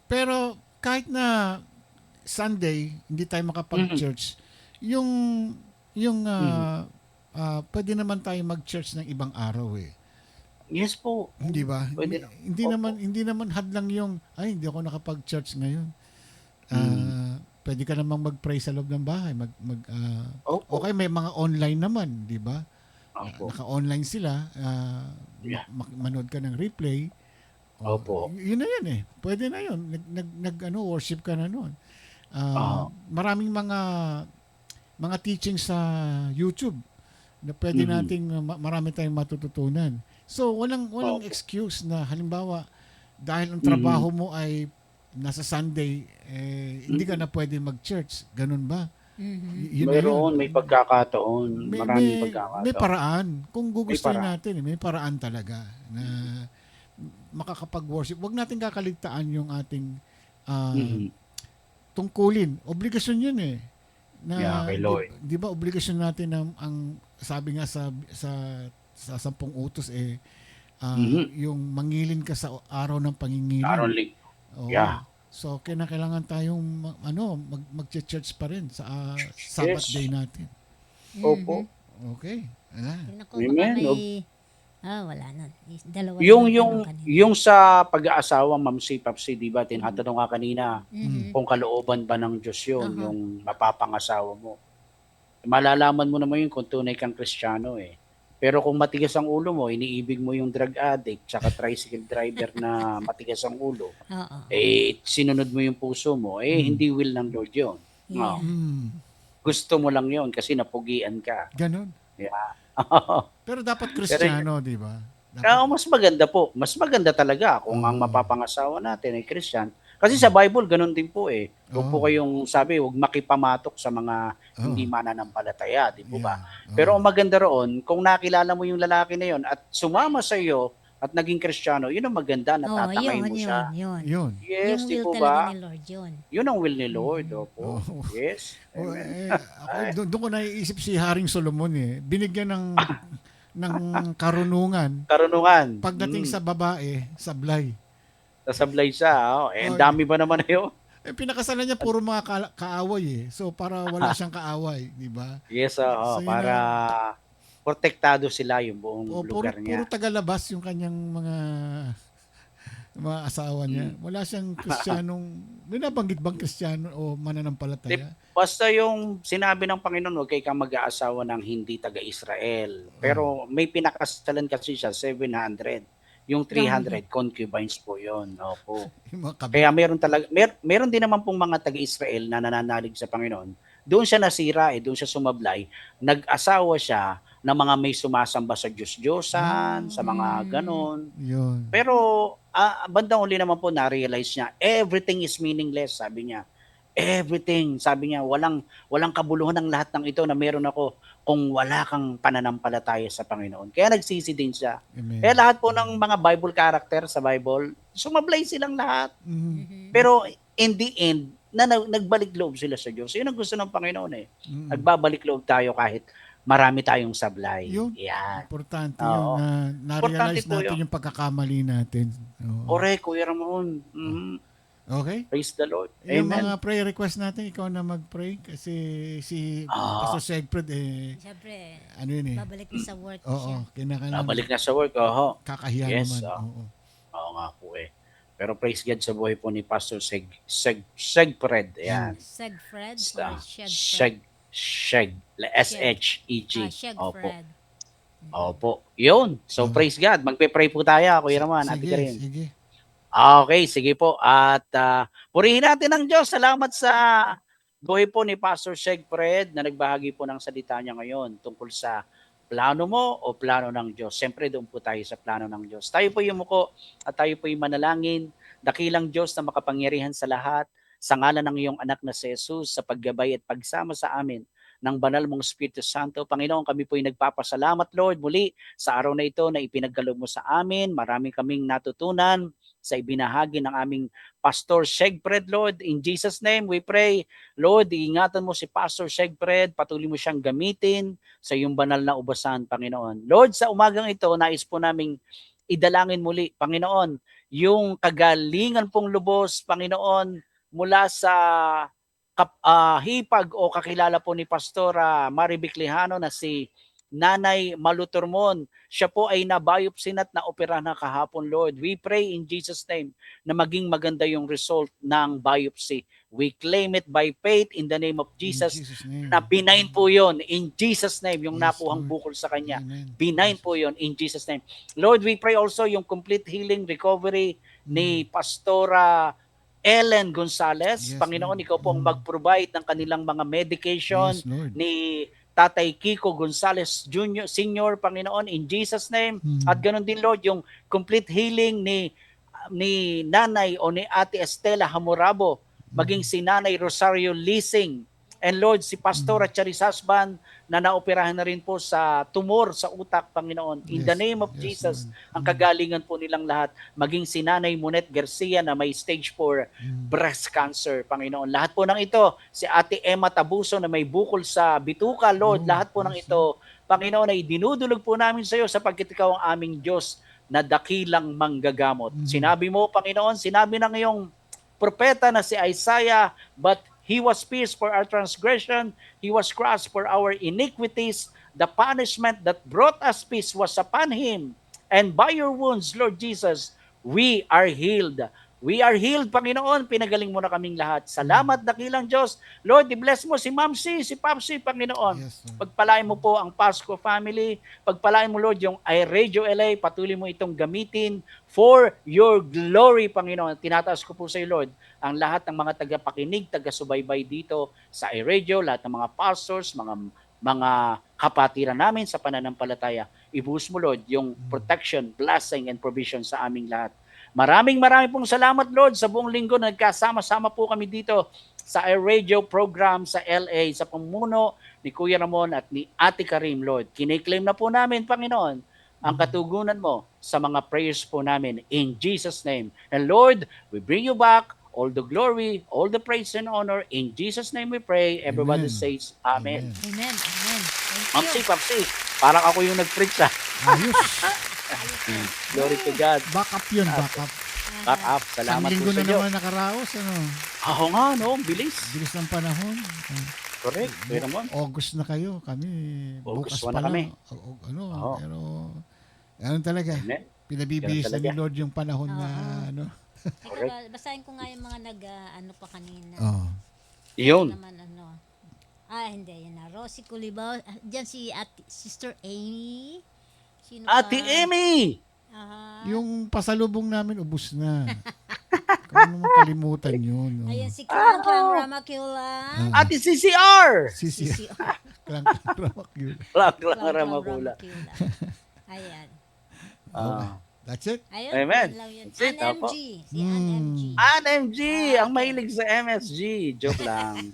S7: Pero kahit na Sunday, hindi tayo makapag-church, yung pwede naman tayo mag-church ng ibang araw eh.
S10: Yes po.
S7: Hindi ba?
S10: Pwede.
S7: Hindi naman hadlang yung ay hindi ako nakapag-church ngayon. Pwede ka namang mag-pray sa loob ng bahay,
S10: Opo.
S7: okay, may mga online naman, di ba?
S10: Opo.
S7: Naka-online sila,
S10: Yeah.
S7: manood ka ng replay.
S10: Opo.
S7: Yun na yun eh. Pwede na yun. Worship ka na noon. Maraming mga teachings sa YouTube na pwede nating marami tayong matututunan. So walang excuse na halimbawa dahil ang trabaho mo ay nasa Sunday hindi ka na pwede mag-church. Ganun ba? Yun na yun.
S10: May pagkakataon. Maraming pagkakataon.
S7: May paraan. Kung gugustuhin
S10: paraan.
S7: natin, may paraan talaga na makakapag-worship. Huwag natin kakaligtaan yung ating tungkulin. Obligasyon yun eh. Na,
S10: kay Lord.
S7: Di ba obligasyon natin ang sabi nga sa 10 utos yung mangilin ka sa araw ng pangingilin.
S10: Aaron Lee.
S7: Oo.
S10: Yeah.
S7: So kailangan tayong mag-church pa rin sa Sabbath
S10: Yes.
S7: day natin.
S10: Opo.
S7: Okay.
S9: Tingnan ko,
S10: Amen.
S9: baka may... wala na. Dalawa
S10: Yung
S9: na
S10: yung
S9: tanong kanina.
S10: yung sa pag-aasawa, Ma'am si Papsi, di ba? Tinatanong ka kanina kung kalooban ba ng Diyos yun, yung mapapangasawa mo. Malalaman mo naman yun kung tunay kang Kristiyano eh. Pero kung matigas ang ulo mo, iniibig mo yung drug addict, tsaka tricycle driver na matigas ang ulo,
S9: Oo.
S10: sinunod mo yung puso mo, hindi will ng Lord yun.
S9: Yeah.
S10: Gusto mo lang yun kasi napugian ka.
S7: Ganon.
S10: Yeah.
S7: Pero dapat Kristiyano, di ba?
S10: Mas maganda po. Mas maganda talaga kung ang mapapangasawa natin ay Christian. Kasi sa Bible, ganun din po eh. Huwag po kayong sabi, huwag makipamatok sa mga hindi mananampalataya, di po ba? Pero ang maganda roon, kung nakilala mo yung lalaki na yon at sumama sa iyo at naging Kristiyano, yun ang maganda, natatangay mo siya.
S7: Yun.
S10: Yes,
S9: Yung
S10: di
S9: will
S10: po
S9: talaga
S10: ba?
S9: ni Lord yun.
S10: Yun ang will ni Lord. Opo. Yes.
S7: Doon ko naiisip si Haring Solomon eh. Binigyan ng karunungan.
S10: Karunungan.
S7: Pagdating sa babae, sablay.
S10: Sasablay siya. Dami ba naman na yun?
S7: Pinakasalan niya puro mga kaaway eh. So para wala siyang kaaway, di ba?
S10: Yes,
S7: So, yun
S10: para protektado sila yung buong lugar
S7: puro
S10: niya.
S7: tagalabas yung kanyang mga asawa niya. Wala siyang Kristiyanong, may nabanggit bang Kristiyano o mananampalataya?
S10: Basta yung sinabi ng Panginoon, huwag kayo kang mag-aasawa ng hindi taga-Israel. Pero may pinakasalan kasi siya, 700. Yung 300 concubines po yun. Opo. Kaya meron din naman pong mga taga-Israel na nananalig sa Panginoon. Doon siya nasira doon siya sumablay. Nag-asawa siya ng mga may sumasamba sa Diyos-Diyosan, sa mga ganon.
S7: Yun.
S10: Pero bandang uli naman po na-realize niya, everything is meaningless, sabi niya. Everything, sabi niya, walang kabuluhan ng lahat ng ito na meron ako kung wala kang pananampalataya sa Panginoon. Kaya nagsisi din siya.
S7: Amen.
S10: Kaya lahat po ng mga Bible character sa Bible, sumablay silang lahat. Pero in the end, nagbalik loob sila sa Diyos. Yun ang gusto ng Panginoon eh. Nagbabalik loob tayo kahit marami tayong sablay.
S7: Yun.
S10: Yan.
S7: Importante
S10: Oo.
S7: yun na na-realize
S10: Importante po
S7: natin
S10: yun.
S7: yung pagkakamali natin. Oo.
S10: Correct, Kuya Ramon.
S7: Okay?
S10: Praise the Lord.
S7: Yung
S10: Amen.
S7: mga prayer request natin, ikaw na mag-pray kasi si Pastor Segfred
S9: Siyempre,
S7: ano yun
S9: babalik na sa work siya.
S7: Oo, kinakailangan.
S10: Balik na sa work. Oho.
S7: Kakahiya
S10: Yes,
S7: naman.
S10: oo.
S7: Oo.
S10: Oo nga po eh. Pero praise God sa buhay po ni Pastor Segfred. Ayan.
S9: Segfred
S10: Basta,
S9: or Shedfred?
S10: Sheg. S-H-E-G. Opo.
S9: Shegfred.
S10: Opo. Yun. So praise God. Magpe-pray po tayo, Kuya Raman. Ate
S7: Sige,
S10: Karin.
S7: sige.
S10: Okay, sige po. At purihin natin ang Diyos. Salamat sa buhay po ni Pastor Segfred na nagbahagi po ng salita niya ngayon tungkol sa plano mo o plano ng Diyos. Siyempre doon po tayo sa plano ng Diyos. Tayo po yumuko at tayo po manalangin. Dakilang Diyos na makapangyarihan sa lahat, sa ngalan ng iyong anak na si Jesus, sa paggabay at pagsama sa amin ng banal mong Espiritu Santo. Panginoon, kami po ay nagpapasalamat, Lord, muli sa araw na ito na ipinagkaloob mo sa amin. Marami kaming natutunan sa ibinahagi ng aming Pastor Segfred, Lord. In Jesus' name, we pray. Lord, iingatan mo si Pastor Segfred. Patuloy mo siyang gamitin sa iyong banal na ubasan, Panginoon. Lord, sa umagang ito, nais po naming idalangin muli, Panginoon, yung kagalingan pong lubos, Panginoon, mula sa hipag o kakilala po ni Pastora Mari Biclejano na si Nanay Maluturmon. Siya po ay na-biopsy at na-opera na kahapon, Lord. We pray in Jesus' name na maging maganda yung result ng biopsy. We claim it by faith in the name of Jesus. Na binain po yon in Jesus' name, yung napuhang bukol sa kanya. Binain po yon in Jesus' name. Lord, we pray also yung complete healing, recovery ni Pastora Ellen Gonzalez. Panginoon, ikaw po ang mag-provide ng kanilang mga medication ni Tatay Kiko Gonzalez Jr. Senior, Panginoon, in Jesus' name. At ganoon din, Lord, yung complete healing ni Nanay o ni Ate Estela Hamurabo, maging si Nanay Rosario Lising. And Lord, si Pastora Charis husband na naoperahan na rin po sa tumor sa utak, Panginoon. In the name of Jesus, ang kagalingan po nilang lahat, maging si Nanay Monet Garcia na may stage 4 breast cancer, Panginoon. Lahat po ng ito, si Ate Emma Tabuso na may bukol sa bituka, Lord, lahat po ng ito, Panginoon, ay dinudulog po namin sa iyo sapagkat ikaw ang aming Diyos na dakilang manggagamot. Sinabi mo, Panginoon, sinabi ng iyong propeta na si Isaiah, but He was pierced for our transgression. He was crushed for our iniquities. The punishment that brought us peace was upon Him. And by your wounds, Lord Jesus, we are healed. We are healed, Panginoon. Pinagaling mo na kaming lahat. Salamat, dakilang Diyos. Lord, i-bless mo si Mamsi, si Papsi, Panginoon. Pagpalain mo po ang Pasco family. Pagpalain mo, Lord, yung iRadio LA. Patuloy mo itong gamitin for your glory, Panginoon. Tinataas ko po sa iyo, Lord, ang lahat ng mga tagapakinig, taga-subaybay dito sa iRadio, lahat ng mga pastors, mga kapatiran namin sa pananampalataya. Ibuhos mo, Lord, yung protection, blessing, and provision sa aming lahat. Maraming pong salamat, Lord, sa buong linggo na nagkasama-sama po kami dito sa iRadio program sa LA, sa pamuno ni Kuya Ramon at ni Ate Karim, Lord. Kiniklaim na po namin, Panginoon, ang katugunan mo sa mga prayers po namin in Jesus' name. And Lord, we bring you back all the glory, all the praise and honor. In Jesus' name we pray. Everybody says Amen.
S9: Amen. Amen.
S10: Mamsi, Papsi, parang ako yung nag-preach ha.
S7: Ayos.
S10: Glory to God.
S7: Back up yun, back up.
S10: Back up. Salamat
S7: Ang linggo
S10: po sa
S7: na
S10: Diyos.
S7: naman nakaraos, ano?
S10: Ako nga, no? Bilis.
S7: Bilis ng panahon.
S10: Correct. Kuya Ramon.
S7: August na kayo. Kami, bukas
S10: August 1
S7: pa
S10: na kami.
S7: Ano,
S10: Oo.
S7: pero, ano talaga,
S10: Amen.
S7: pinabibihis
S10: Ganun
S7: na ni
S10: talaga.
S7: Lord yung panahon na, ano.
S9: Teka, basahin ko nga yung mga ano pa kanina.
S7: Oh.
S10: Yun.
S9: Naman ano. Hindi, yan na. Rosie Culibaw. Diyan si Sister Amy. Sino
S10: Ate
S9: pa?
S10: Amy!
S7: Yung pasalubong namin, ubus na. Kung mo makalimutan yun. No?
S9: Ayan si Clang Ramakula.
S10: Ate CCR!
S7: Sisi.
S9: CCR.
S7: Klang Ramakula.
S10: Lang Ramakula.
S9: Ayan.
S7: That's it.
S9: Ayun.
S10: Amen.
S9: yun lang yun.
S10: That's it,
S9: Ann
S10: opo.
S9: MG. Si Ann MG.
S10: Ann MG! Ang mahilig sa MSG. Joke lang.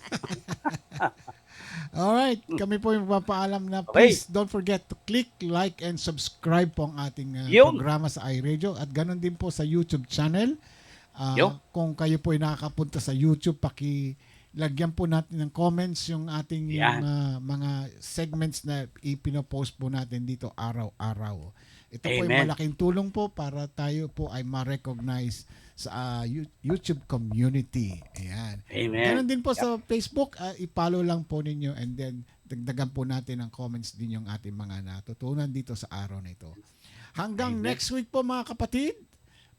S7: Alright, kami po yung magpapaalam na
S10: Okay.
S7: please don't forget to click, like, and subscribe po ang ating
S10: Yun.
S7: programa sa iRadio at ganun din po sa YouTube channel.
S10: Yun.
S7: Kung kayo po ay nakakapunta sa YouTube, lagyan po natin ng comments yung ating
S10: Yan.
S7: mga segments na ipinopost po natin dito araw-araw. Ito po ay
S10: Amen.
S7: malaking tulong po para tayo po ay ma-recognize sa YouTube community. Ayan.
S10: Amen.
S7: Ganon din po sa Facebook, i-follow lang po ninyo and then dagdagan po natin ng comments din yung ating mga natutunan dito sa araw na ito. Hanggang
S10: Amen.
S7: next week po mga kapatid.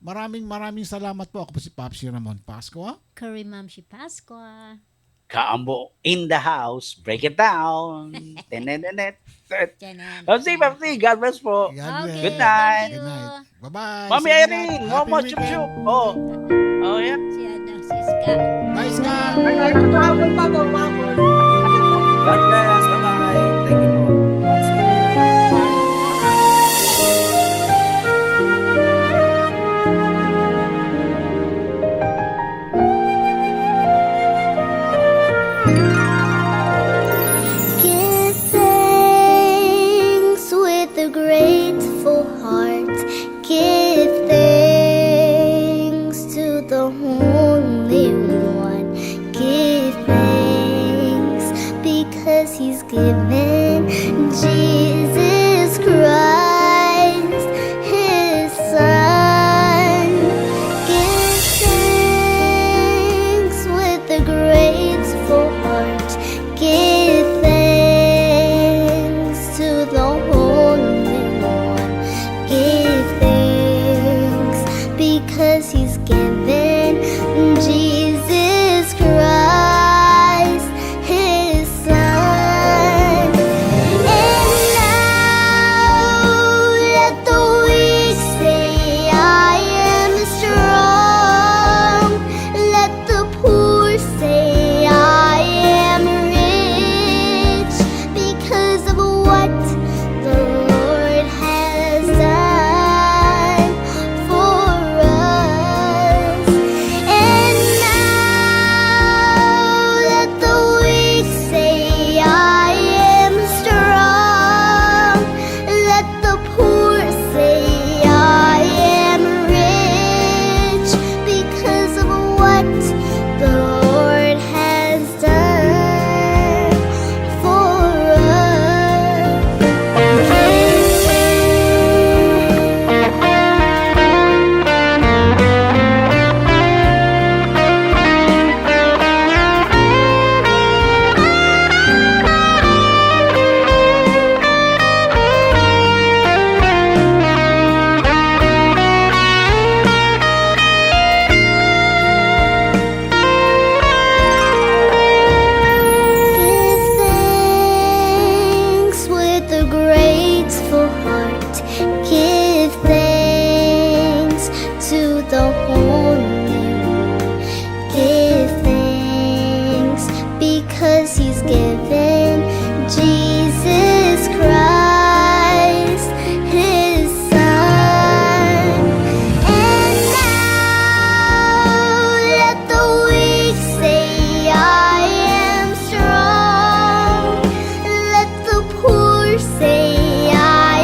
S7: Maraming salamat po. Ako po si Popsi Ramon Pascua.
S9: Curry Mamshi Pasqua.
S10: Kaambo in the house. Break it down. Tenenenet.
S9: Janan.
S10: Papsi, God bless po.
S7: God bless.
S9: Okay,
S10: Good night.
S9: thank you.
S7: Good night. Bye-bye.
S10: Mami
S7: Sige
S10: Irene,
S7: lahat.
S10: one
S7: Happy
S10: more
S7: weekend.
S10: chup-chup. Oh. Oh, yeah.
S9: Si Ska.
S7: Bye, Ska.
S10: God bless. Bye-bye. Thank you po.
S12: Give thanks with a grateful heart. Give thanks to the Holy One. Give thanks because He's given Jesus Christ, His Son. Give thanks with a grateful heart. Give thanks to the Holy One. Give thanks because He's given Jesus Christ, His Son. And now let the weak say, I am strong. Let the poor say, I am rich because of what the Lord has done for us. And now let the weak say, I am strong. Let the poor say, I am rich because of what the Lord has done for Give thanks with a grateful heart. Give thanks to the Holy One. Give thanks because He's given Jesus Christ, His Son. And now let the weak say, I am strong. Let the poor say, I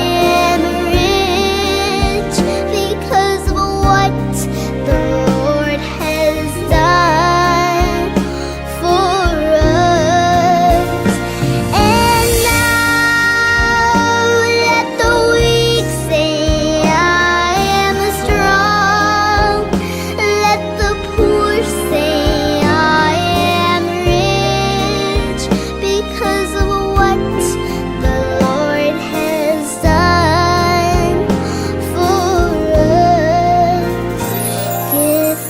S12: am rich because of what the Lord has done for us. And now let the weak say, I am strong. Let the poor say, I am rich because of what the Lord has done for us. Give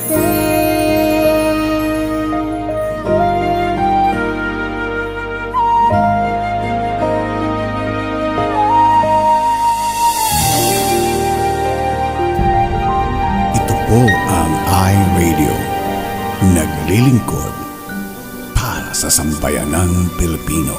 S4: Ito po ang iRadio. Naglilingkod para sa sambayanang Pilipino.